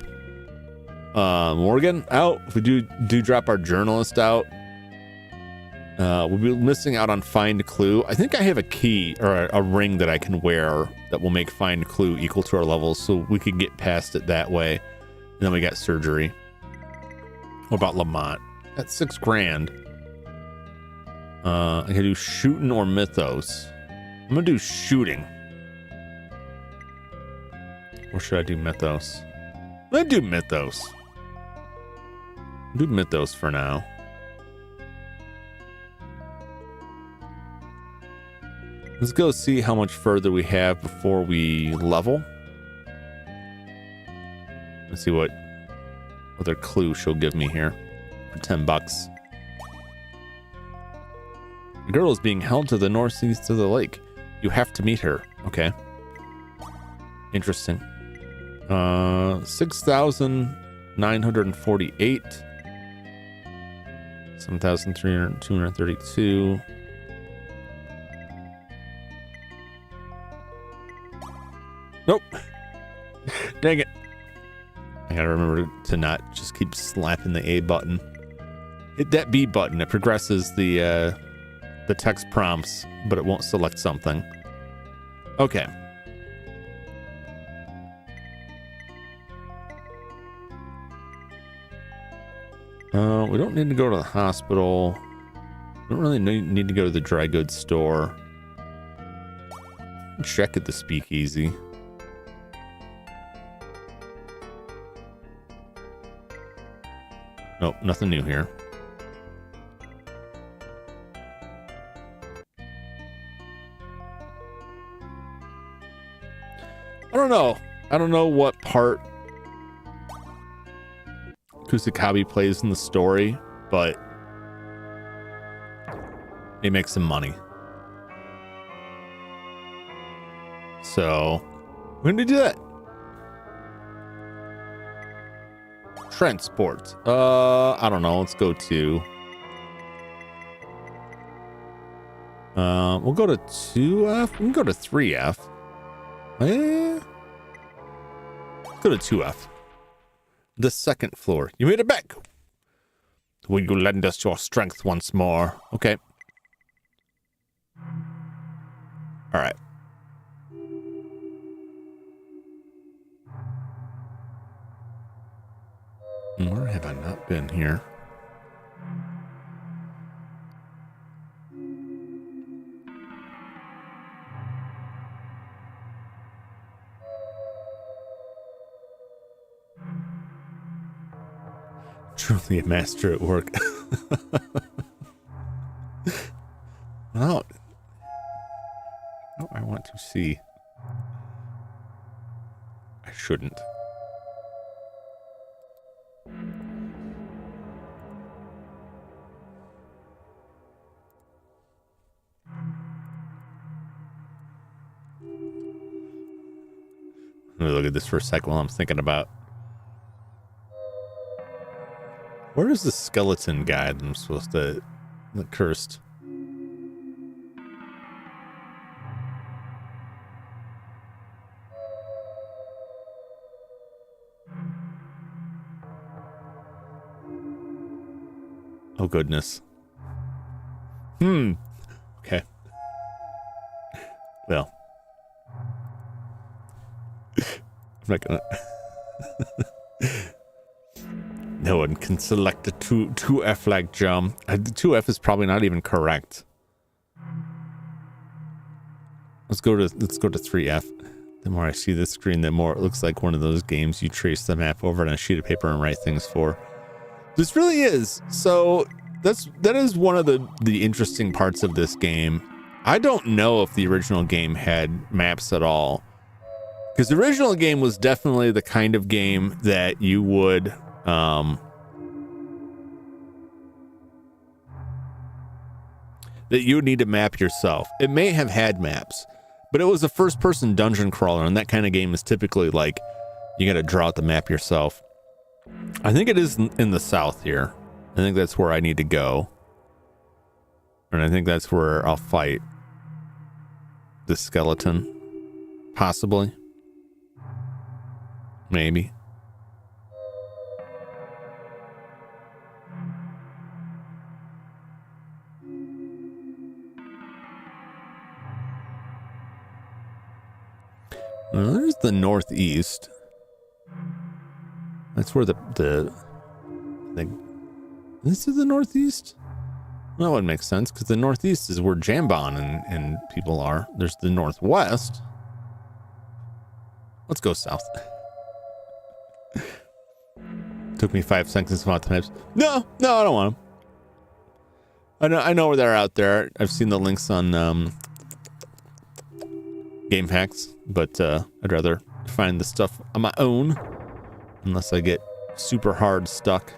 Morgan out, if we do drop our journalist out, we'll be missing out on find clue. I think I have a key or a ring that I can wear that will make find clue equal to our levels, so we can get past it that way. And then we got surgery. What about Lamont? That's $6,000. I can do shooting or mythos. I'm gonna do shooting. Or should I do mythos? I'm gonna do mythos. Do mythos for now. Let's go see how much further we have before we level. Let's see what other clue she'll give me here for $10. The girl is being held to the northeast of the lake. You have to meet her. Okay. Interesting. 6,948. 7,232. Nope. Dang it. I gotta remember to not just keep slapping the A button. Hit that B button. It progresses the the text prompts, but it won't select something. Okay. We don't need to go to the hospital. We don't really need to go to the dry goods store. Check at the speakeasy. Nope, nothing new here. I don't know. I don't know what part Kusakabe plays in the story, but he makes some money. So, we're gonna do that. Transport. I don't know. Let's go to. We'll go to 2F. We can go to 3F. Let's go to 2F. The second floor. You made it back. Will you lend us your strength once more? Okay. All right. Where have I not been here? Truly a master at work. Well, I want to see. I shouldn't. Let me look at this for a second while I'm thinking about. Where is the skeleton guy that I'm supposed to... The cursed... Oh, goodness. Okay. Well. I'm not gonna... No one can select a 2F like Jum. 2F is probably not even correct. Let's go to 3F. The more I see this screen, the more it looks like one of those games you trace the map over on a sheet of paper and write things for. This really is. So that is one of the interesting parts of this game. I don't know if the original game had maps at all, because the original game was definitely the kind of game that you would need to map yourself. It may have had maps, but it was a first-person dungeon crawler, and that kind of game is typically like you got to draw out the map yourself. I think it is in the south here. I think that's where I need to go. And I think that's where I'll fight the skeleton. Possibly. Maybe. Well, there's the northeast. That's where the this is the northeast? Well, that would make sense, because the northeast is where Jambon and people are. There's the northwest. Let's go south. Took me 5 seconds to find the maps. No, I don't want them. I know where they're out there. I've seen the links on game hacks, but I'd rather find the stuff on my own, unless I get super hard stuck.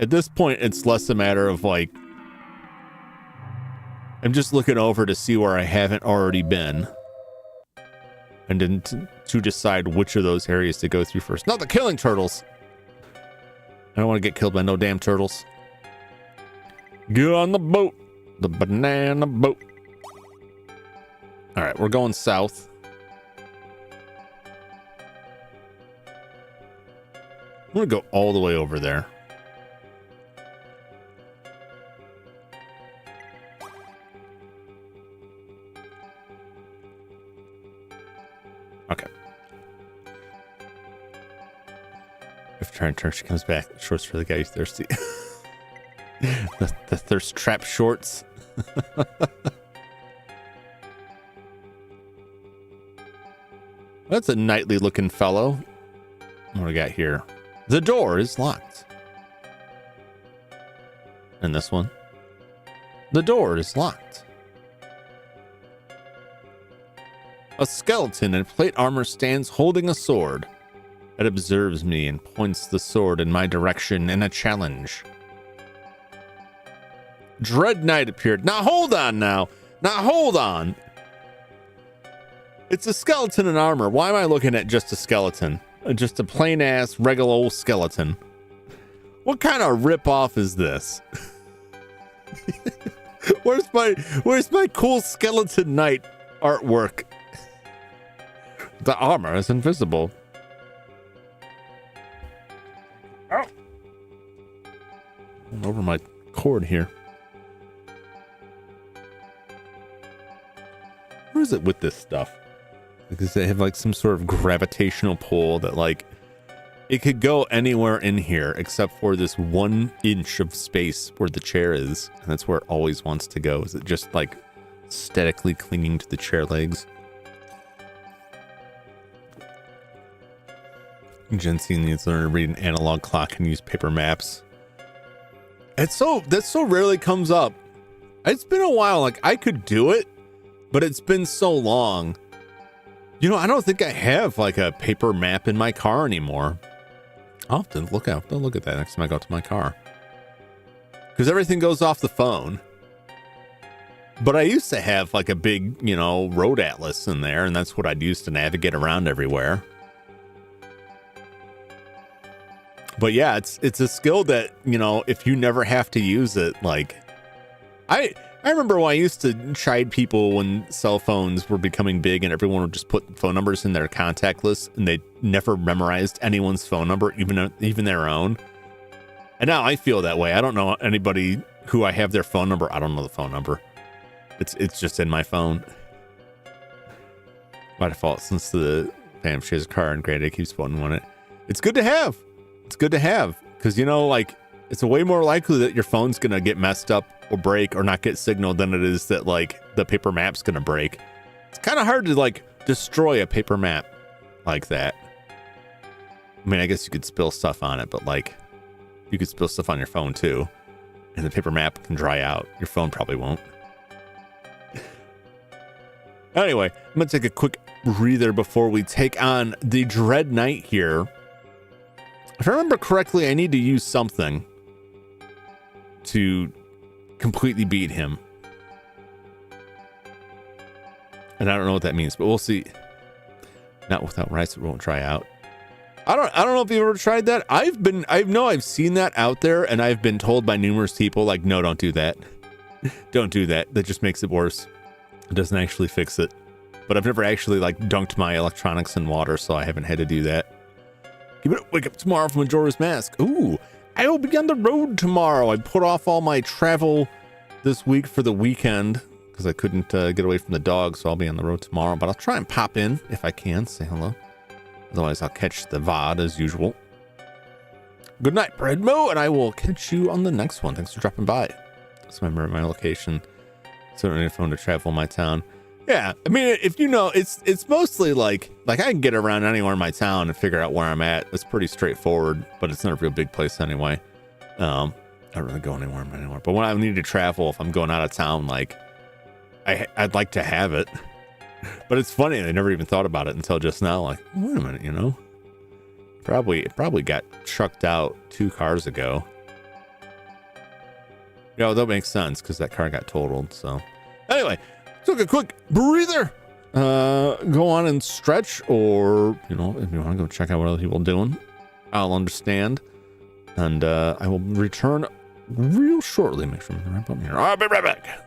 At this point, it's less a matter of like, I'm just looking over to see where I haven't already been, and then to decide which of those areas to go through first. Not the killing turtles. I don't want to get killed by no damn turtles. Get on the boat. The banana boat. All right, we're going south. I'm going to go all the way over there. Okay. If trying to turn, she comes back. Shorts for the guy who's thirsty. the thirst trap shorts. That's a knightly looking fellow. What do we got here? The door is locked. And this one? The door is locked. A skeleton in plate armor stands holding a sword. It observes me and points the sword in my direction in a challenge. Dread Knight appeared. Now hold on now. Now hold on. It's a skeleton in armor. Why am I looking at just a skeleton? Just a plain ass regular old skeleton. What kind of ripoff is this? Where's my cool skeleton knight artwork? The armor is invisible. Oh. Over my cord here. Where is it with this stuff? Because they have like some sort of gravitational pull that like it could go anywhere in here except for this 1 inch of space where the chair is, and that's where it always wants to go. Is it just like statically clinging to the chair legs? Jensen needs to learn to read an analog clock and use paper maps. That so rarely comes up. It's been a while. Like I could do it, but it's been so long. You know, I don't think I have like a paper map in my car anymore. I'll have to look at that next time I go out to my car. Because everything goes off the phone. But I used to have like a big, you know, road atlas in there, and that's what I'd use to navigate around everywhere. But yeah, it's a skill that, you know, if you never have to use it, like I remember when I used to chide people when cell phones were becoming big and everyone would just put phone numbers in their contact list and they never memorized anyone's phone number, even their own. And now I feel that way. I don't know anybody who I have their phone number. I don't know the phone number. It's just in my phone. By default, since the fam she has a car and granted keeps phoning on it. It's good to have. It's good to have because, you know, like it's way more likely that your phone's going to get messed up or break or not get signal than it is that like the paper map's going to break. It's kind of hard to like destroy a paper map like that. I mean, I guess you could spill stuff on it, but like you could spill stuff on your phone too. And the paper map can dry out. Your phone probably won't. Anyway, I'm going to take a quick breather before we take on the Dread Knight here. If I remember correctly, I need to use something to completely beat him. And I don't know what that means, but we'll see. Not without rice, it won't try out. I don't know if you've ever tried that. I've seen that out there, and I've been told by numerous people, like, no, don't do that. Don't do that. That just makes it worse. It doesn't actually fix it. But I've never actually like dunked my electronics in water, so I haven't had to do that. Wake up tomorrow from Majora's Mask. Ooh, I will be on the road tomorrow. I put off all my travel this week for the weekend because I couldn't get away from the dog, so I'll be on the road tomorrow. But I'll try and pop in if I can, say hello. Otherwise, I'll catch the VOD as usual. Good night, Breadmo, and I will catch you on the next one. Thanks for dropping by. Just remember my location. Certainly a phone to travel my town. Yeah, I mean, if you know, it's mostly like I can get around anywhere in my town and figure out where I'm at. It's pretty straightforward, but it's not a real big place anyway. I don't really go anywhere. But when I need to travel, if I'm going out of town, like I'd like to have it. But it's funny, I never even thought about it until just now. Like, wait a minute, you know, it probably got chucked out 2 cars ago. Yeah, that makes sense because that car got totaled. So anyway, took a quick breather. Go on and stretch, or you know, if you want to go check out what other people are doing, I'll understand. And I will return real shortly. Make sure I'm gonna wrap up here. I'll be right back.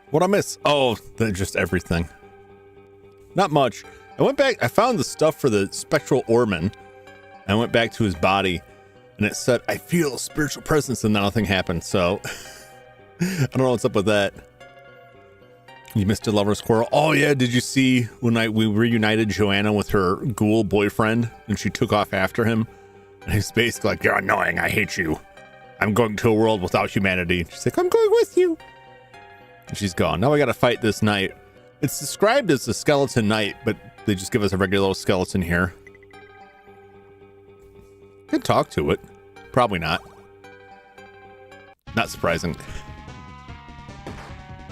What I miss? Oh, just everything. Not much. I went back. I found the stuff for the spectral oarman. I went back to his body, and it said, "I feel a spiritual presence," and nothing happened. So I don't know what's up with that. You missed a lover squirrel. Oh yeah, did you see when we reunited Joanna with her ghoul boyfriend, and she took off after him? And he's basically like, "You're annoying. I hate you. I'm going to a world without humanity." And she's like, "I'm going with you." And she's gone. Now I got to fight this knight. It's described as a skeleton knight, but they just give us a regular little skeleton here. Could talk to it. Probably not. Not surprising.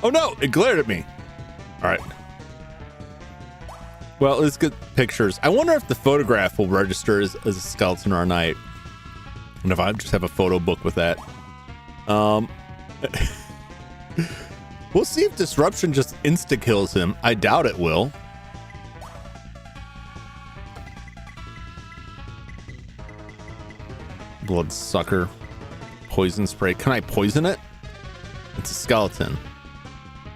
Oh no, it glared at me. All right. Well, let's get pictures. I wonder if the photograph will register as a skeleton or a knight. And if I just have a photo book with that. We'll see if disruption just insta-kills him. I doubt it will. Bloodsucker. Poison spray. Can I poison it? It's a skeleton.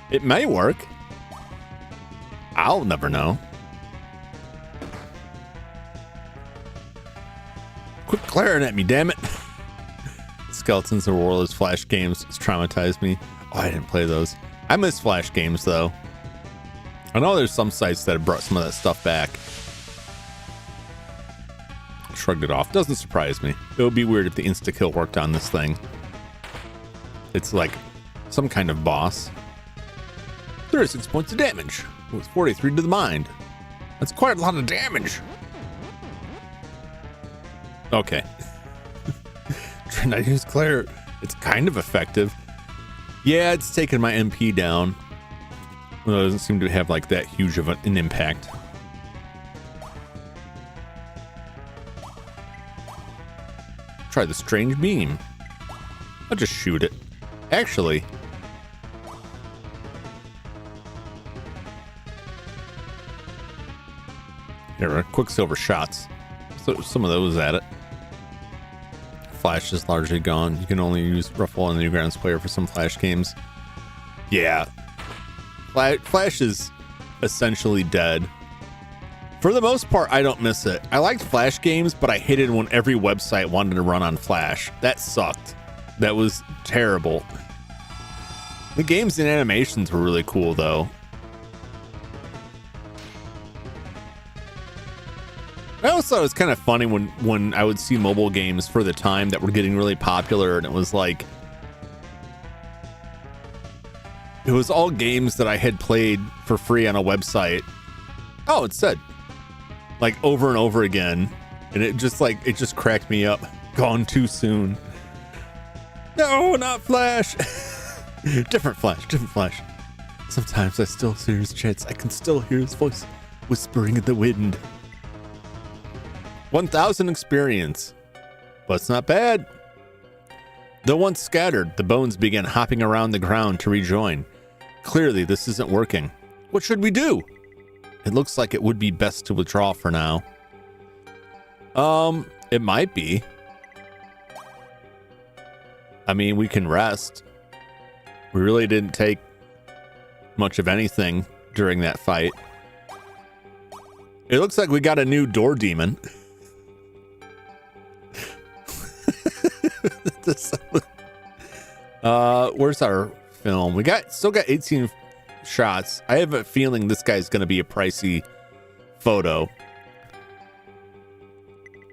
It may work. I'll never know. Quit glaring at me, damn it. Skeletons and Warlords Flash games. It's traumatized me. Oh, I didn't play those. I miss Flash games, though. I know there's some sites that have brought some of that stuff back. Shrugged it off. Doesn't surprise me. It would be weird if the insta-kill worked on this thing. It's like some kind of boss. 36 points of damage with 43 to the mind. That's quite a lot of damage. Okay. Trying to use Claire. It's kind of effective. Yeah, it's taken my MP down. Well, it doesn't seem to have like that huge of an impact. Try the strange beam. I'll just shoot it. Actually, here are Quicksilver shots. So some of those at it. Flash is largely gone. You can only use Ruffle on the Newgrounds player for some Flash games. Yeah. Flash is essentially dead. For the most part, I don't miss it. I liked Flash games, but I hated when every website wanted to run on Flash. That sucked. That was terrible. The games and animations were really cool, though. I always thought it was kind of funny when I would see mobile games for the time that were getting really popular, and it was like, it was all games that I had played for free on a website. Oh, it said like over and over again, and it just cracked me up. Gone too soon. No, not Flash. Different Flash. Sometimes I still hear his chants. I can still hear his voice whispering in the wind. 1,000 experience. But it's not bad. Though once scattered, the bones began hopping around the ground to rejoin. Clearly, this isn't working. What should we do? It looks like it would be best to withdraw for now. It might be. I mean, we can rest. We really didn't take much of anything during that fight. It looks like we got a new door demon. Where's our film? We still got 18 shots. I have a feeling this guy's gonna be a pricey photo.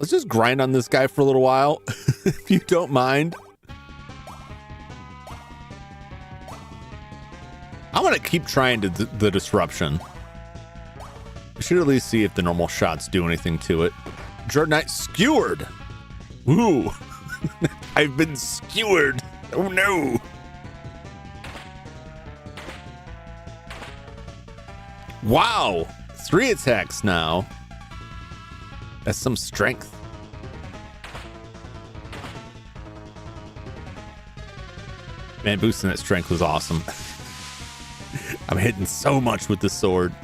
Let's just grind on this guy for a little while, if you don't mind. I'm gonna keep trying the disruption. We should at least see if the normal shots do anything to it. Dread Knight skewered. Ooh. I've been skewered. Oh no. Wow. 3 attacks now. That's some strength. Man, boosting that strength was awesome. I'm hitting so much with this sword.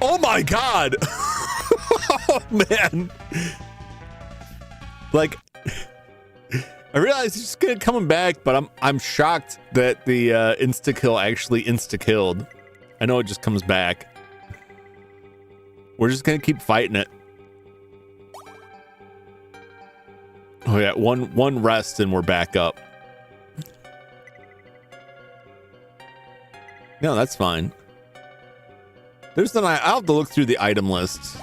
Oh my god. Oh man. Like, I realize he's just gonna coming back, but I'm shocked that the insta kill actually insta killed. I know it just comes back. We're just gonna keep fighting it. Oh yeah, one rest and we're back up. No, that's fine. I'll have to look through the item list.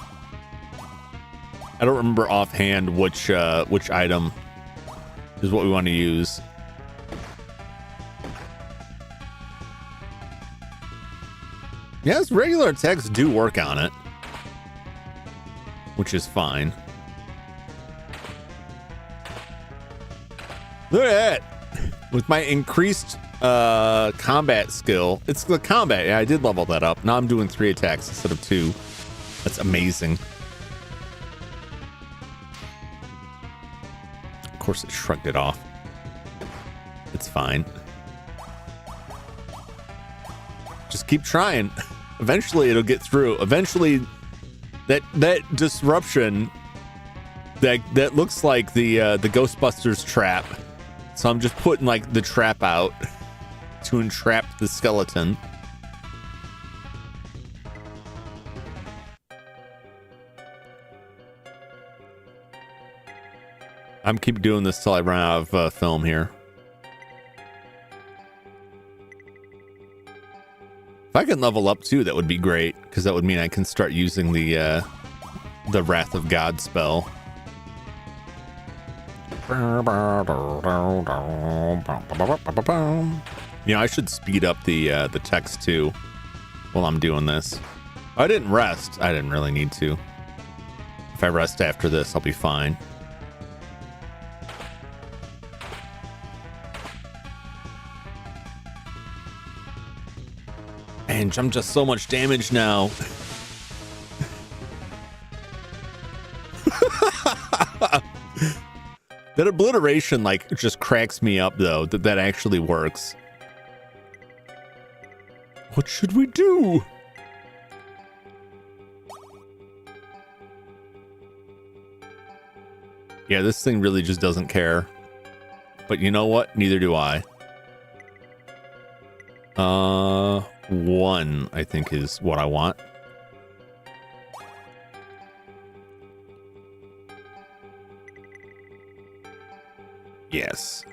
I don't remember offhand which item is what we want to use. Yes, regular attacks do work on it, which is fine. Look at that. With my increased combat skill, it's the combat. Yeah, I did level that up. Now I'm doing 3 attacks instead of 2. That's amazing. Of course, it shrugged it off. It's fine. Just keep trying. Eventually, it'll get through. Eventually, that disruption that looks like the Ghostbusters trap. So I'm just putting like the trap out to entrap the skeleton. I'm keep doing this till I run out of film here. If I can level up too, that would be great, because that would mean I can start using the Wrath of God spell. You know, I should speed up the text too while I'm doing this. I didn't rest. I didn't really need to. If I rest after this, I'll be fine. Man, I'm just so much damage now. That obliteration like just cracks me up though, that actually works. What should we do? Yeah, this thing really just doesn't care. But you know what? Neither do I. 1, I think, is what I want. Yes.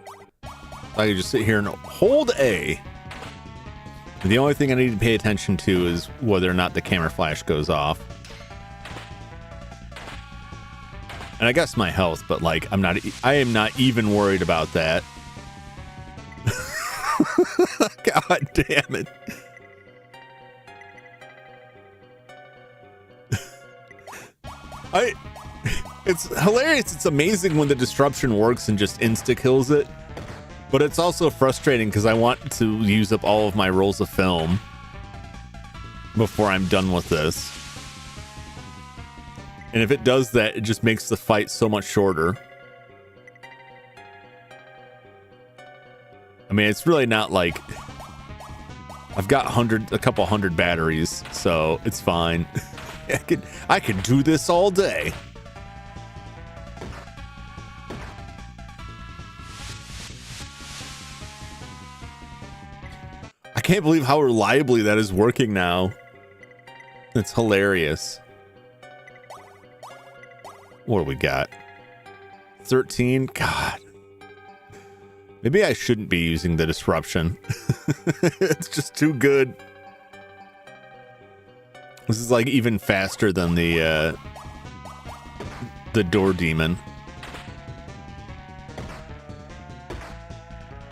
I can just sit here and hold A. The only thing I need to pay attention to is whether or not the camera flash goes off. And I guess my health, but like I am not even worried about that. God damn it. It's hilarious. It's amazing when the disruption works and just insta kills it. But it's also frustrating because I want to use up all of my rolls of film before I'm done with this. And if it does that, it just makes the fight so much shorter. I mean, it's really not like I've got a couple hundred batteries, so it's fine. I could do this all day. I can't believe how reliably that is working now. It's hilarious. What do we got? 13? God. Maybe I shouldn't be using the disruption. It's just too good. This is like even faster than the door demon.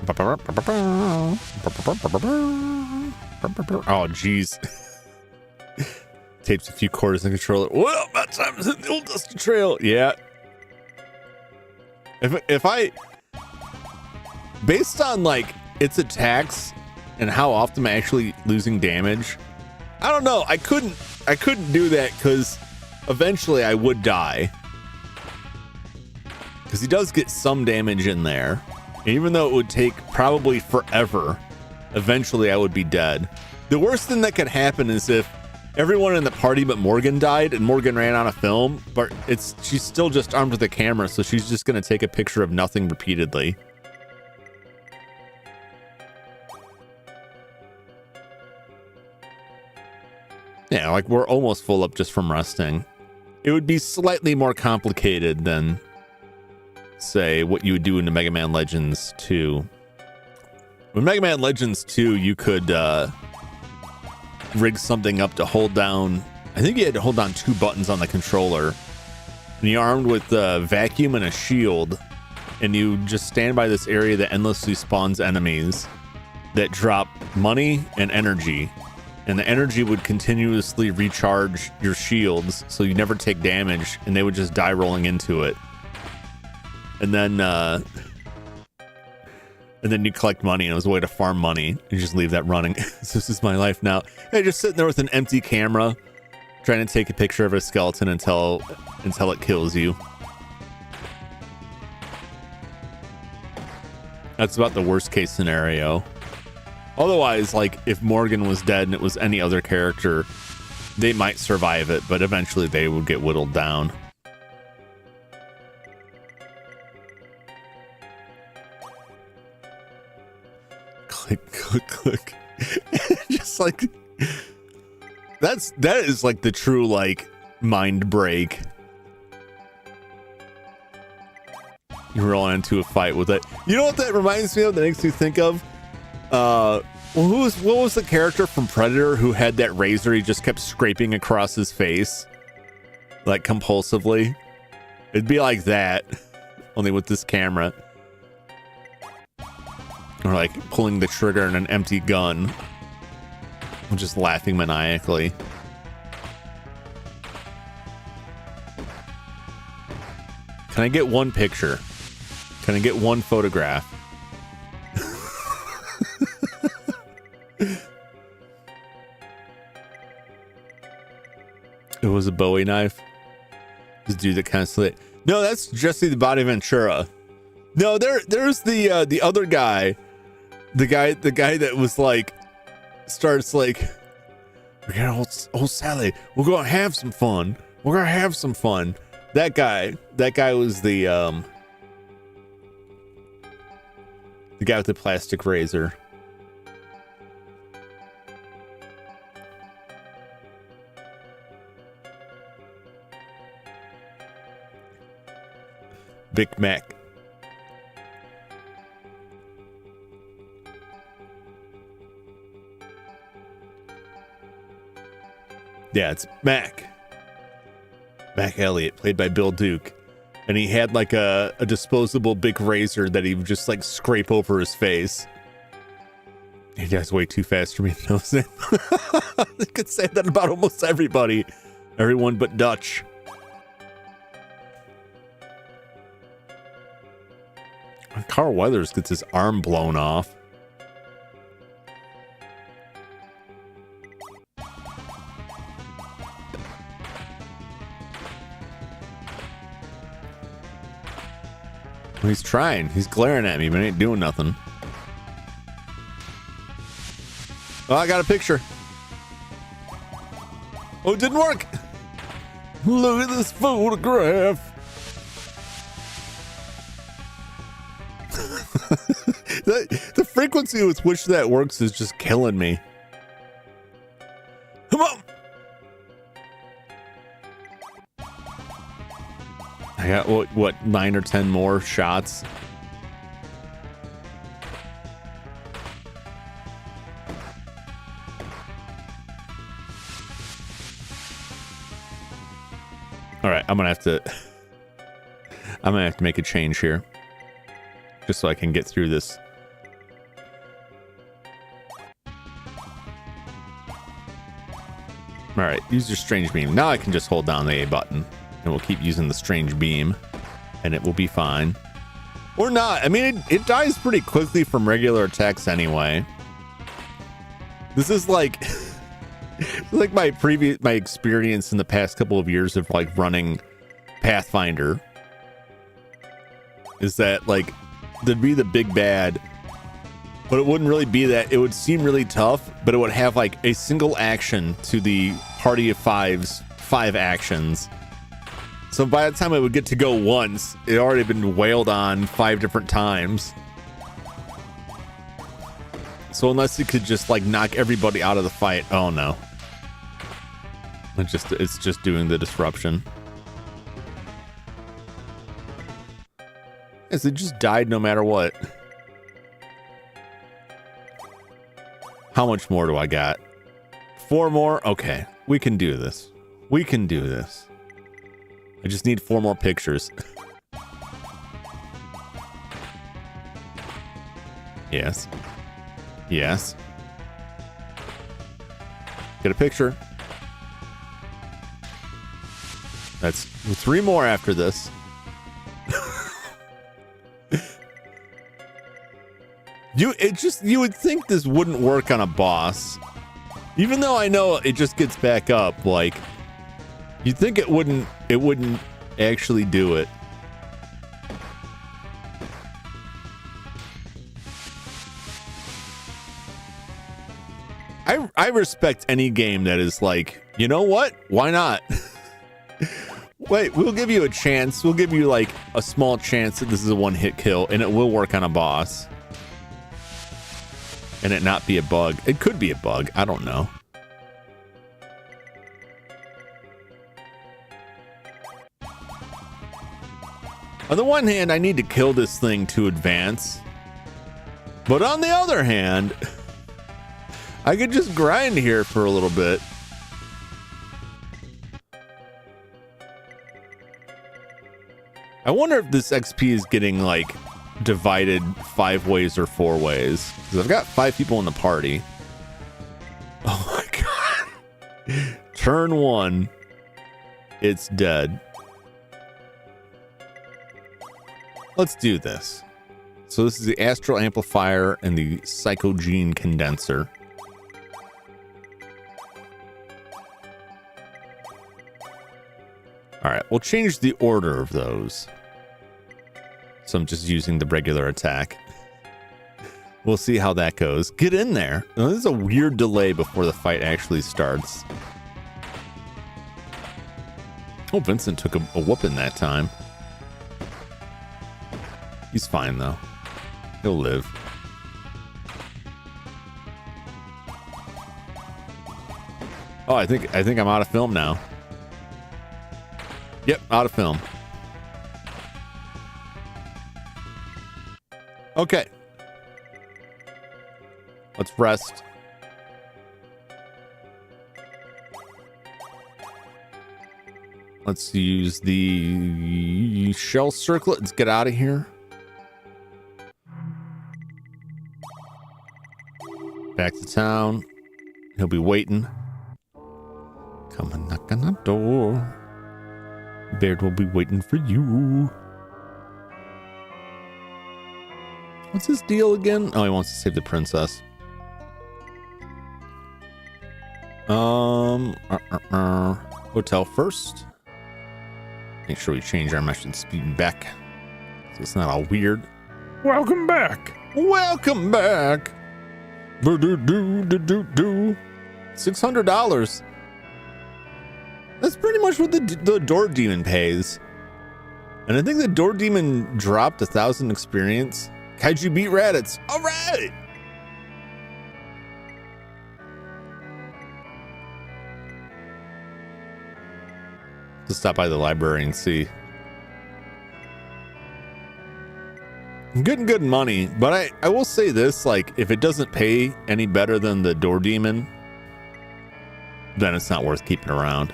Oh, jeez. Tapes a few quarters in the controller. Well, about time to hit the old dusty trail. Yeah. If I... Based on, like, its attacks and how often I'm actually losing damage, I don't know. I couldn't do that because eventually I would die. Because he does get some damage in there. And even though it would take probably forever, eventually I would be dead. The worst thing that could happen is if everyone in the party but Morgan died, and Morgan ran out of film, but she's still just armed with a camera, so she's just gonna take a picture of nothing repeatedly. Yeah, like we're almost full up just from resting. It would be slightly more complicated than, say, what you would do in the Mega Man Legends 2. With Mega Man Legends 2, you could rig something up to hold down. I think you had to hold down 2 buttons on the controller. And you're armed with a vacuum and a shield. And you just stand by this area that endlessly spawns enemies that drop money and energy. And the energy would continuously recharge your shields so you never take damage, and they would just die rolling into it. And then you collect money, and it was a way to farm money. You just leave that running. This is my life now. Hey, just sitting there with an empty camera, trying to take a picture of a skeleton until it kills you. That's about the worst case scenario. Otherwise, like, if Morgan was dead and it was any other character, they might survive it, but eventually they would get whittled down. Click, click, click. Just like, that is like the true, like, mind break. You roll into a fight with it. You know what that reminds me of? That makes me think of? What was the character from Predator who had that razor he just kept scraping across his face, like, compulsively? It'd be like that, only with this camera. Or like pulling the trigger in an empty gun. I'm just laughing maniacally. Can I get one picture? Can I get one photograph? It was a Bowie knife. This dude that kind of slit. No, that's Jesse the Body Ventura. No, there's the other guy. The guy that was like, starts like, we got old Sally. We're gonna have some fun. We're gonna have some fun. That guy was the guy with the plastic razor. Big Mac. Yeah, it's Mac. Mac Elliott, played by Bill Duke. And he had like a disposable big razor that he would just like scrape over his face. You guys way too fast for me to know that. I could say that about almost everybody. Everyone but Dutch. Carl Weathers gets his arm blown off. Well, he's trying. He's glaring at me, but ain't doing nothing. Oh, I got a picture. Oh, it didn't work. Look at this photograph. The frequency with which that works is just killing me. Come on. I got what 9 or 10 more shots. All right, I'm gonna have to make a change here, just so I can get through this. All right, use your strange beam. Now I can just hold down the A button, and we'll keep using the strange beam, and it will be fine. Or not. I mean, it dies pretty quickly from regular attacks anyway. This is like, like my experience in the past couple of years of like running Pathfinder. Is that like there'd be the big bad, but it wouldn't really be that. It would seem really tough, but it would have like a single action to the party of fives, 5 actions. So by the time I would get to go once, it already been wailed on 5 different times. So unless it could just like knock everybody out of the fight, oh no. It's just doing the disruption. Yes, it just died no matter what. How much more do I got? 4 more? Okay, we can do this. We can do this. I just need 4 more pictures. Yes. Yes. Get a picture. That's 3 more after this. You would think this wouldn't work on a boss. Even though I know it just gets back up, like you'd think it wouldn't actually do it. I respect any game that is like, you know what? Why not? Wait, we'll give you a chance. We'll give you like a small chance that this is a one-hit kill and it will work on a boss. And it not be a bug. It could be a bug. I don't know. On the one hand, I need to kill this thing to advance. But on the other hand, I could just grind here for a little bit. I wonder if this XP is getting like divided 5 ways or 4 ways. Because I've got 5 people in the party. Oh my god. Turn 1. It's dead. Let's do this. So this is the Astral Amplifier and the Psychogene Condenser. All right, we'll change the order of those. So I'm just using the regular attack. We'll see how that goes. Get in there. Now, this is a weird delay before the fight actually starts. Oh, Vincent took a whooping that time. He's fine though. He'll live. Oh, I think I'm out of film now. Yep, out of film. Okay. Let's rest. Let's use the shell circlet. Let's get out of here. Back to town. He'll be waiting. Come and knock on the door. Baird will be waiting for you. What's his deal again? Oh, he wants to save the princess. Hotel first. Make sure we change our mission speed back, so it's not all weird. Welcome back. Welcome back. $600. That's pretty much what the door demon pays. And I think the door demon dropped 1,000 experience. Kaiju beat Raditz. All right. To stop by the library and see. I'm getting good money, but I will say this, like, if it doesn't pay any better than the door demon, then it's not worth keeping around.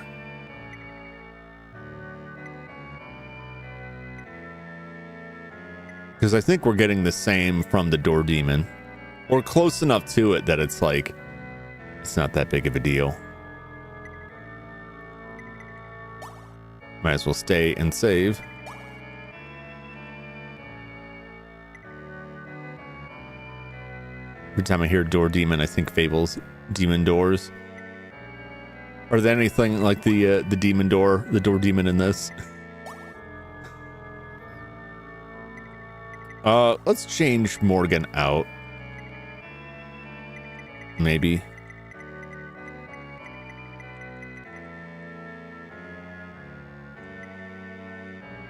Because I think we're getting the same from the door demon, or close enough to it that it's like, it's not that big of a deal. Might as well stay and save. Every time I hear door demon, I think Fable's demon doors. Are there anything like the demon door, the door demon in this? Let's change Morgan out. Maybe.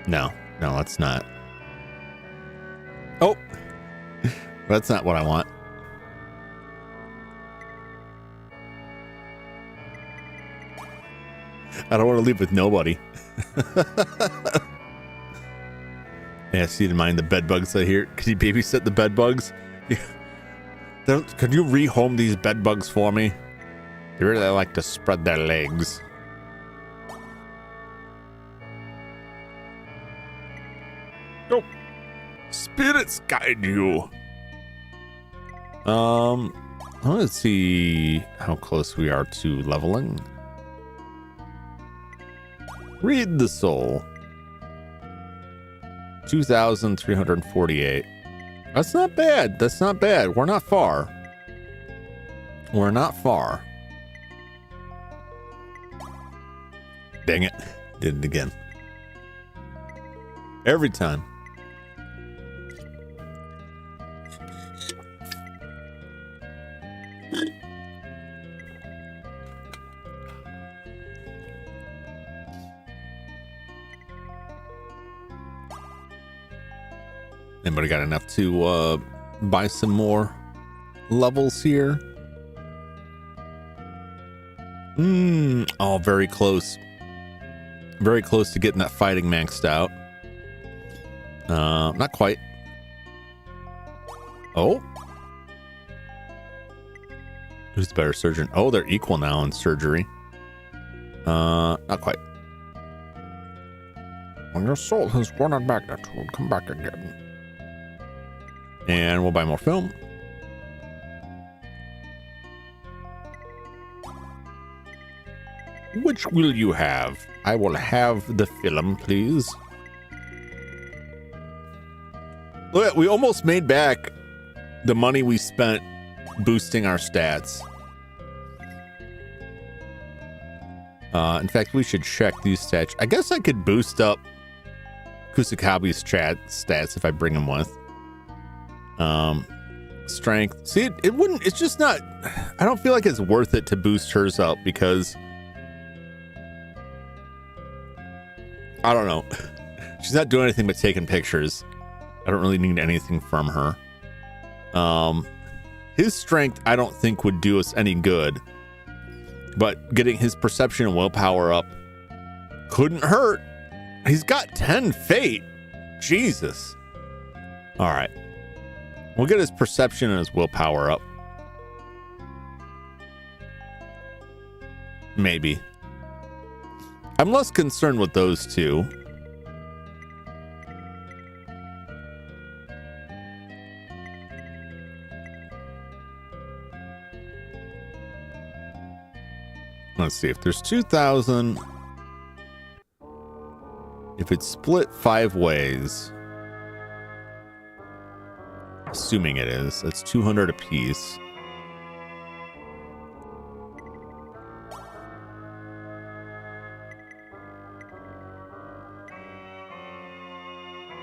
No, that's not. Oh, that's not what I want. I don't want to leave with nobody. Yeah, see, to mind the bed bugs I hear. Can you babysit the bed bugs? Can you rehome these bed bugs for me? They really like to spread their legs. Nope. Spirits guide you. Let's see how close we are to leveling. Read the soul. 2,348. That's not bad. That's not bad. We're not far. We're not far. Dang it. Did it again. Every time. Anybody got enough to buy some more levels here? Oh, very close. Very close to getting that fighting maxed out. Not quite. Oh. Who's the better surgeon? Oh, they're equal now in surgery. Not quite. When your soul has grown in magnitude, come back again. And we'll buy more film. Which will you have? I will have the film, please. Look, we almost made back the money we spent boosting our stats. In fact, we should check these stats. I guess I could boost up Kusakabe's stats if I bring him with. Strength. See, it wouldn't, it's just not, I don't feel like it's worth it to boost hers up because I don't know. She's not doing anything but taking pictures. I don't really need anything from her. His strength, I don't think would do us any good, but getting his perception and willpower up couldn't hurt. He's got 10 fate. Jesus. All right. We'll get his perception and his willpower up. Maybe. I'm less concerned with those two. Let's see if there's 2,000. If it's split 5 ways, assuming it is, that's 200 apiece.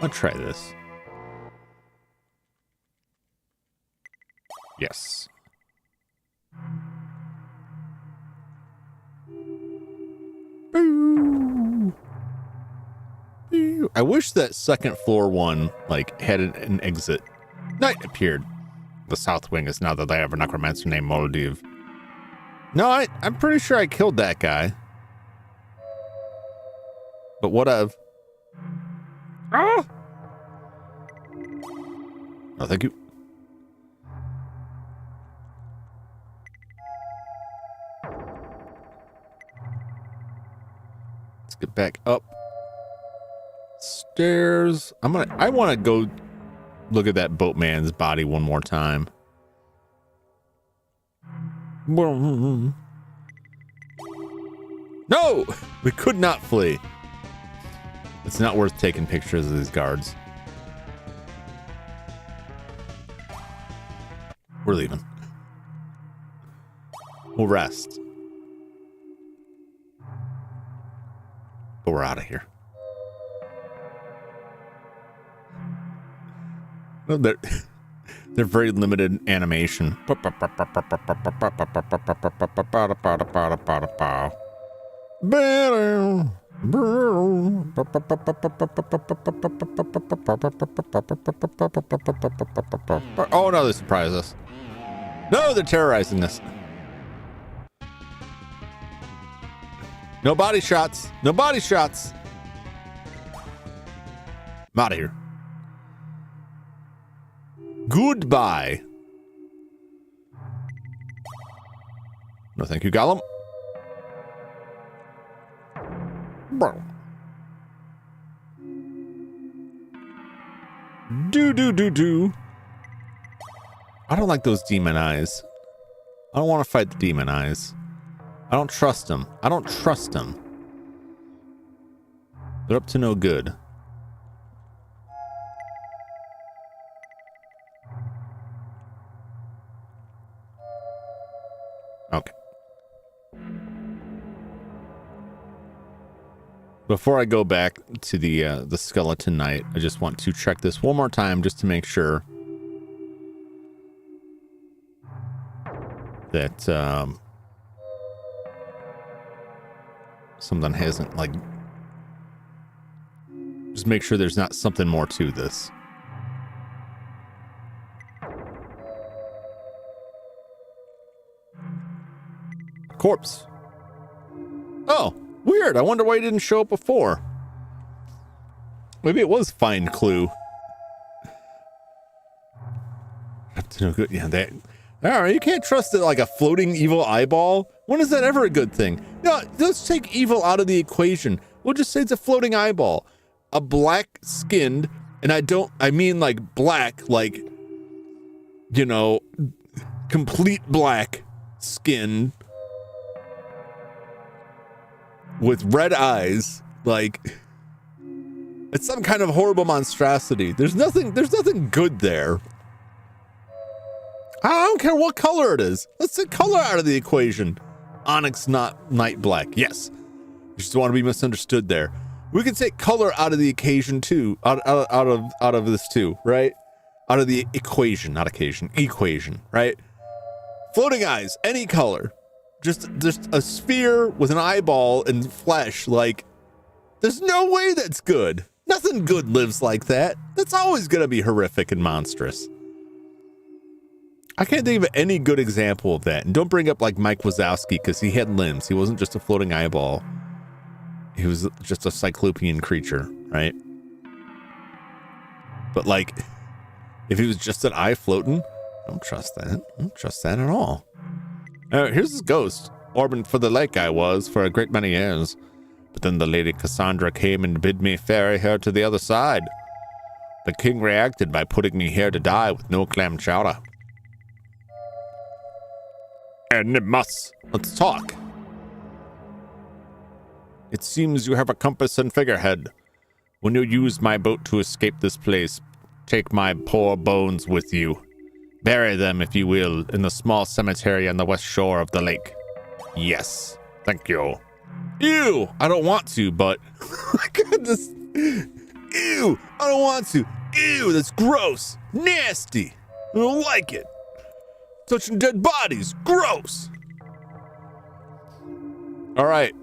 I'll try this. Yes. Boo. Boo. I wish that second floor one like had an exit. Night appeared. The south wing is now the lair of a necromancer named Moldiv. No, I'm pretty sure I killed that guy. But what of? Ah! No, thank you. Let's get back up stairs. I want to go look at that boatman's body one more time. No, we could not flee. It's not worth taking pictures of these guards. We're leaving. We'll rest. But we're out of here. No, they're very limited animation. Oh no, they surprise us. No, they're terrorizing us. No body shots. No body shots. I'm out of here. Goodbye. No, thank you, Gollum. Bro. Do. I don't like those demon eyes. I don't want to fight the demon eyes. I don't trust them. I don't trust them. They're up to no good. Okay. Before I go back to the skeleton knight, I just want to check this one more time just to make sure that something hasn't, like, just make sure there's not something more to this. Corpse. Oh, weird. I wonder why he didn't show up before. Maybe it was find clue. Up to no good. Yeah, that. All right, you can't trust it like a floating evil eyeball. When is that ever a good thing? No, let's take evil out of the equation. We'll just say it's a floating eyeball. A black skinned, and I mean like black, like, you know, complete black skin with red eyes, like it's some kind of horrible monstrosity. There's nothing good there. I don't care what color it is. Let's take color out of the equation. Onyx, not night black. Yes. You just don't want to be misunderstood there. We can take color out of the occasion too. Out of this too, right? Out of the equation, not occasion. Equation, right? Floating eyes, any color. Just a sphere with an eyeball and flesh. Like, there's no way that's good. Nothing good lives like that. That's always gonna be horrific and monstrous. I can't think of any good example of that. And don't bring up like Mike Wazowski, because he had limbs. He wasn't just a floating eyeball. He was just a cyclopean creature, right? But like, if he was just an eye floating, I don't trust that. I don't trust that at all. Here's this ghost. Orbing for the lake I was for a great many years. But then the lady Cassandra came and bid me ferry her to the other side. The king reacted by putting me here to die with no clam chowder. Animus, let's talk. It seems you have a compass and figurehead. When you use my boat to escape this place, take my poor bones with you. Bury them, if you will, in the small cemetery on the west shore of the lake. Yes, thank you. Ew, I don't want to, but my goodness. Ew, I don't want to. Ew, that's gross. Nasty. I don't like it. Touching dead bodies. Gross. All right.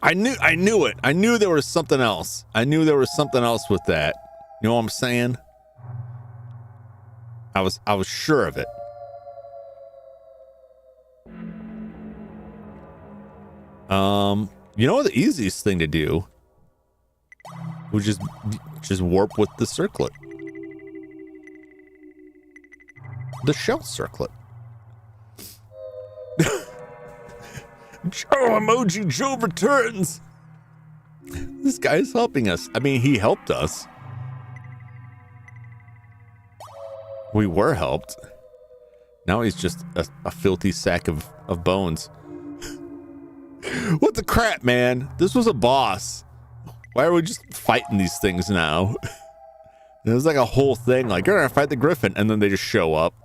I knew it. I knew there was something else. I knew there was something else with that. You know what I'm saying? I was sure of it. You know, the easiest thing to do would just warp with the circlet. The shell circlet. Joe emoji Joe returns. This guy's helping us. I mean, he helped us. We were helped. Now he's just a filthy sack of bones. What the crap, man? This was a boss. Why are we just fighting these things now? It was like a whole thing, like, you're gonna fight the griffin, and then they just show up.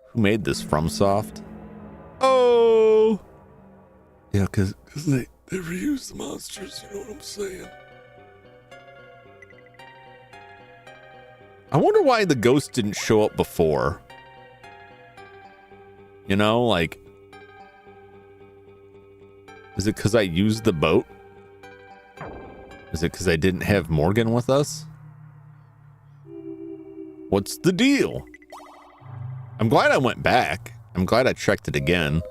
Who made this? FromSoft? Oh! Yeah, because they reuse the monsters, you know what I'm saying? I wonder why the ghost didn't show up before. You know, like, Is it because I used the boat? Is it because I didn't have Morgan with us? What's the deal? I'm glad I went back. I'm glad I checked it again,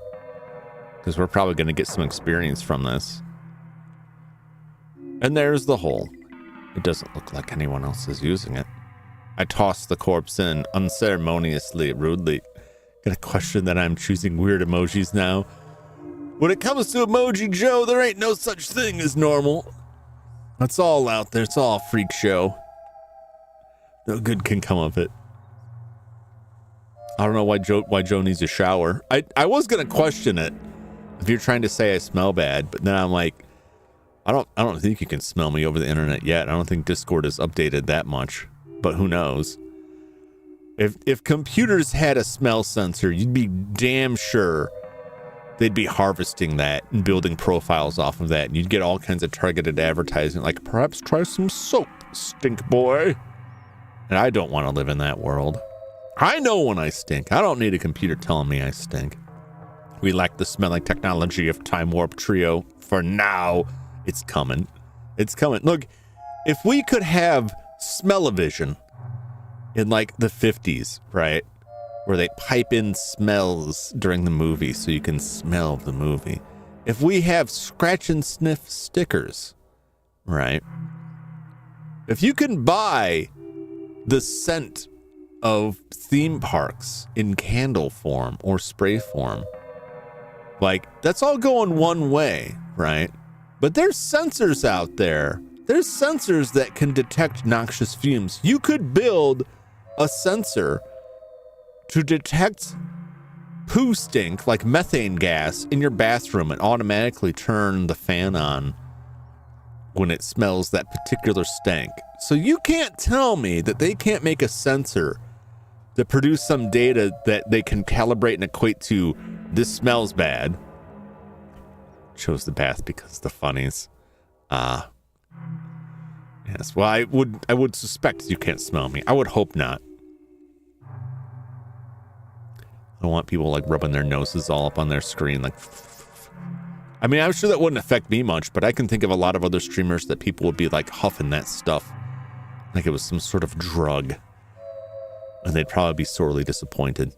because we're probably going to get some experience from this. And there's the hole. It doesn't look like anyone else is using it. I tossed the corpse in unceremoniously, rudely. Got a question that I'm choosing weird emojis now. When it comes to Emoji Joe, there ain't no such thing as normal. It's all out there. It's all a freak show. No good can come of it. I don't know why Joe needs a shower. I was gonna question it if you're trying to say I smell bad, but then I'm like, I don't think you can smell me over the internet yet. I don't think Discord is updated that much, but who knows? If computers had a smell sensor, you'd be damn sure they'd be harvesting that and building profiles off of that, and you'd get all kinds of targeted advertising, like perhaps try some soap, stink boy. And I don't want to live in that world. I know when I stink. I don't need a computer telling me I stink. We lack the smelling technology of Time Warp Trio for now. It's coming. It's coming. Look, if we could have smell-o-vision in like the 50s, right? Where they pipe in smells during the movie so you can smell the movie. If we have scratch and sniff stickers, right? If you can buy the scent of theme parks in candle form or spray form, like that's all going one way, right? But there's sensors out there. There's sensors that can detect noxious fumes. You could build a sensor to detect poo stink, like methane gas, in your bathroom and automatically turn the fan on when it smells that particular stank. So you can't tell me that they can't make a sensor to produce some data that they can calibrate and equate to this smells bad. Chose the bath because the funnies. Yes, well, I would suspect you can't smell me. I would hope not. I don't want people like rubbing their noses all up on their screen. Like, I mean, I'm sure that wouldn't affect me much, but I can think of a lot of other streamers that people would be like huffing that stuff like it was some sort of drug, and they'd probably be sorely disappointed.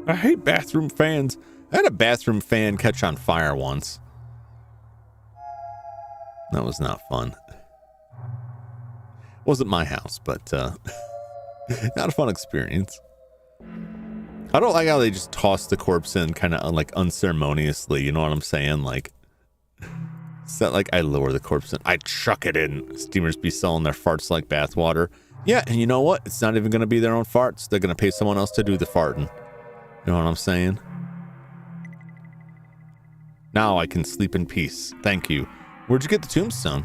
I hate bathroom fans. I had a bathroom fan catch on fire once. That was not fun. Wasn't my house, but not a fun experience. I don't like how they just toss the corpse in kind of like unceremoniously. You know what I'm saying? Like, it's not like I lower the corpse in. I chuck it in. Steamers be selling their farts like bathwater. Yeah, and you know what? It's not even going to be their own farts. They're going to pay someone else to do the farting. You know what I'm saying? Now I can sleep in peace. Thank you. Where'd you get the tombstone?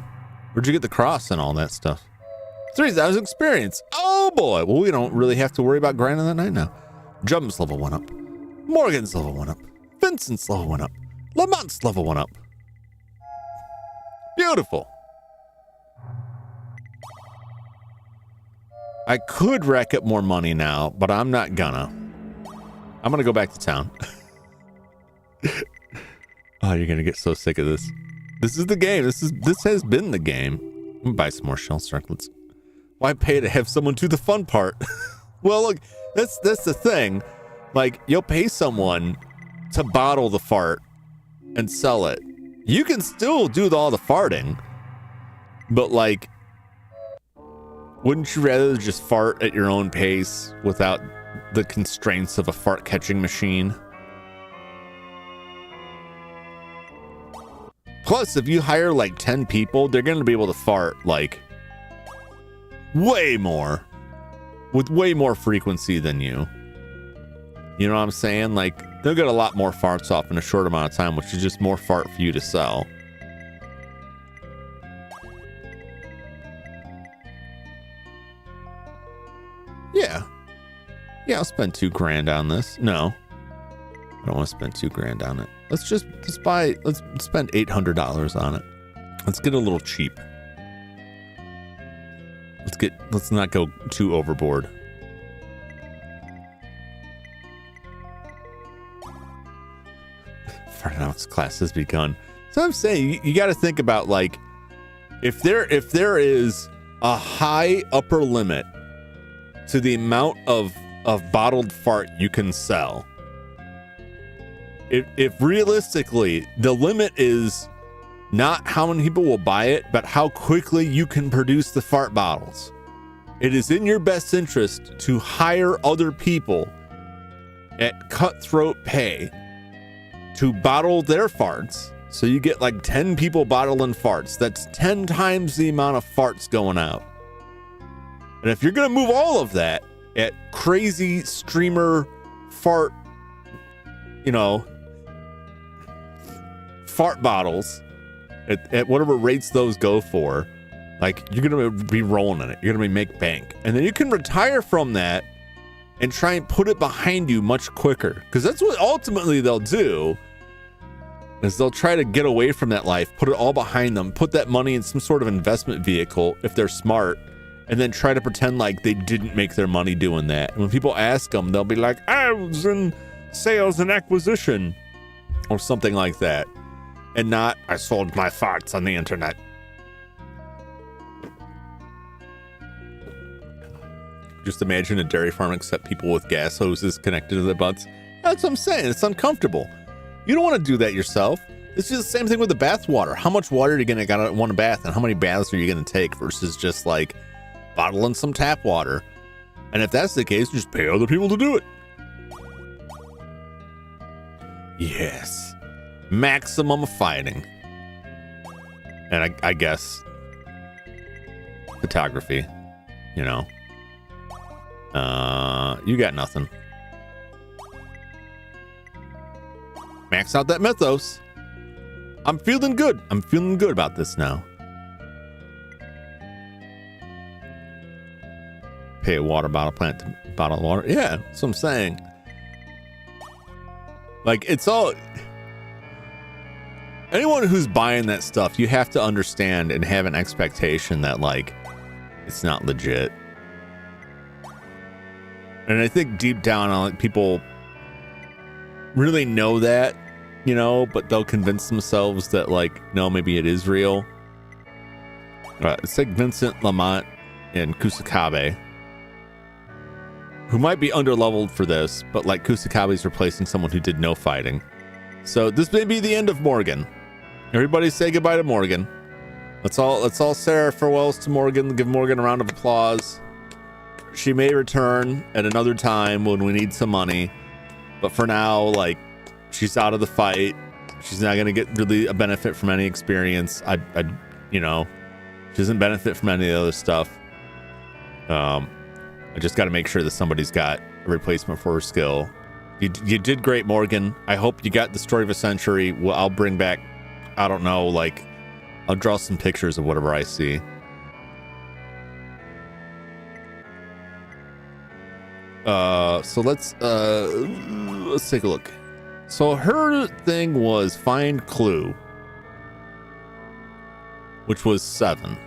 Where'd you get the cross and all that stuff? 3,000 experience. Oh boy. Well, we don't really have to worry about grinding that night now. Jum's level 1 up. Morgan's level 1 up. Vincent's level 1 up. Lamont's level 1 up. Beautiful. I could rack up more money now, but I'm not gonna. I'm gonna go back to town. Oh, you're gonna get so sick of this. This is the game. This has been the game. I'm gonna buy some more shell circlets. Why pay to have someone do the fun part? Well, look, that's the thing. Like, you'll pay someone to bottle the fart and sell it. You can still do all the farting, but like, wouldn't you rather just fart at your own pace without the constraints of a fart catching machine? Plus, if you hire like 10 people, they're going to be able to fart like way more, with way more frequency than you. You know what I'm saying? Like, they'll get a lot more farts off in a short amount of time, which is just more fart for you to sell. Yeah, I'll spend $2,000 on this. No, I don't want to spend $2,000 on it. Let's spend $800 on it. Let's get a little cheap. Let's not go too overboard. Fartnomics class has begun. So I'm saying you got to think about, like, if there is a high upper limit to the amount of bottled fart you can sell, if realistically the limit is not how many people will buy it, but how quickly you can produce the fart bottles, it is in your best interest to hire other people at cutthroat pay to bottle their farts. So you get like 10 people bottling farts. That's 10 times the amount of farts going out. And if you're going to move all of that at crazy streamer fart, fart bottles at whatever rates those go for, like, you're going to be rolling in it. You're going to make bank. And then you can retire from that and try and put it behind you much quicker. Because that's what ultimately they'll do, is they'll try to get away from that life, put it all behind them, put that money in some sort of investment vehicle if they're smart, and then try to pretend like they didn't make their money doing that. And when people ask them, they'll be like, I was in sales and acquisition or something like that. And not, I sold my farts on the internet. Just imagine a dairy farm except people with gas hoses connected to their butts. That's what I'm saying. It's uncomfortable. You don't want to do that yourself. It's just the same thing with the bath water. How much water are you going to get in one bath, and how many baths are you going to take versus just like bottling some tap water? And if that's the case, just pay other people to do it. Yes. Maximum fighting. And I guess photography, you got nothing. Max out that mythos. I'm feeling good. I'm feeling good about this now. Pay a water bottle plant to bottle water. Yeah, that's what I'm saying. Like, it's all... Anyone who's buying that stuff, you have to understand and have an expectation that, like, it's not legit. And I think deep down, people really know that, but they'll convince themselves that, like, no, maybe it is real. It's like Vincent Lamont and Kusakabe, who might be underleveled for this, but like Kusakabe's replacing someone who did no fighting. So this may be the end of Morgan. Everybody say goodbye to Morgan. Let's all say our farewells to Morgan. Give Morgan a round of applause. She may return at another time when we need some money, but for now, like, she's out of the fight. She's not going to get really a benefit from any experience. She doesn't benefit from any of the other stuff. I just got to make sure that somebody's got a replacement for her skill. You did great, Morgan. I hope you got the story of a century. Well, I'll bring back, I don't know, like, I'll draw some pictures of whatever I see. So let's take a look. So her thing was find clue, which was 7.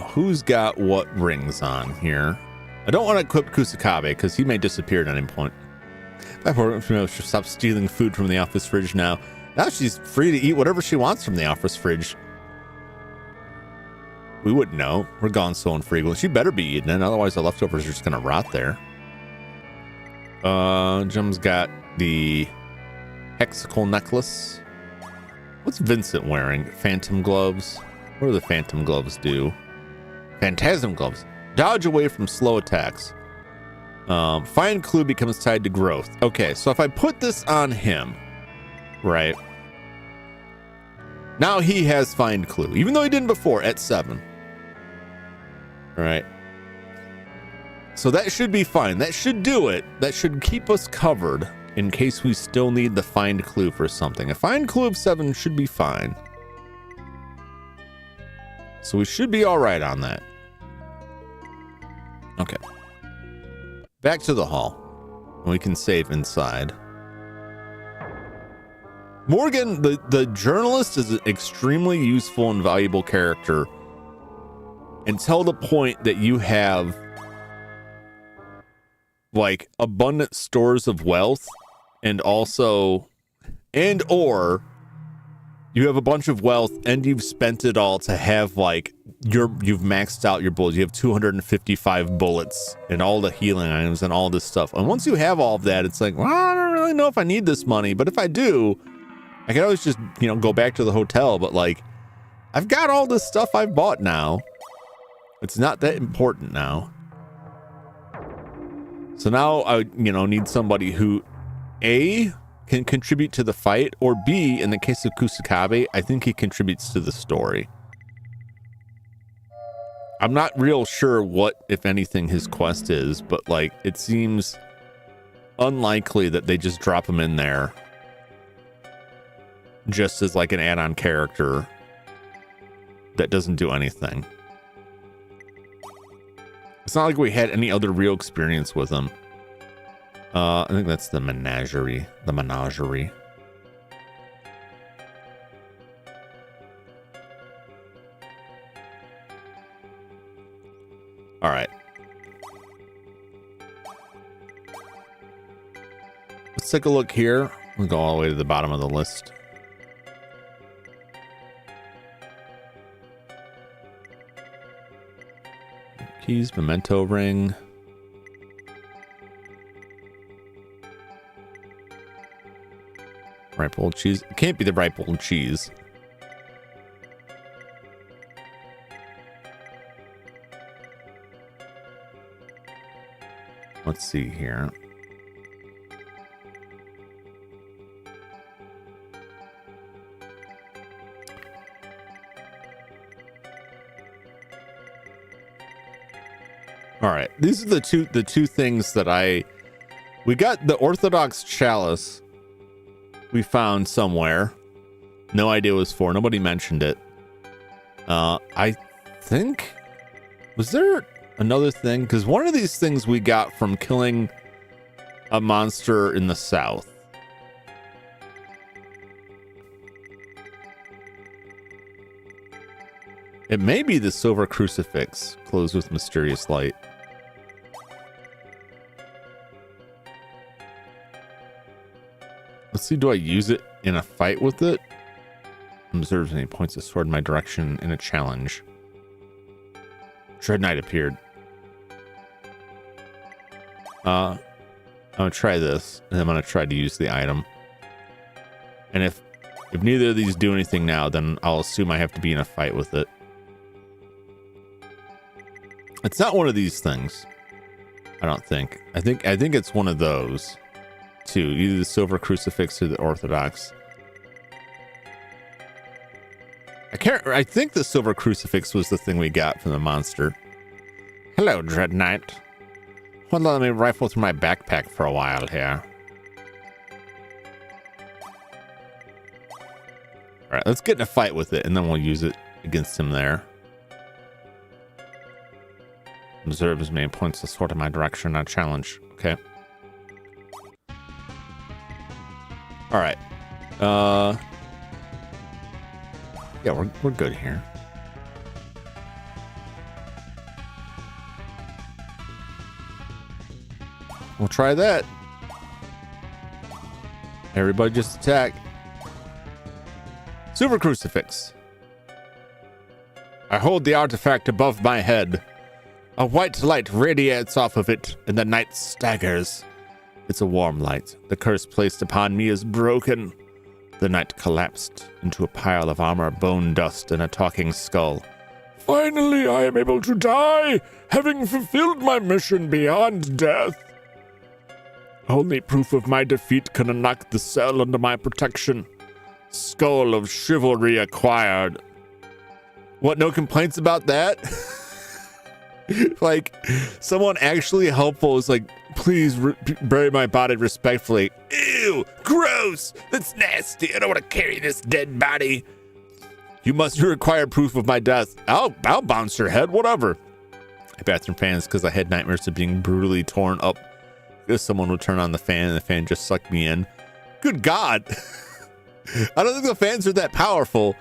Who's got what rings on here? I don't want to equip Kusakabe because he may disappear at any point. She'll stop stealing food from the office fridge now. Now she's free to eat whatever she wants from the office fridge. We wouldn't know. We're gone so infrequently. She better be eating it, otherwise the leftovers are just gonna rot there. Jum's got the hexical necklace. What's Vincent wearing? Phantom gloves. What do the phantom gloves do? Phantasm gloves. Dodge away from slow attacks. Find clue becomes tied to growth. Okay, so if I put this on him, right? Now he has find clue, even though he didn't before at 7. All right. So that should be fine. That should do it. That should keep us covered in case we still need the find clue for something. A find clue of 7 should be fine. So we should be all right on that. Okay. Back to the hall. We can save inside. Morgan, the journalist, is an extremely useful and valuable character until the point that you have like abundant stores of wealth, and also, or you have a bunch of wealth and you've spent it all to have like you've maxed out your bullets. You have 255 bullets and all the healing items and all this stuff. And once you have all of that, it's like, well, I don't really know if I need this money, but if I do, I can always just, you know, go back to the hotel. But like, I've got all this stuff I've bought now. It's not that important now. So now I, you know, need somebody who A, can contribute to the fight, or B, in the case of Kusakabe, I think he contributes to the story. I'm not real sure what, if anything, his quest is, but like, it seems unlikely that they just drop him in there just as like an add-on character that doesn't do anything. It's not like we had any other real experience with him. I think that's the menagerie. The menagerie. All right. Let's take a look here. We'll go all the way to the bottom of the list. Keys, memento ring. Ripe old cheese. It can't be the ripe old cheese. Let's see here. All right, these are the two things that we got. The Orthodox chalice we found somewhere. No idea what it was for. Nobody mentioned it. I think, was there another thing? Because one of these things we got from killing a monster in the south. It may be the silver crucifix closed with mysterious light. Let's see, do I use it in a fight with it? Observes and he points a sword in my direction in a challenge. Dread Knight appeared. I'm gonna try this, and I'm gonna try to use the item. And if neither of these do anything now, then I'll assume I have to be in a fight with it. It's not one of these things. I don't think. I think it's one of those two, either the silver crucifix or the Orthodox. I think the silver crucifix was the thing we got from the monster. Hello, Dread Knight. Well, let me rifle through my backpack for a while here. All right, let's get in a fight with it, and then we'll use it against him there. Observes me and points the sword in my direction. I challenge. Okay. All right. Yeah, we're good here. We'll try that. Everybody just attack. Silver crucifix. I hold the artifact above my head. A white light radiates off of it, and the knight staggers. It's a warm light. The curse placed upon me is broken. The knight collapsed into a pile of armor, bone dust, and a talking skull. Finally, I am able to die, having fulfilled my mission beyond death. Only proof of my defeat can unlock the cell under my protection. Skull of chivalry acquired. What, no complaints about that? Like, someone actually helpful is like, please bury my body respectfully. Ew, gross, that's nasty. I don't want to carry this dead body. You must require proof of my death. I'll bounce your head, whatever. My bathroom fans, because I had nightmares of being brutally torn up. If someone would turn on the fan and the fan just sucked me in. Good God. I don't think the fans are that powerful,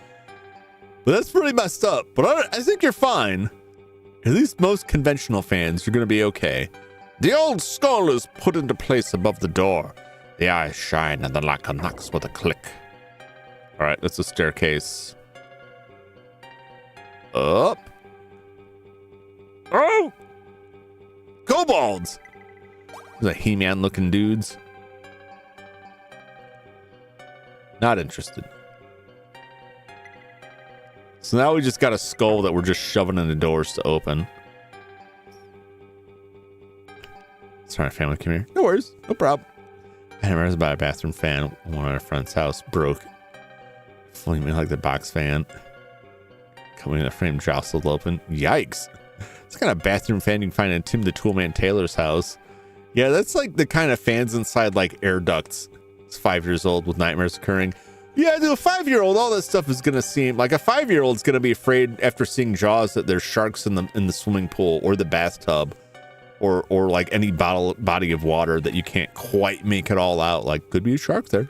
but that's pretty messed up. But I think you're fine. At least most conventional fans, you're going to be okay. The old skull is put into place above the door. The eyes shine and the lock unlocks with a click. All right, that's a staircase. Up. Oh! Kobolds! Those are He-Man looking dudes. Not interested. So now we just got a skull that we're just shoving in the doors to open. Sorry, family, come here. No worries, no problem. I remember I was about a bathroom fan. One of our friend's house broke. Flaming like the box fan. Coming in the frame jostled open. Yikes. It's the kind of bathroom fan you can find in Tim the Toolman Taylor's house. Yeah, that's like the kind of fans inside like air ducts. It's 5 years old with nightmares occurring. Yeah, to a 5-year-old, all that stuff is gonna seem like a 5-year-old's gonna be afraid after seeing Jaws that there's sharks in the swimming pool or the bathtub, or like any body of water that you can't quite make it all out. Like, could be a shark there.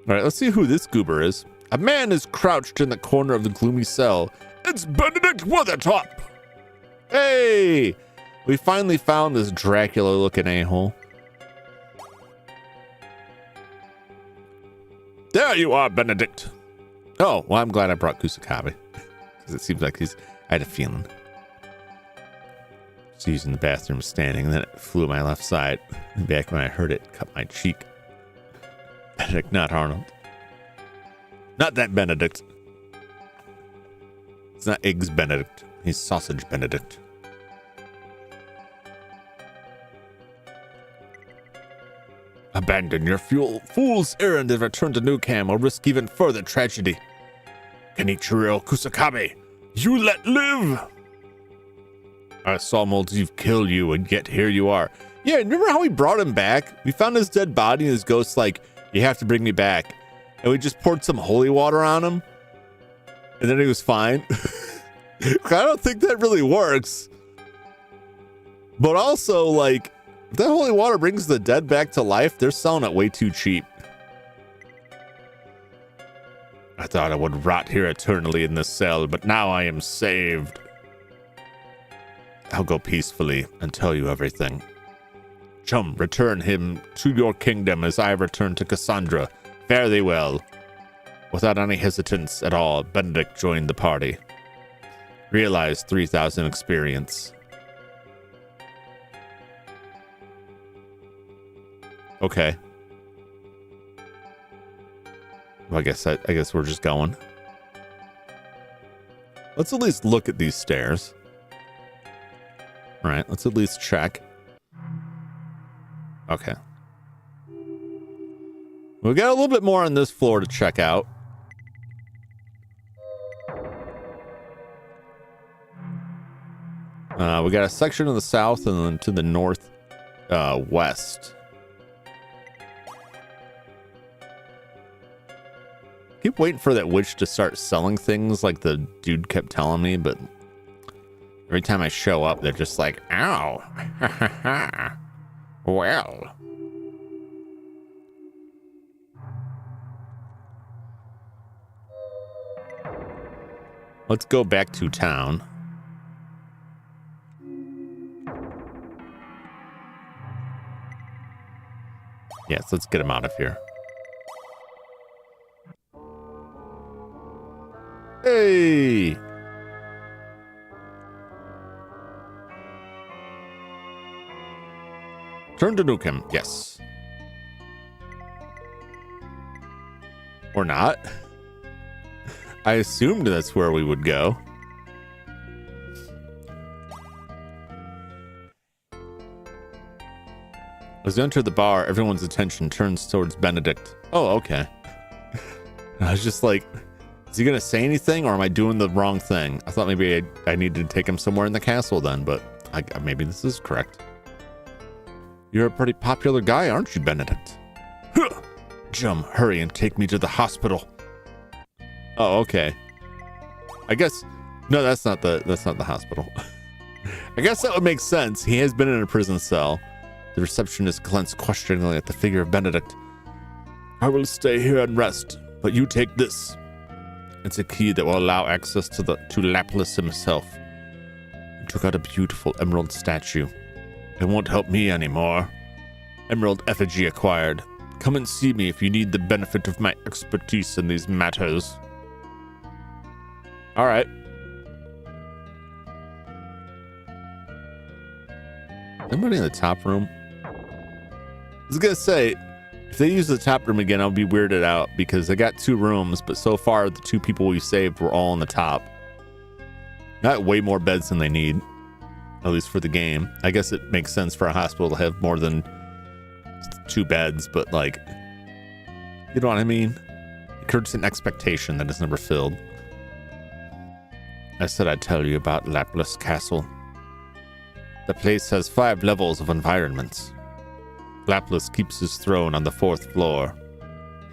All right, let's see who this goober is. A man is crouched in the corner of the gloomy cell. It's Benedict Weathertop. Hey, we finally found this Dracula-looking a-hole. There you are, Benedict. Oh, well, I'm glad I brought Kusakabe, because it seems like I had a feeling. Just using the bathroom standing, and then it flew my left side. And back when I heard it, cut my cheek. Benedict, not Arnold. Not that Benedict. It's not Eggs Benedict. He's Sausage Benedict. Abandon your fool's errand and return to New Cam or risk even further tragedy. Kenichiro Kusakabe, you let live! I saw Moldiv kill you, and yet here you are. Yeah, remember how we brought him back? We found his dead body, and his ghost's like, you have to bring me back. And we just poured some holy water on him, and then he was fine. I don't think that really works. But also, like, if that holy water brings the dead back to life, they're selling it way too cheap. I thought I would rot here eternally in this cell, but now I am saved. I'll go peacefully and tell you everything. Chum, return him to your kingdom as I return to Cassandra. Fare thee well. Without any hesitance at all, Benedict joined the party. Realize 3,000 experience. Okay. Well, I guess we're just going. Let's at least look at these stairs. All right, let's at least check. Okay. We got a little bit more on this floor to check out. We got a section to the south and then to the north west. Keep waiting for that witch to start selling things like the dude kept telling me, but every time I show up, they're just like, ow. Well. Let's go back to town. Yes, let's get him out of here. Hey! Turn to Nukem, yes. Or not. I assumed that's where we would go. As we enter the bar, everyone's attention turns towards Benedict. Oh, okay. I was just like, is he gonna say anything, or am I doing the wrong thing? I thought maybe I needed to take him somewhere in the castle then, but maybe this is correct. You're a pretty popular guy, aren't you, Benedict? Huh. Jum, hurry and take me to the hospital. Oh, okay. I guess no, that's not the hospital. I guess that would make sense. He has been in a prison cell. The receptionist glanced questioningly at the figure of Benedict. I will stay here and rest, but you take this. It's a key that will allow access to Laplace himself. He took out a beautiful emerald statue. It won't help me anymore. Emerald effigy acquired. Come and see me if you need the benefit of my expertise in these matters. All right. Anybody in the top room? I was gonna say, if they use the top room again, I'll be weirded out because they got 2 rooms, but so far the 2 people we saved were all on the top. Got way more beds than they need, at least for the game. I guess it makes sense for a hospital to have more than 2 beds, but like, you know what I mean? It creates an expectation that is never filled. I said I'd tell you about Laplace Castle. The place has 5 levels of environments. Laplace keeps his throne on the 4th floor.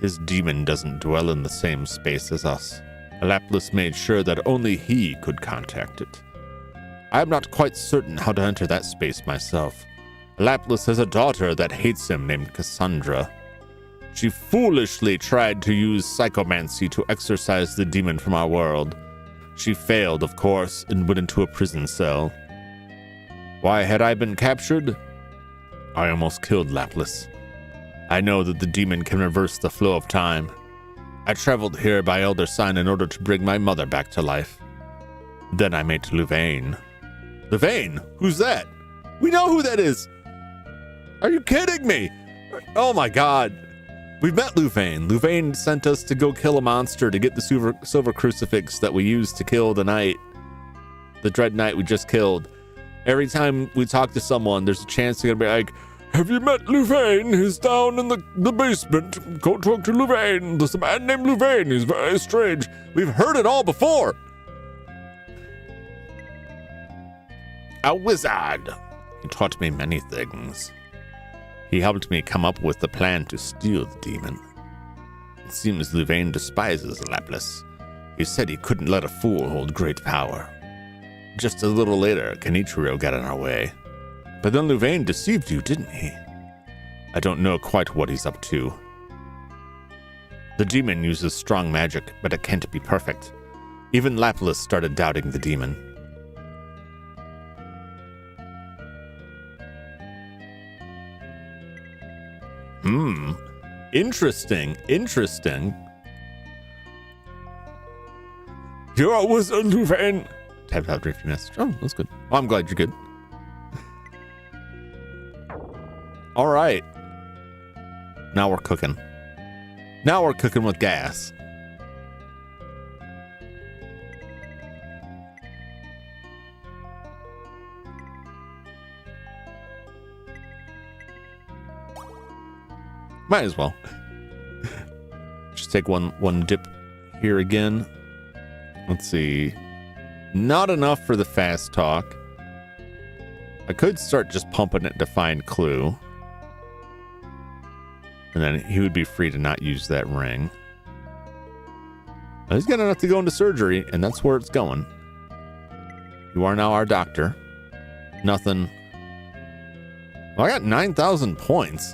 His demon doesn't dwell in the same space as us. Laplace made sure that only he could contact it. I am not quite certain how to enter that space myself. Laplace has a daughter that hates him named Cassandra. She foolishly tried to use psychomancy to exorcise the demon from our world. She failed, of course, and went into a prison cell. Why had I been captured? I almost killed Laplace. I know that the demon can reverse the flow of time. I traveled here by Elder Sign in order to bring my mother back to life. Then I met Louvain. Louvain? Who's that? We know who that is! Are you kidding me? Oh my god. We've met Louvain. Louvain sent us to go kill a monster to get the silver crucifix that we used to kill the knight. The dread knight we just killed. Every time we talk to someone, there's a chance they're gonna be like, have you met Louvain? He's down in the basement. Go talk to Louvain. There's a man named Louvain. He's very strange. We've heard it all before. A wizard. He taught me many things. He helped me come up with the plan to steal the demon. It seems Louvain despises Laplace. He said he couldn't let a fool hold great power. Just a little later, Kenichiro got in our way. But then Louvain deceived you, didn't he? I don't know quite what he's up to. The demon uses strong magic, but it can't be perfect. Even Laplace started doubting the demon. Interesting. You're a wizard, Louvain. Type out brief message. Oh, that's good. Oh, I'm glad you're good. All right. Now we're cooking. Now we're cooking with gas. Might as well. Just take one dip here again. Let's see. Not enough for the fast talk. I could start just pumping it to find clue. And then he would be free to not use that ring. But he's got enough to go into surgery, and that's where it's going. You are now our doctor. Nothing. Well, I got 9,000 points.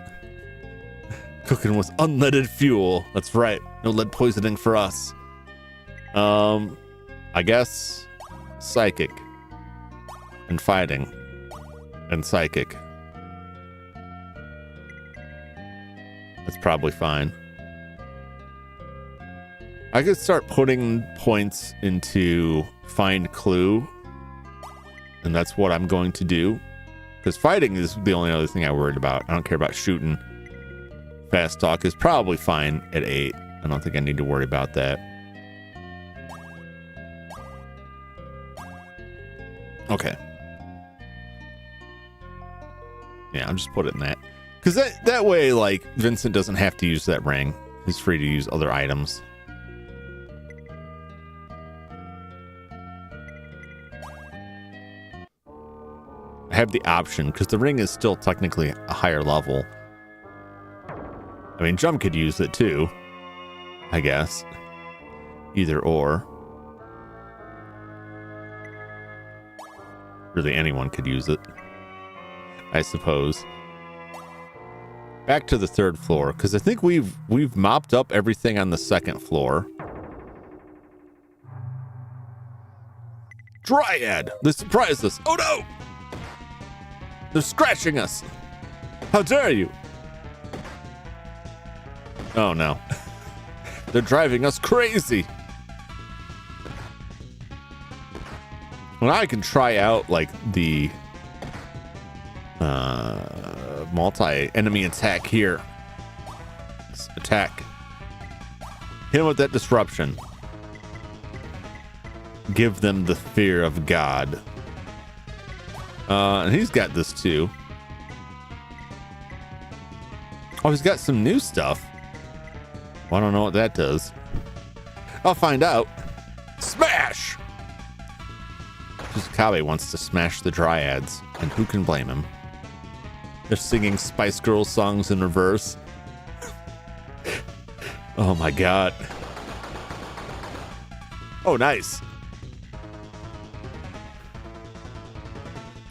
Cooking with unleaded fuel. That's right. No lead poisoning for us. I guess psychic and fighting and psychic. That's probably fine. I could start putting points into find clue, and that's what I'm going to do. Because fighting is the only other thing I worried about. I don't care about shooting. Fast talk is probably fine at 8. I don't think I need to worry about that. Okay. Yeah, I'll just put it in that. Because that way, like, Vincent doesn't have to use that ring. He's free to use other items. I have the option, because the ring is still technically a higher level. I mean, Jum could use it too, I guess. Either or. Really, anyone could use it, I suppose. Back to the 3rd floor, because I think we've mopped up everything on the 2nd floor. Dryad! They surprised us! Oh no! They're scratching us. How dare you? Oh no. They're driving us crazy. Well, I can try out like the multi-enemy attack here. Let's attack. Hit him with that disruption. Give them the fear of God. And he's got this too. Oh, he's got some new stuff. Well, I don't know what that does. I'll find out. Smash! Kabe wants to smash the Dryads, and who can blame him? They're singing Spice Girls songs in reverse. Oh my god. Oh, nice.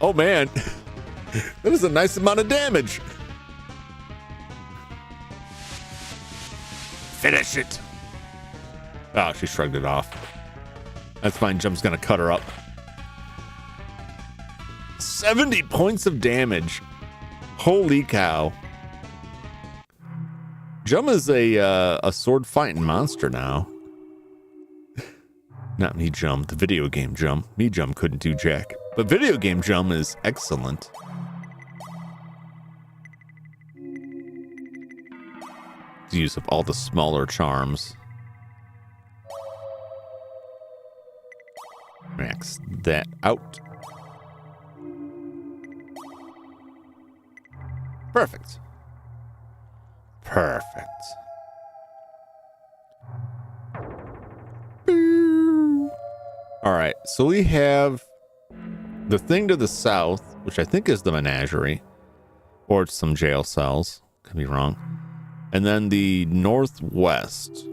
Oh man. That is a nice amount of damage. Finish it. Oh, she shrugged it off. That's fine. Jum's gonna cut her up. 70 points of damage. Holy cow. Jum is a sword fighting monster now. Not me Jum, the video game Jum. Me Jum couldn't do jack. But video game Jum is excellent. The use of all the smaller charms. Max that out. Perfect. Perfect. All right, so we have the thing to the south, which I think is the menagerie, or it's some jail cells. Could be wrong. And then the northwest,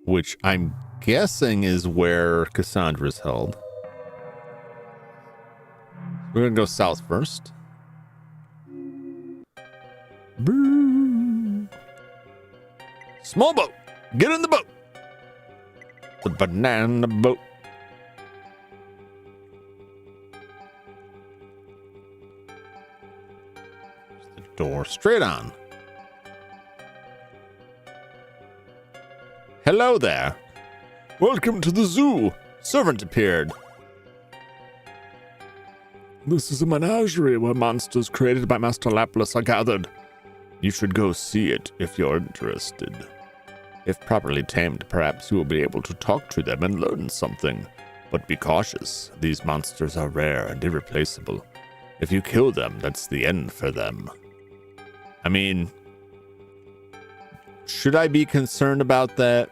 which I'm guessing is where Cassandra's held. We're gonna go south first. Boo. Small boat, get in the boat. The banana boat. The door straight on. Hello there. Welcome to the zoo. Servant appeared. This is a menagerie where monsters created by Master Laplace are gathered. You should go see it if you're interested. If properly tamed, perhaps you will be able to talk to them and learn something. But be cautious. These monsters are rare and irreplaceable. If you kill them, that's the end for them. I mean, should I be concerned about that?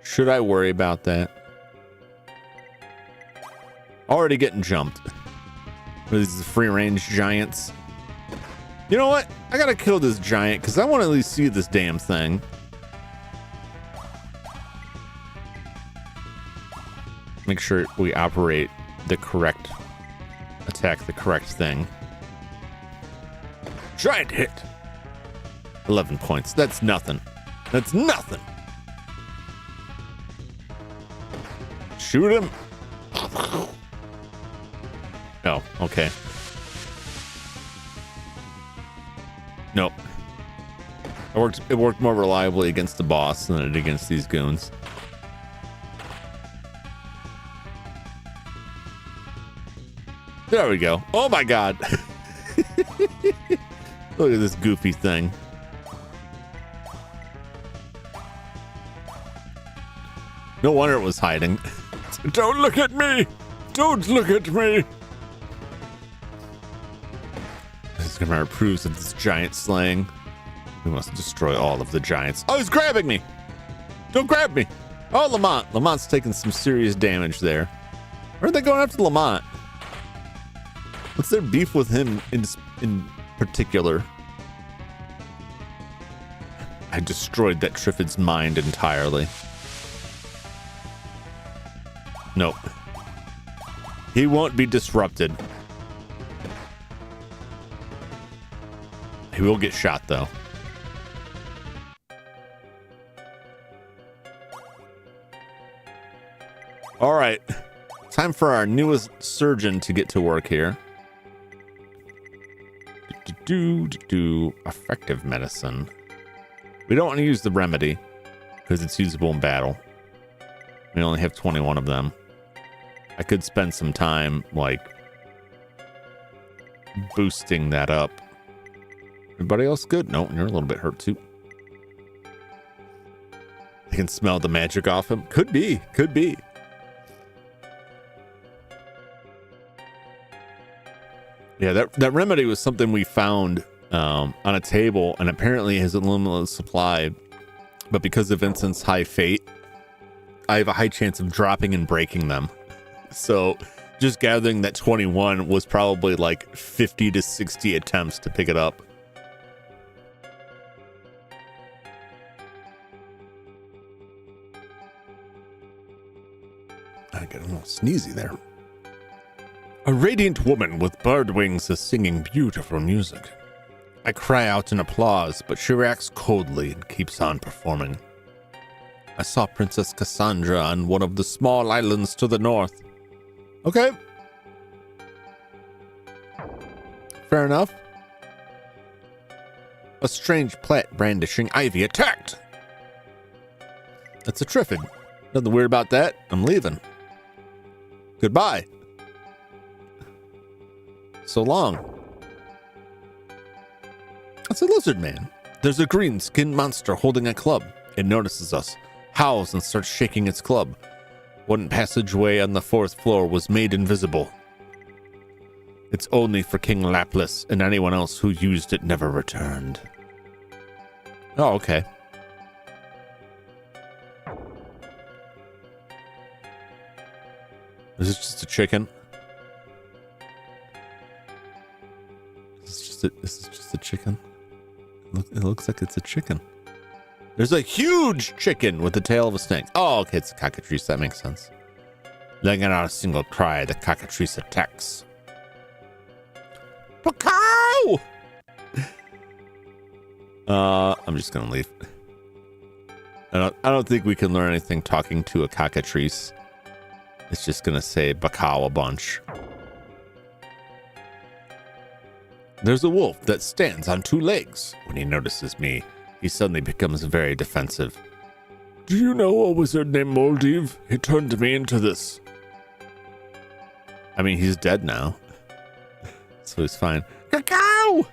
Should I worry about that? Already getting jumped. These free-range giants. You know what? I gotta kill this giant because I want to at least see this damn thing. Make sure we operate the correct attack, the correct thing. Giant hit. 11 points. That's nothing. That's nothing. Shoot him. Oh, okay. Nope. It worked more reliably against the boss than it did against these goons. There we go. Oh my god. Look at this goofy thing. No wonder it was hiding. Don't look at me! Don't look at me! This camera approves of this giant slaying. We must destroy all of the giants. Oh, he's grabbing me! Don't grab me! Oh, Lamont. Lamont's taking some serious damage there. Where are they going after Lamont? What's their beef with him in particular? I destroyed that Trifid's mind entirely. Nope. He won't be disrupted. He will get shot, though. All right. time for our newest surgeon to get to work here. Effective medicine. We don't want to use the remedy because it's usable in battle. We only have 21 of them. I could spend some time like boosting that up. Everybody else good? No, you're a little bit hurt too. I can smell the magic off him. Could be. Could be. Yeah, that remedy was something we found on a table, and apparently has a limited supply. But because of Vincent's high fate, I have a high chance of dropping and breaking them. So just gathering that 21 was probably like 50 to 60 attempts to pick it up. I got a little sneezy there. A radiant woman with bird wings is singing beautiful music. I cry out in applause, but she reacts coldly and keeps on performing. I saw Princess Cassandra on one of the small islands to the north. Okay. Fair enough. A strange plant brandishing ivy attacked. That's a Triffid. Nothing weird about that. I'm leaving. Goodbye. So long. It's a lizard man. There's a green-skinned monster holding a club. It notices us, howls, and starts shaking its club. One passageway on the 4th floor was made invisible. It's only for King Laplace, and anyone else who used it never returned. Oh, okay. Is this just a chicken? This is just a chicken. It looks like it's a chicken. There's a huge chicken with the tail of a snake. Oh, okay, it's a cockatrice. That makes sense. Letting out a single cry, the cockatrice attacks. Pacow! I'm just gonna leave. I don't think we can learn anything talking to a cockatrice. It's just gonna say Bacow a bunch. There's a wolf that stands on 2 legs. When he notices me, he suddenly becomes very defensive. Do you know a wizard named Moldiv? He turned me into this. I mean, he's dead now, so he's fine. Cacao!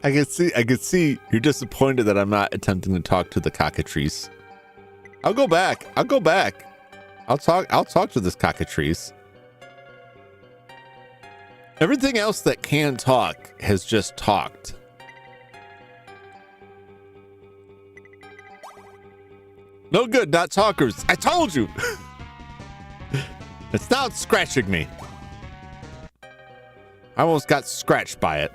I can see you're disappointed that I'm not attempting to talk to the cockatrice. I'll go back. I'll talk to this cockatrice. Everything else that can talk has just talked. No good, not talkers. I told you. It's not scratching me. I almost got scratched by it.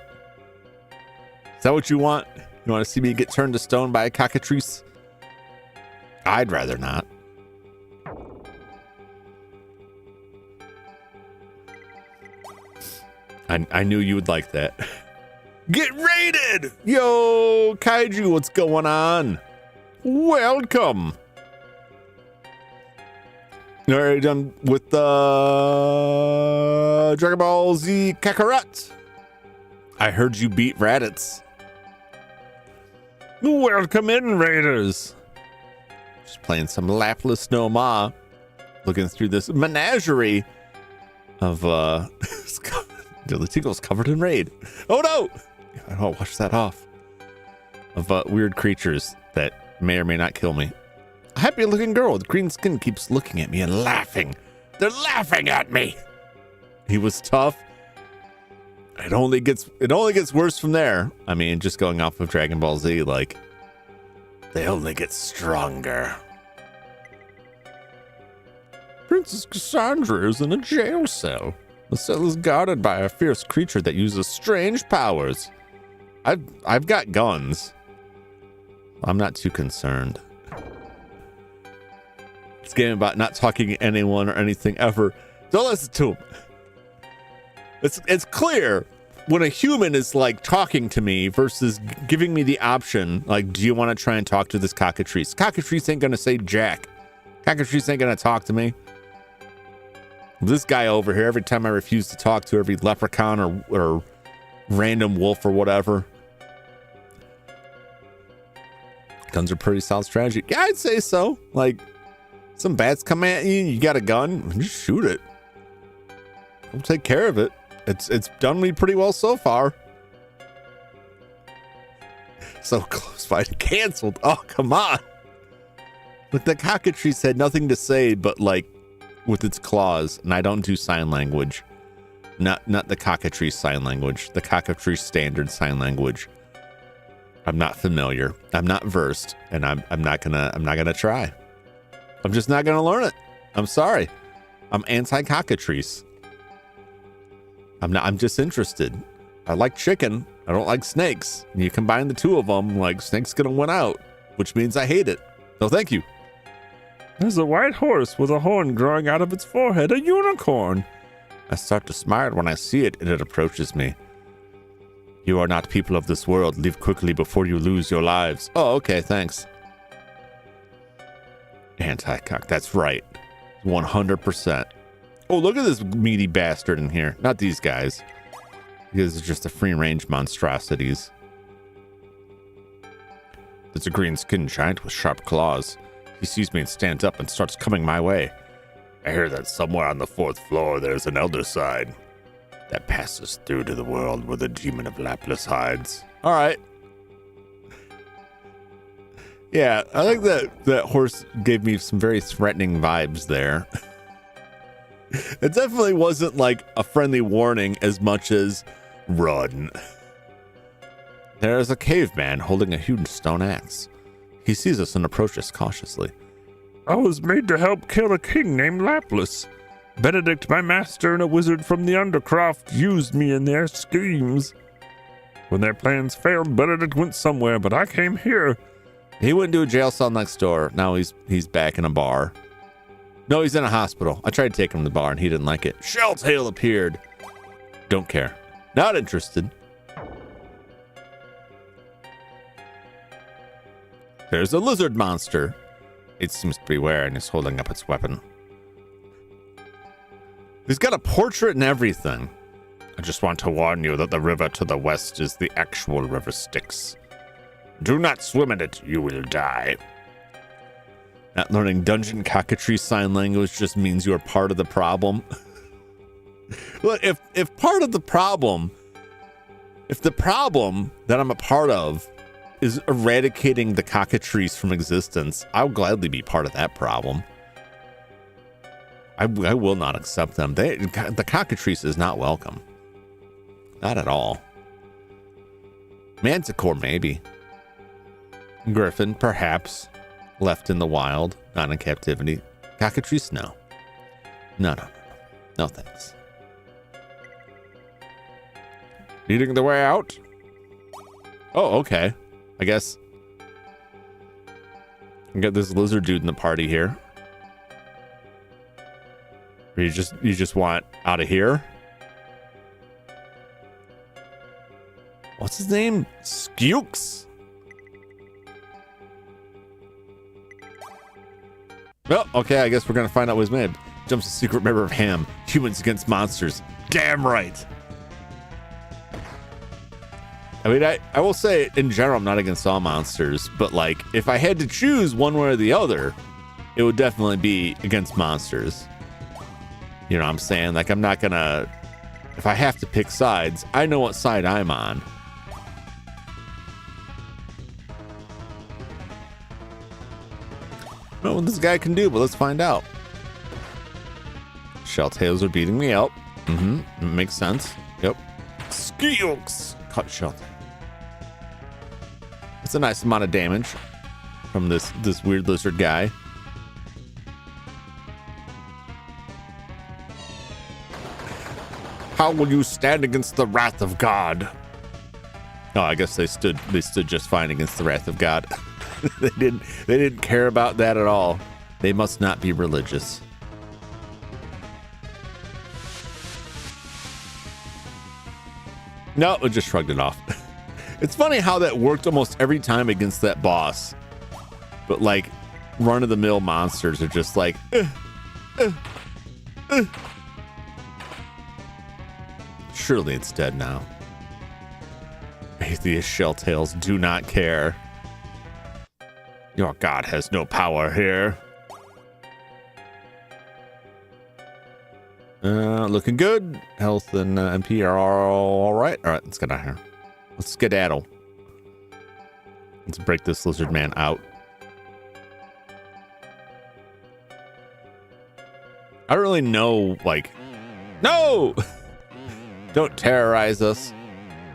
Is that what you want? You want to see me get turned to stone by a cockatrice? I'd rather not. I knew you would like that. Get raided! Yo, Kaiju, what's going on? Welcome. All right, done with the Dragon Ball Z Kakarot. I heard you beat Raditz. Welcome in, Raiders. Just playing some Laplace no Ma. Looking through this menagerie of the Tinkle's covered in raid. Oh no! I don't wash that off. Of weird creatures that may or may not kill me. A happy looking girl with green skin keeps looking at me and laughing. They're laughing at me. He was tough. It only gets worse from there. I mean, just going off of Dragon Ball Z, like, they only get stronger. Princess Cassandra is in a jail cell. The cell is guarded by a fierce creature that uses strange powers. I've got guns. I'm not too concerned. This game about not talking to anyone or anything ever. Don't listen to him. It's clear when a human is like talking to me versus giving me the option, like, do you want to try and talk to this cockatrice? Cockatrice ain't gonna say jack. Cockatrice ain't gonna talk to me. This guy over here, every time I refuse to talk to every leprechaun or random wolf or whatever. Guns are pretty solid strategy. Yeah, I'd say so. Like, some bats come at you and you got a gun, just shoot it. We'll take care of it. It's done me pretty well so far. So close fight canceled. Oh, come on. But the cockatrice had nothing to say but like with its claws, and I don't do sign language. Not the cockatrice sign language, the cockatrice standard sign language. I'm not familiar. I'm not versed, and I'm not gonna try. I'm just not gonna learn it. I'm sorry. I'm anti-cockatrice. I'm just interested. I like chicken. I don't like snakes. And you combine the two of them, like, snake's gonna win out, which means I hate it. So thank you. There's a white horse with a horn growing out of its forehead, a unicorn. I start to smile when I see it, and it approaches me. You are not people of this world. Leave quickly before you lose your lives. Oh, okay, thanks. Anti-cock, that's right. 100%. Oh, look at this meaty bastard in here. Not these guys. These are just the free-range monstrosities. There's a green-skinned giant with sharp claws. He sees me and stands up and starts coming my way. I hear that somewhere on the 4th floor there's an elder side that passes through to the world where the demon of Laplace hides. All right. Yeah, I think that horse gave me some very threatening vibes there. It definitely wasn't like a friendly warning as much as run. There is a caveman holding a huge stone axe. He sees us and approaches cautiously. I was made to help kill a king named Laplace. Benedict, my master and a wizard from the Undercroft, used me in their schemes. When their plans failed, Benedict went somewhere, but I came here. He went to a jail cell next door. Now he's back in a bar. No, he's in a hospital. I tried to take him to the bar and he didn't like it. Shelltail appeared. Don't care. Not interested. There's a lizard monster. It seems to be wearing is holding up its weapon. He's got a portrait and everything. I just want to warn you that the river to the west is the actual river Styx. Do not swim in it, you will die. Not learning dungeon cockatrice sign language just means you're part of the problem. Look, if part of the problem, if the problem that I'm a part of is eradicating the cockatrice from existence, I'll gladly be part of that problem. I will not accept them. The cockatrice is not welcome. Not at all. Manticore, maybe. Griffin, perhaps. Left in the wild, not in captivity. Cockatrice, no. No. No thanks. Leading the way out? Oh, okay. I guess. I got this lizard dude in the party here. Or you just want out of here? What's his name? Skukes. Well, okay, I guess we're gonna find out what he's made. Jumps a secret member of Ham. Humans against monsters. Damn right. I mean, I will say, in general, I'm not against all monsters, but like, if I had to choose one way or the other, it would definitely be against monsters. You know what I'm saying? Like, I'm not gonna, if I have to pick sides, I know what side I'm on. I don't know what this guy can do, but let's find out. Shelltails are beating me up. Makes sense. Yep. Skills. Cut Shelltail. That's a nice amount of damage from this weird lizard guy. How will you stand against the wrath of God? Oh, I guess they stood just fine against the wrath of God. They didn't care about that at all. They must not be religious. No, it just shrugged it off. It's funny how that worked almost every time against that boss. But like run-of-the-mill monsters are just like, Surely it's dead now. Atheist shelltails do not care. Your god has no power here. Looking good. Health and MP are all right. All right, let's get out of here. Let's skedaddle. Let's break this lizard man out. I don't really know, like, no! Don't terrorize us.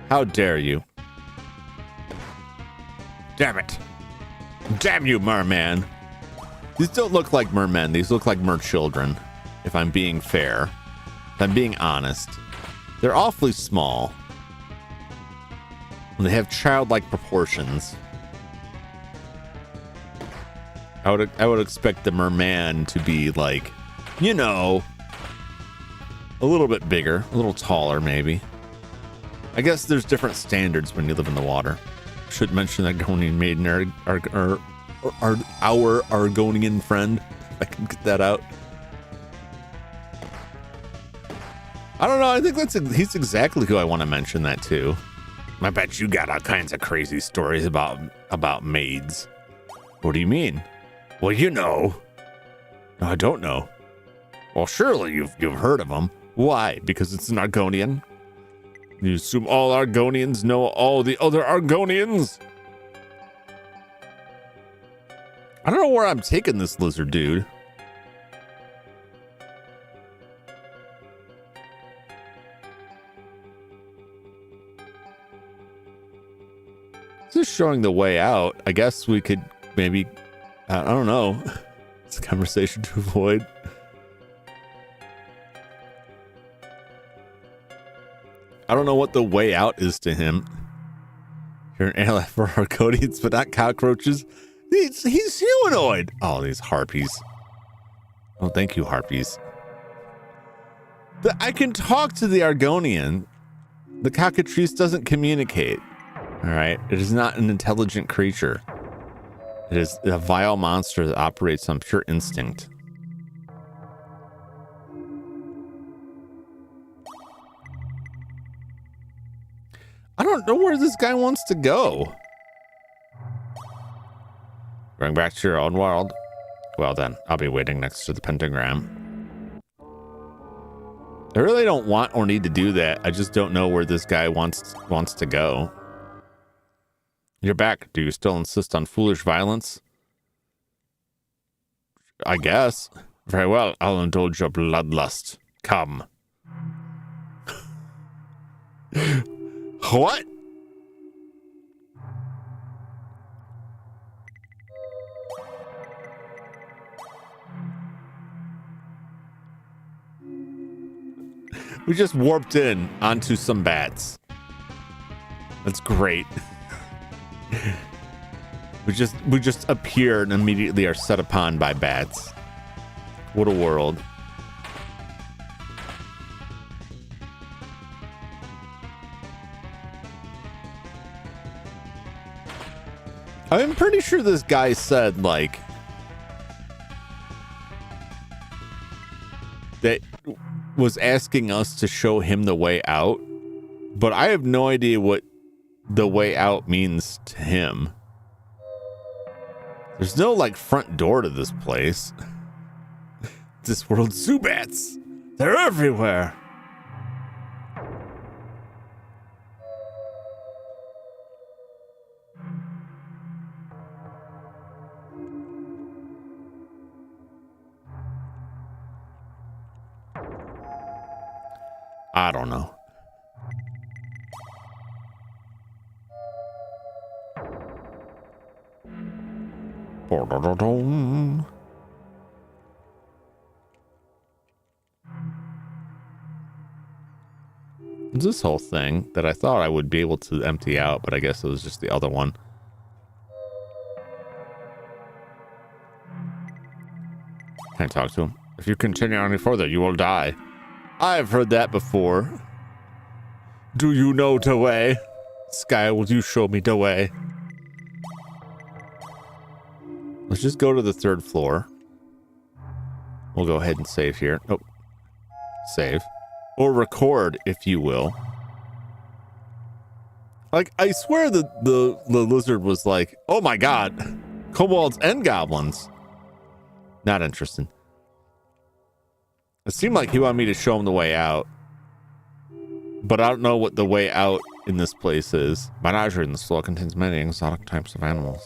How dare you? Damn it. Damn you, merman. These don't look like mermen. These look like merchildren, if I'm being fair. If I'm being honest. They're awfully small. They have childlike proportions. I would expect the merman to be like, you know, a little bit bigger, a little taller maybe. I guess there's different standards when you live in the water. Should mention that Argonian maiden, our Argonian friend, if I can get that out. I don't know. I think he's exactly who I want to mention that to. I bet you got all kinds of crazy stories about maids. What do you mean? Well, you know. No, I don't know. Well, surely you've heard of them. Why? Because it's an Argonian? You assume all Argonians know all the other Argonians? I don't know where I'm taking this lizard dude. This is showing the way out. I guess we could maybe, I don't know. It's a conversation to avoid. I don't know what the way out is to him. You're an ally for Argonians, but not cockroaches. He's humanoid. Oh, these harpies. Oh, thank you, harpies. I can talk to the Argonian. The cockatrice doesn't communicate. All right. It is not an intelligent creature. It is a vile monster that operates on pure instinct. I don't know where this guy wants to go. Going back to your own world. Well then, I'll be waiting next to the pentagram. I really don't want or need to do that. I just don't know where this guy wants to go. You're back. Do you still insist on foolish violence? I guess. Very well, I'll indulge your bloodlust. Come. What? We just warped in onto some bats. That's great. We just appear and immediately are set upon by bats. What a world. I'm pretty sure this guy said, like, that was asking us to show him the way out, but I have no idea what the way out means to him. There's no, like, front door to this place. This world's Zubats. They're everywhere. I don't know. It's this whole thing that I thought I would be able to empty out, but I guess it was just the other one. Can I talk to him? If you continue any further, you will die. I've heard that before. Do you know the way? Sky, will you show me the way? Let's just go to the 3rd floor. We'll go ahead and save here. Oh, save. Or record, if you will. Like, I swear that the lizard was like, oh my god, kobolds and goblins. Not interested. It seemed like he wanted me to show him the way out. But I don't know what the way out in this place is. Menagerie in the slough contains many exotic types of animals.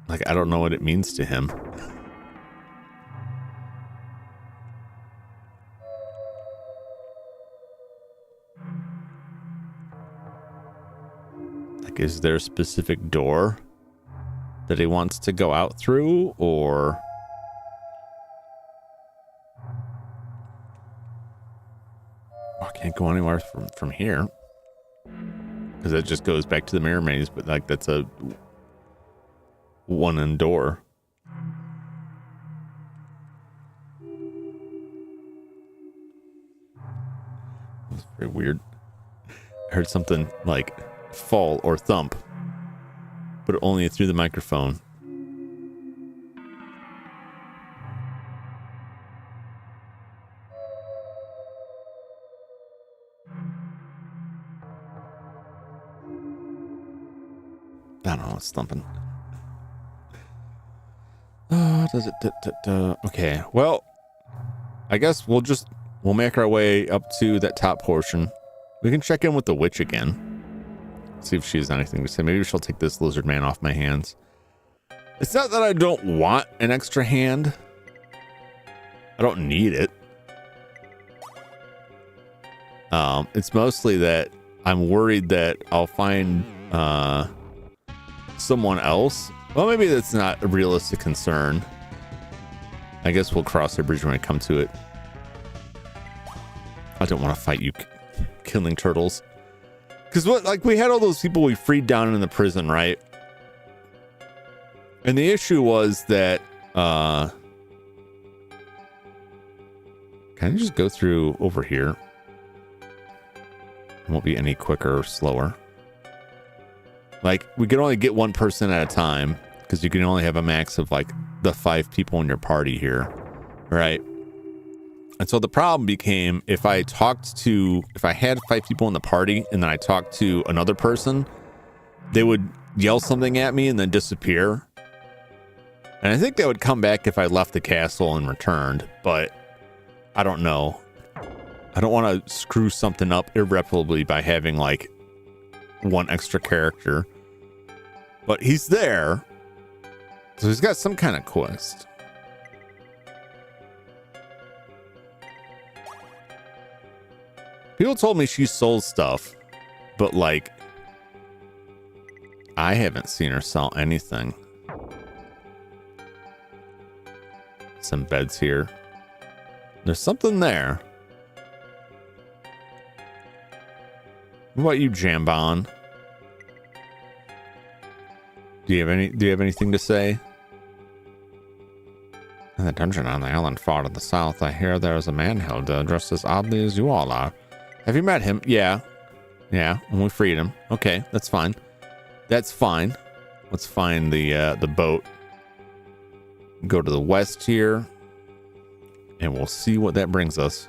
Like, I don't know what it means to him. Like, is there a specific door that he wants to go out through, or... Oh, I can't go anywhere from here. Because it just goes back to the mirror maze, but like, that's a... one-end door. That's very weird. I heard something like fall or thump, but only through the microphone. I don't know what's thumping. Does it? Okay, well, I guess we'll make our way up to that top portion. We can check in with the witch again. See if she has anything to say. Maybe she'll take this lizard man off my hands. It's not that I don't want an extra hand. I don't need it. It's mostly that I'm worried that I'll find someone else. Well, maybe that's not a realistic concern. I guess we'll cross the bridge when I come to it. I don't want to fight you killing turtles. Because we had all those people we freed down in the prison, right? And the issue was that, can I just go through over here? It won't be any quicker or slower. Like, we can only get one person at a time, because you can only have a max of like the 5 people in your party here, right? And so the problem became if I had 5 people in the party and then I talked to another person, they would yell something at me and then disappear. And I think they would come back if I left the castle and returned, but I don't know. I don't want to screw something up irreparably by having like one extra character. But he's there. So he's got some kind of quest. People told me she sold stuff, but like, I haven't seen her sell anything. Some beds here. There's something there. What about you, Jambon? Do you have anything to say? In the dungeon on the island far to the south, I hear there is a man held dressed as oddly as you all are. Have you met him? Yeah. Yeah, and we freed him. Okay, that's fine. That's fine. Let's find the boat. Go to the west here. And we'll see what that brings us.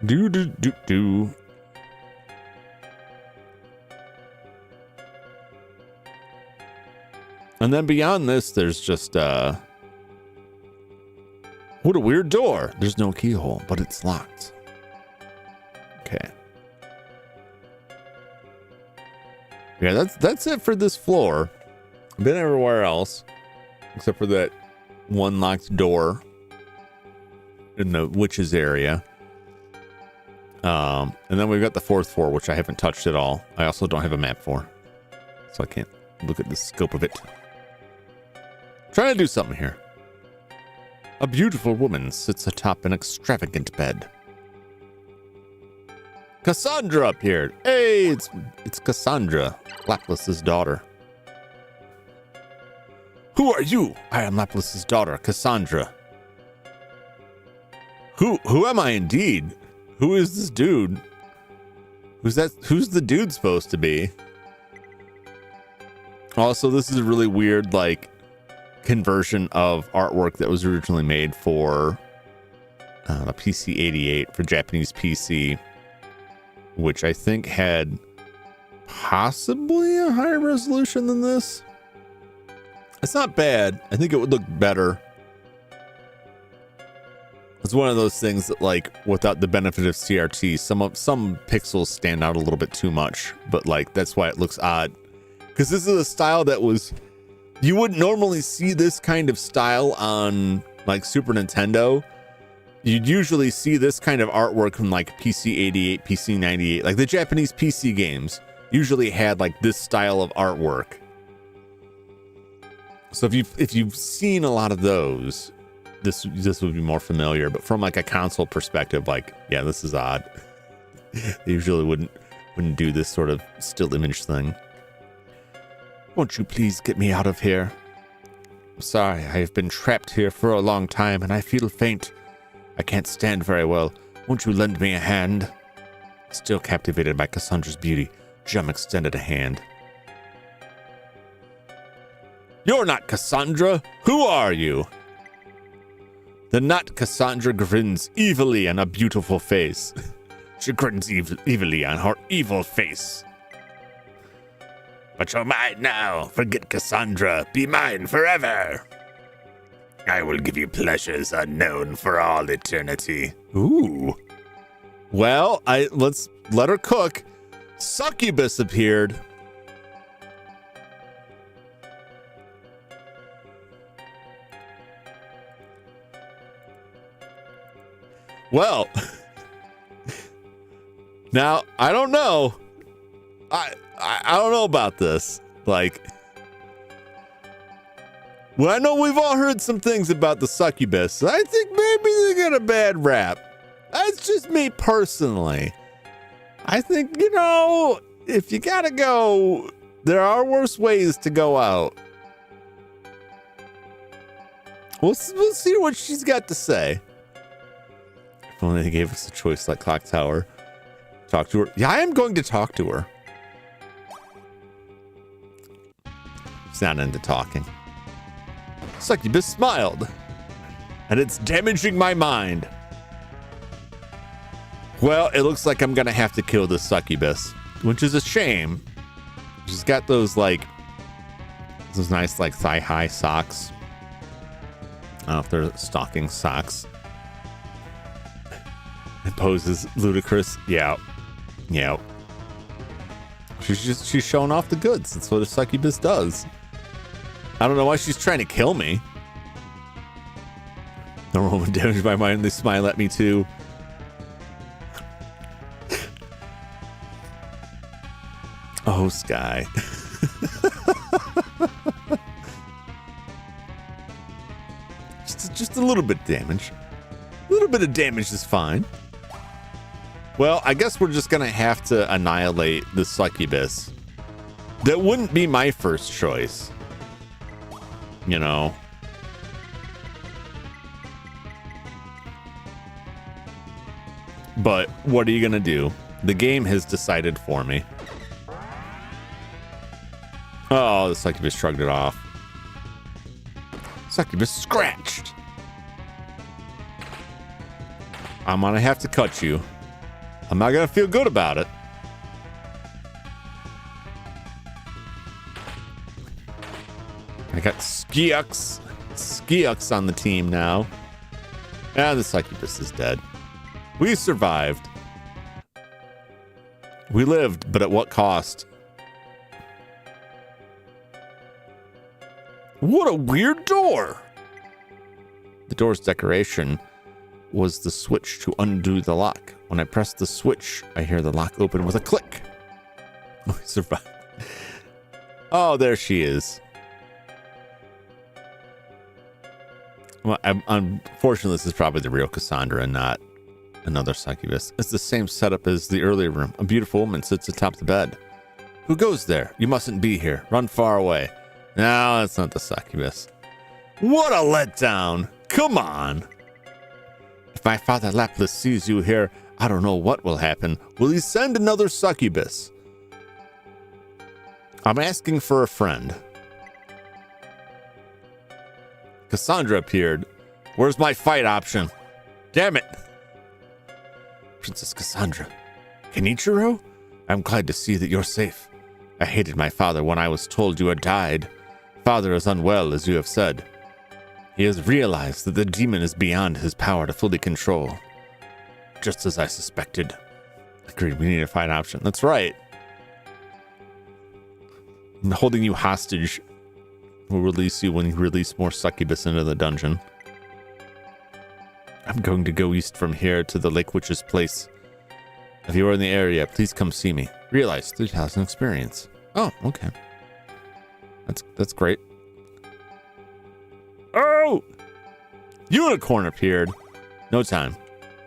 Do. And then beyond this, there's just, what a weird door. There's no keyhole, but it's locked. Okay. Yeah, that's it for this floor. Been everywhere else, except for that one locked door in the witch's area. And then we've got the 4th floor, which I haven't touched at all. I also don't have a map for, so I can't look at the scope of it. Trying to do something here. A beautiful woman sits atop an extravagant bed. Cassandra appeared. Hey, it's Cassandra, Laplace's daughter. Who are you? I am Laplace's daughter, Cassandra. Who am I indeed? Who is this dude? Who's the dude supposed to be? Also, this is a really weird, like, conversion of artwork that was originally made for a PC-88 for Japanese PC, which I think had possibly a higher resolution than this. It's not bad. I think it would look better. It's one of those things that, like, without the benefit of CRT, some pixels stand out a little bit too much, but like that's why it looks odd. Because this is a style that was, you wouldn't normally see this kind of style on like Super Nintendo. You'd usually see this kind of artwork from like PC-88, PC-98, like the Japanese PC games usually had like this style of artwork. So if you've seen a lot of those, this would be more familiar. But from like a console perspective, like, yeah, this is odd. They usually wouldn't do this sort of still image thing. Won't you please get me out of here? I'm sorry, I have been trapped here for a long time and I feel faint. I can't stand very well. Won't you lend me a hand? Still captivated by Cassandra's beauty, Jum extended a hand. You're not Cassandra. Who are you? The not Cassandra grins evilly on a beautiful face. She grins evilly on her evil face. But you're mine now. Forget Cassandra. Be mine forever. I will give you pleasures unknown for all eternity. Ooh. Well, let's let her cook. Succubus appeared. Well, now I don't know. I don't know about this. Like, well, I know we've all heard some things about the succubus. I think maybe they get a bad rap. That's just me personally. I think, you know, if you gotta go, there are worse ways to go out. We'll see what she's got to say. If only they gave us a choice like Clock Tower. Talk to her. Yeah, I am going to talk to her. She's not into talking. Succubus smiled. And it's damaging my mind. Well, it looks like I'm going to have to kill this succubus. Which is a shame. She's got those, like, those nice, like, thigh-high socks. I don't know if they're stocking socks. It poses ludicrous. Yeah. Yeah. She's showing off the goods. That's what a succubus does. I don't know why she's trying to kill me. The woman damaged my mind. They smile at me too. Oh, Sky. just a little bit of damage. A little bit of damage is fine. Well, I guess we're just gonna have to annihilate the succubus. That wouldn't be my first choice. You know. But what are you gonna do? The game has decided for me. Oh, the succubus shrugged it off. Succubus scratched. I'm gonna have to cut you. I'm not gonna feel good about it. I got Skiux on the team now. And the succubus is dead. We survived. We lived, but at what cost? What a weird door! The door's decoration was the switch to undo the lock. When I press the switch, I hear the lock open with a click. We survived. Oh, there she is. Well, unfortunately, this is probably the real Cassandra and not another succubus. It's the same setup as the earlier room. A beautiful woman sits atop the bed. Who goes there? You mustn't be here. Run far away. No, that's not the succubus. What a letdown. Come on. If my father Laplace sees you here, I don't know what will happen. Will he send another succubus? I'm asking for a friend. Cassandra appeared. Where's my fight option? Damn it. Princess Cassandra. Kenichiro? I'm glad to see that you're safe. I hated my father when I was told you had died. Father is unwell, as you have said. He has realized that the demon is beyond his power to fully control. Just as I suspected. Agreed, we need a fight option. That's right. And holding you hostage will release you when you release more succubus into the dungeon. I'm going to go east from here to the Lake Witch's place. If you are in the area, please come see me. Realize 3,000 experience. Oh, okay. That's great. Oh! Unicorn appeared. No time.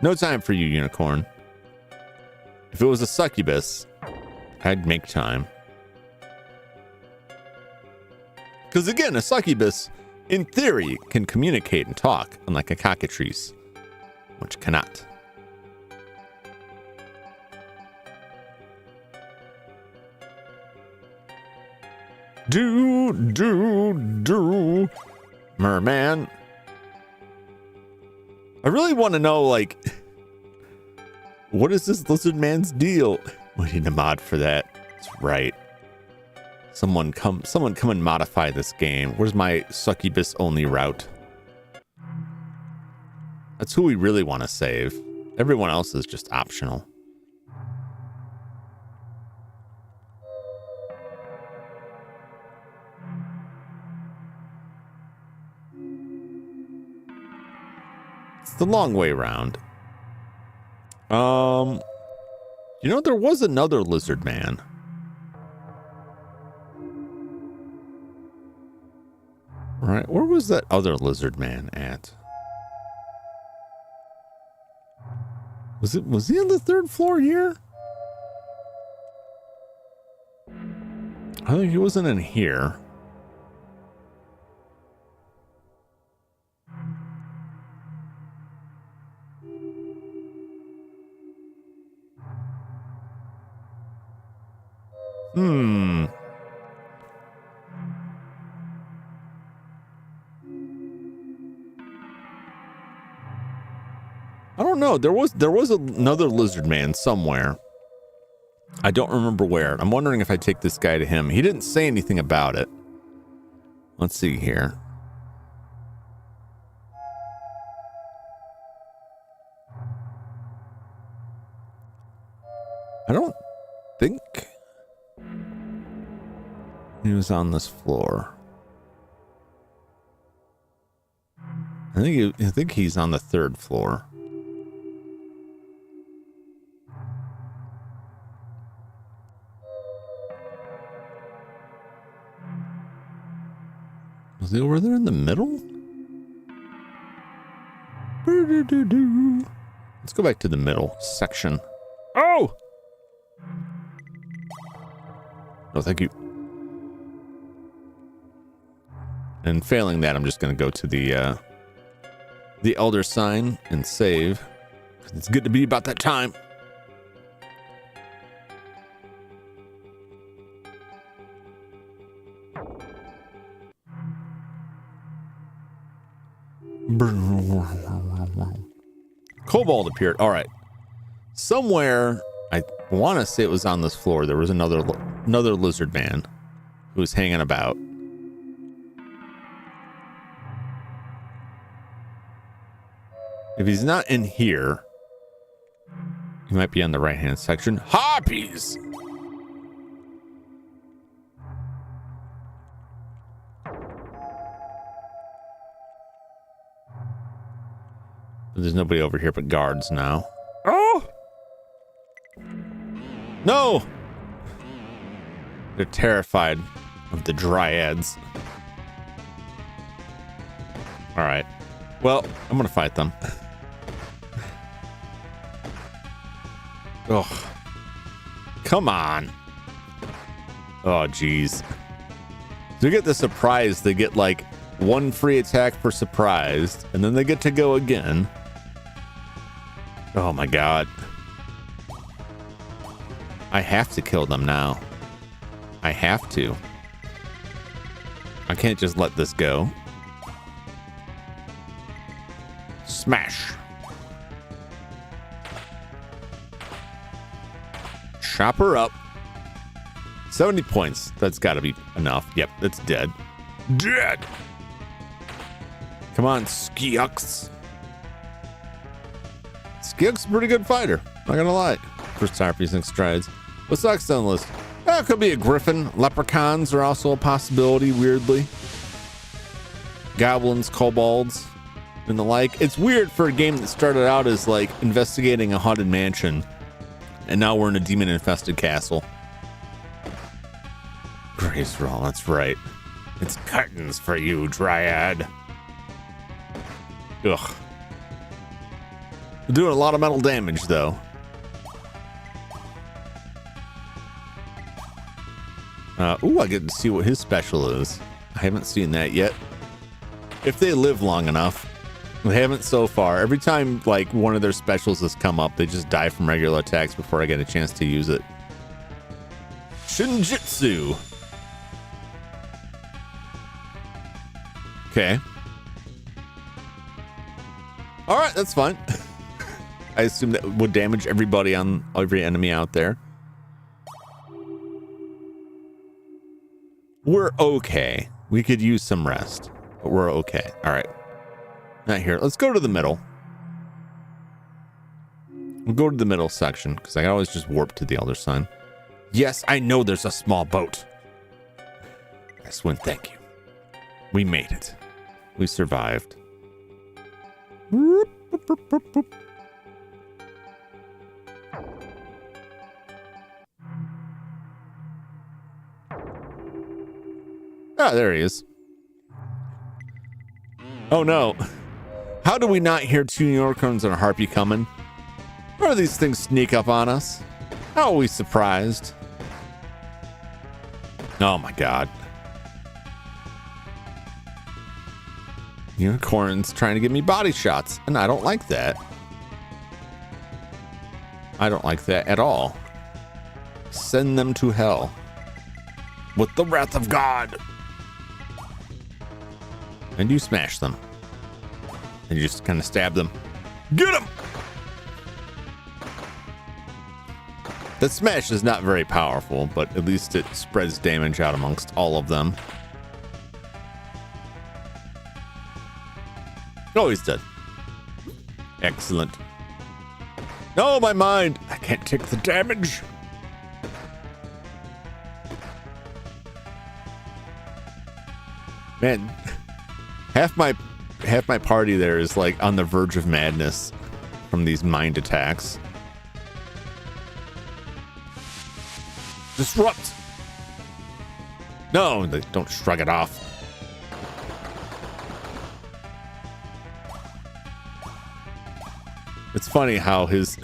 No time for you, Unicorn. If it was a succubus, I'd make time. Because again, a succubus, in theory, can communicate and talk, unlike a cockatrice, which cannot. Do. Merman. I really want to know, like, what is this lizard man's deal? We need a mod for that. That's right. Someone come and modify this game. Where's my succubus only route? That's who we really want to save. Everyone else is just optional. It's the long way round. You know, there was another lizard man. Right, where was that other lizard man at? Was he on the 3rd floor here? I think he wasn't in here. I don't know. There was another lizard man somewhere. I don't remember where. I'm wondering if I take this guy to him. He didn't say anything about it. Let's see here. I don't think he was on this floor. I think he's on the 3rd floor. Was he over there in the middle? Let's go back to the middle section. Oh! No, thank you. And failing that, I'm just going to go to the elder sign and save. It's good to be about that time. Cobalt appeared. All right. Somewhere, I want to say it was on this floor. There was another lizard man who was hanging about. If he's not in here, he might be on the right-hand section. Harpies! There's nobody over here but guards now. Oh! No! They're terrified of the dryads. All right. Well, I'm gonna fight them. Oh, come on. Oh, geez. To get the surprise, they get like 1 free attack for surprised, and then they get to go again. Oh my god. I have to kill them now. I have to. I can't just let this go. Smash. Chop her up. 70 points. That's got to be enough. Yep, that's dead. Dead. Come on, Skiux. Skiux is a pretty good fighter. Not gonna lie. First time for using strides. What's next on the list? It could be a griffin. Leprechauns are also a possibility, weirdly. Goblins, kobolds, and the like. It's weird for a game that started out as like investigating a haunted mansion, and now we're in a demon-infested castle. Grace roll, that's right. It's curtains for you, Dryad. Ugh. We're doing a lot of metal damage, though. Ooh, I get to see what his special is. I haven't seen that yet. If they live long enough. They haven't so far. Every time, like, one of their specials has come up, they just die from regular attacks before I get a chance to use it. Shinjitsu. Okay. All right, that's fine. I assume that would damage everybody on every enemy out there. We're okay. We could use some rest, but we're okay. All right. Not here. Let's go to the middle. We'll go to the middle section because I can always just warp to the Elder Sign. Yes, I know there's a small boat. Swin, thank you. We made it. We survived. Ah, there he is. Oh no. How do we not hear 2 unicorns and a harpy coming? How do these things sneak up on us? How are we surprised? Oh my god. Unicorns trying to give me body shots, and I don't like that. I don't like that at all. Send them to hell. With the wrath of God. And you smash them. And you just kind of stab them. Get them! That smash is not very powerful, but at least it spreads damage out amongst all of them. Oh, he's dead. Excellent. No, my mind! I can't take the damage. Man, half my party there is like on the verge of madness from these mind attacks. Disrupt! No, they don't shrug it off. It's funny how his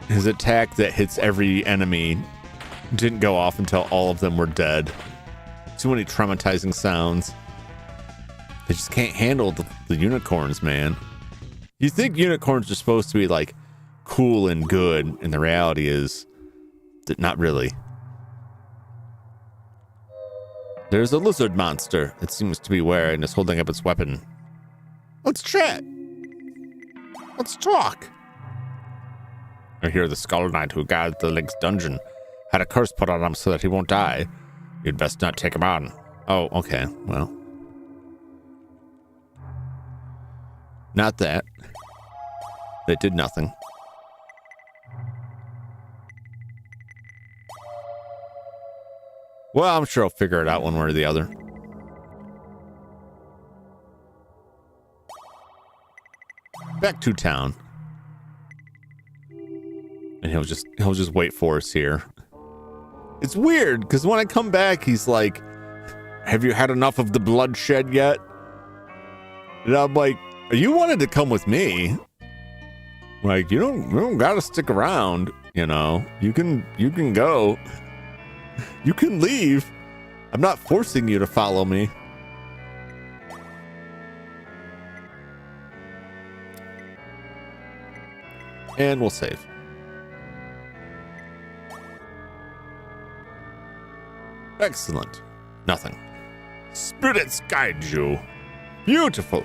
attack that hits every enemy didn't go off until all of them were dead. Too many traumatizing sounds. They just can't handle the unicorns, man. You think unicorns are supposed to be like cool and good, and the reality is that not really. There's a lizard monster. It seems to be where and is holding up its weapon. Let's chat. Let's talk. I hear the Skull Knight who guards the Link's dungeon had a curse put on him so that he won't die. You'd best not take him on. Oh, okay. Well. Not that. They did nothing. Well, I'm sure I'll figure it out one way or the other. Back to town. And he'll just wait for us here. It's weird, because when I come back, he's like, have you had enough of the bloodshed yet? And I'm like, you wanted to come with me. Like, you don't gotta stick around, you know. You can go. You can leave. I'm not forcing you to follow me. And we'll save. Excellent. Nothing. Spirits guide you. Beautiful.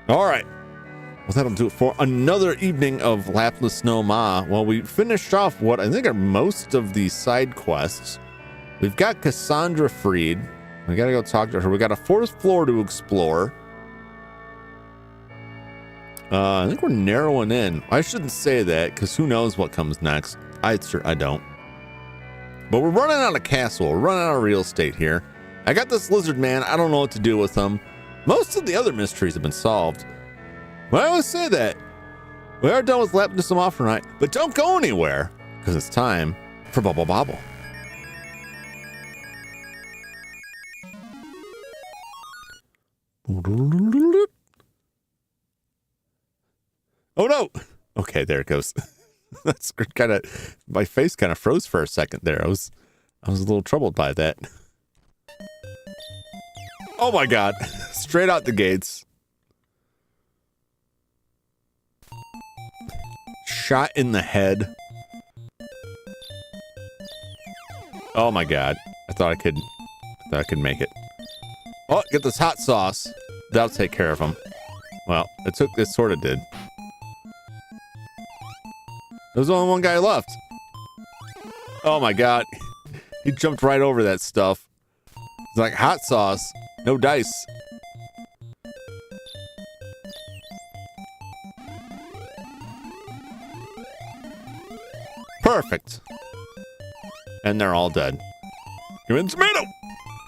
All right. Well, that'll do it for another evening of Laplace No Ma. Well, we finished off what I think are most of the side quests. We've got Cassandra freed. We gotta go talk to her. We got a fourth floor to explore. I think we're narrowing in. I shouldn't say that because who knows what comes next. I don't. But we're running out of castle. We're running out of real estate here. I got this lizard man. I don't know what to do with him. Most of the other mysteries have been solved. Well, I always say that. We are done with Laplace No Ma for tonight, but don't go anywhere because it's time for Bubble Bobble. Oh no! Okay, there it goes. That's kind of, my face kind of froze for a second there. I was a little troubled by that. Oh my god! Straight out the gates. Shot in the head. Oh my god! I thought I could make it. Oh, get this hot sauce. That'll take care of him. Well, it sort of did. There's only one guy left. Oh my god. He jumped right over that stuff. It's like hot sauce. No dice. Perfect. And they're all dead. Give me the tomato.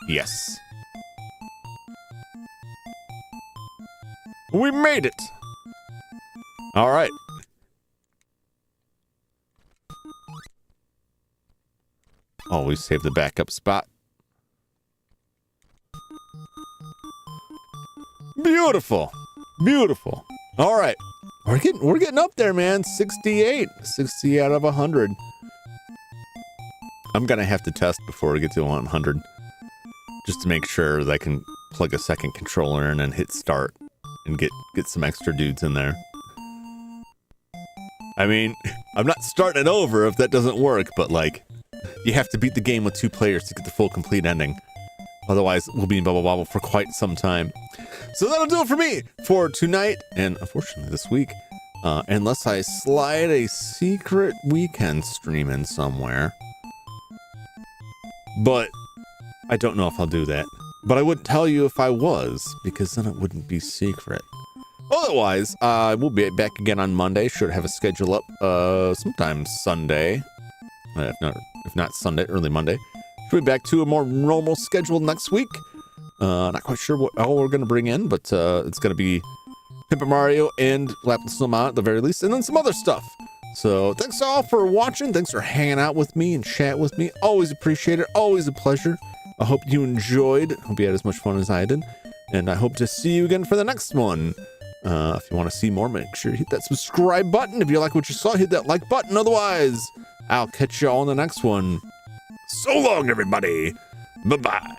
Yes. We made it. All right. Oh, we saved the backup spot. Beautiful. Beautiful. All right. We're getting up there, man. 68. 60 out of 100. I'm going to have to test before we get to 100. Just to make sure that I can plug a second controller in and hit start and get some extra dudes in there. I mean, I'm not starting it over if that doesn't work, but like, you have to beat the game with 2 players to get the full complete ending. Otherwise, we'll be in Bubble Bobble for quite some time. So that'll do it for me for tonight, and unfortunately this week. Unless I slide a secret weekend stream in somewhere. But I don't know if I'll do that. But I wouldn't tell you if I was, because then it wouldn't be secret. Otherwise, we'll be back again on Monday. Should have a schedule up sometime Sunday. If not Sunday, early Monday. Should be back to a more normal schedule next week. Not quite sure what all we're going to bring in, but it's going to be Pimp Mario and Laplace No Ma at the very least, and then some other stuff. So thanks all for watching. Thanks for hanging out with me and chat with me. Always appreciate it. Always a pleasure. I hope you enjoyed. Hope you had as much fun as I did. And I hope to see you again for the next one. If you want to see more, make sure you hit that subscribe button. If you like what you saw, hit that like button. Otherwise, I'll catch you all in the next one. So long, everybody. Bye-bye.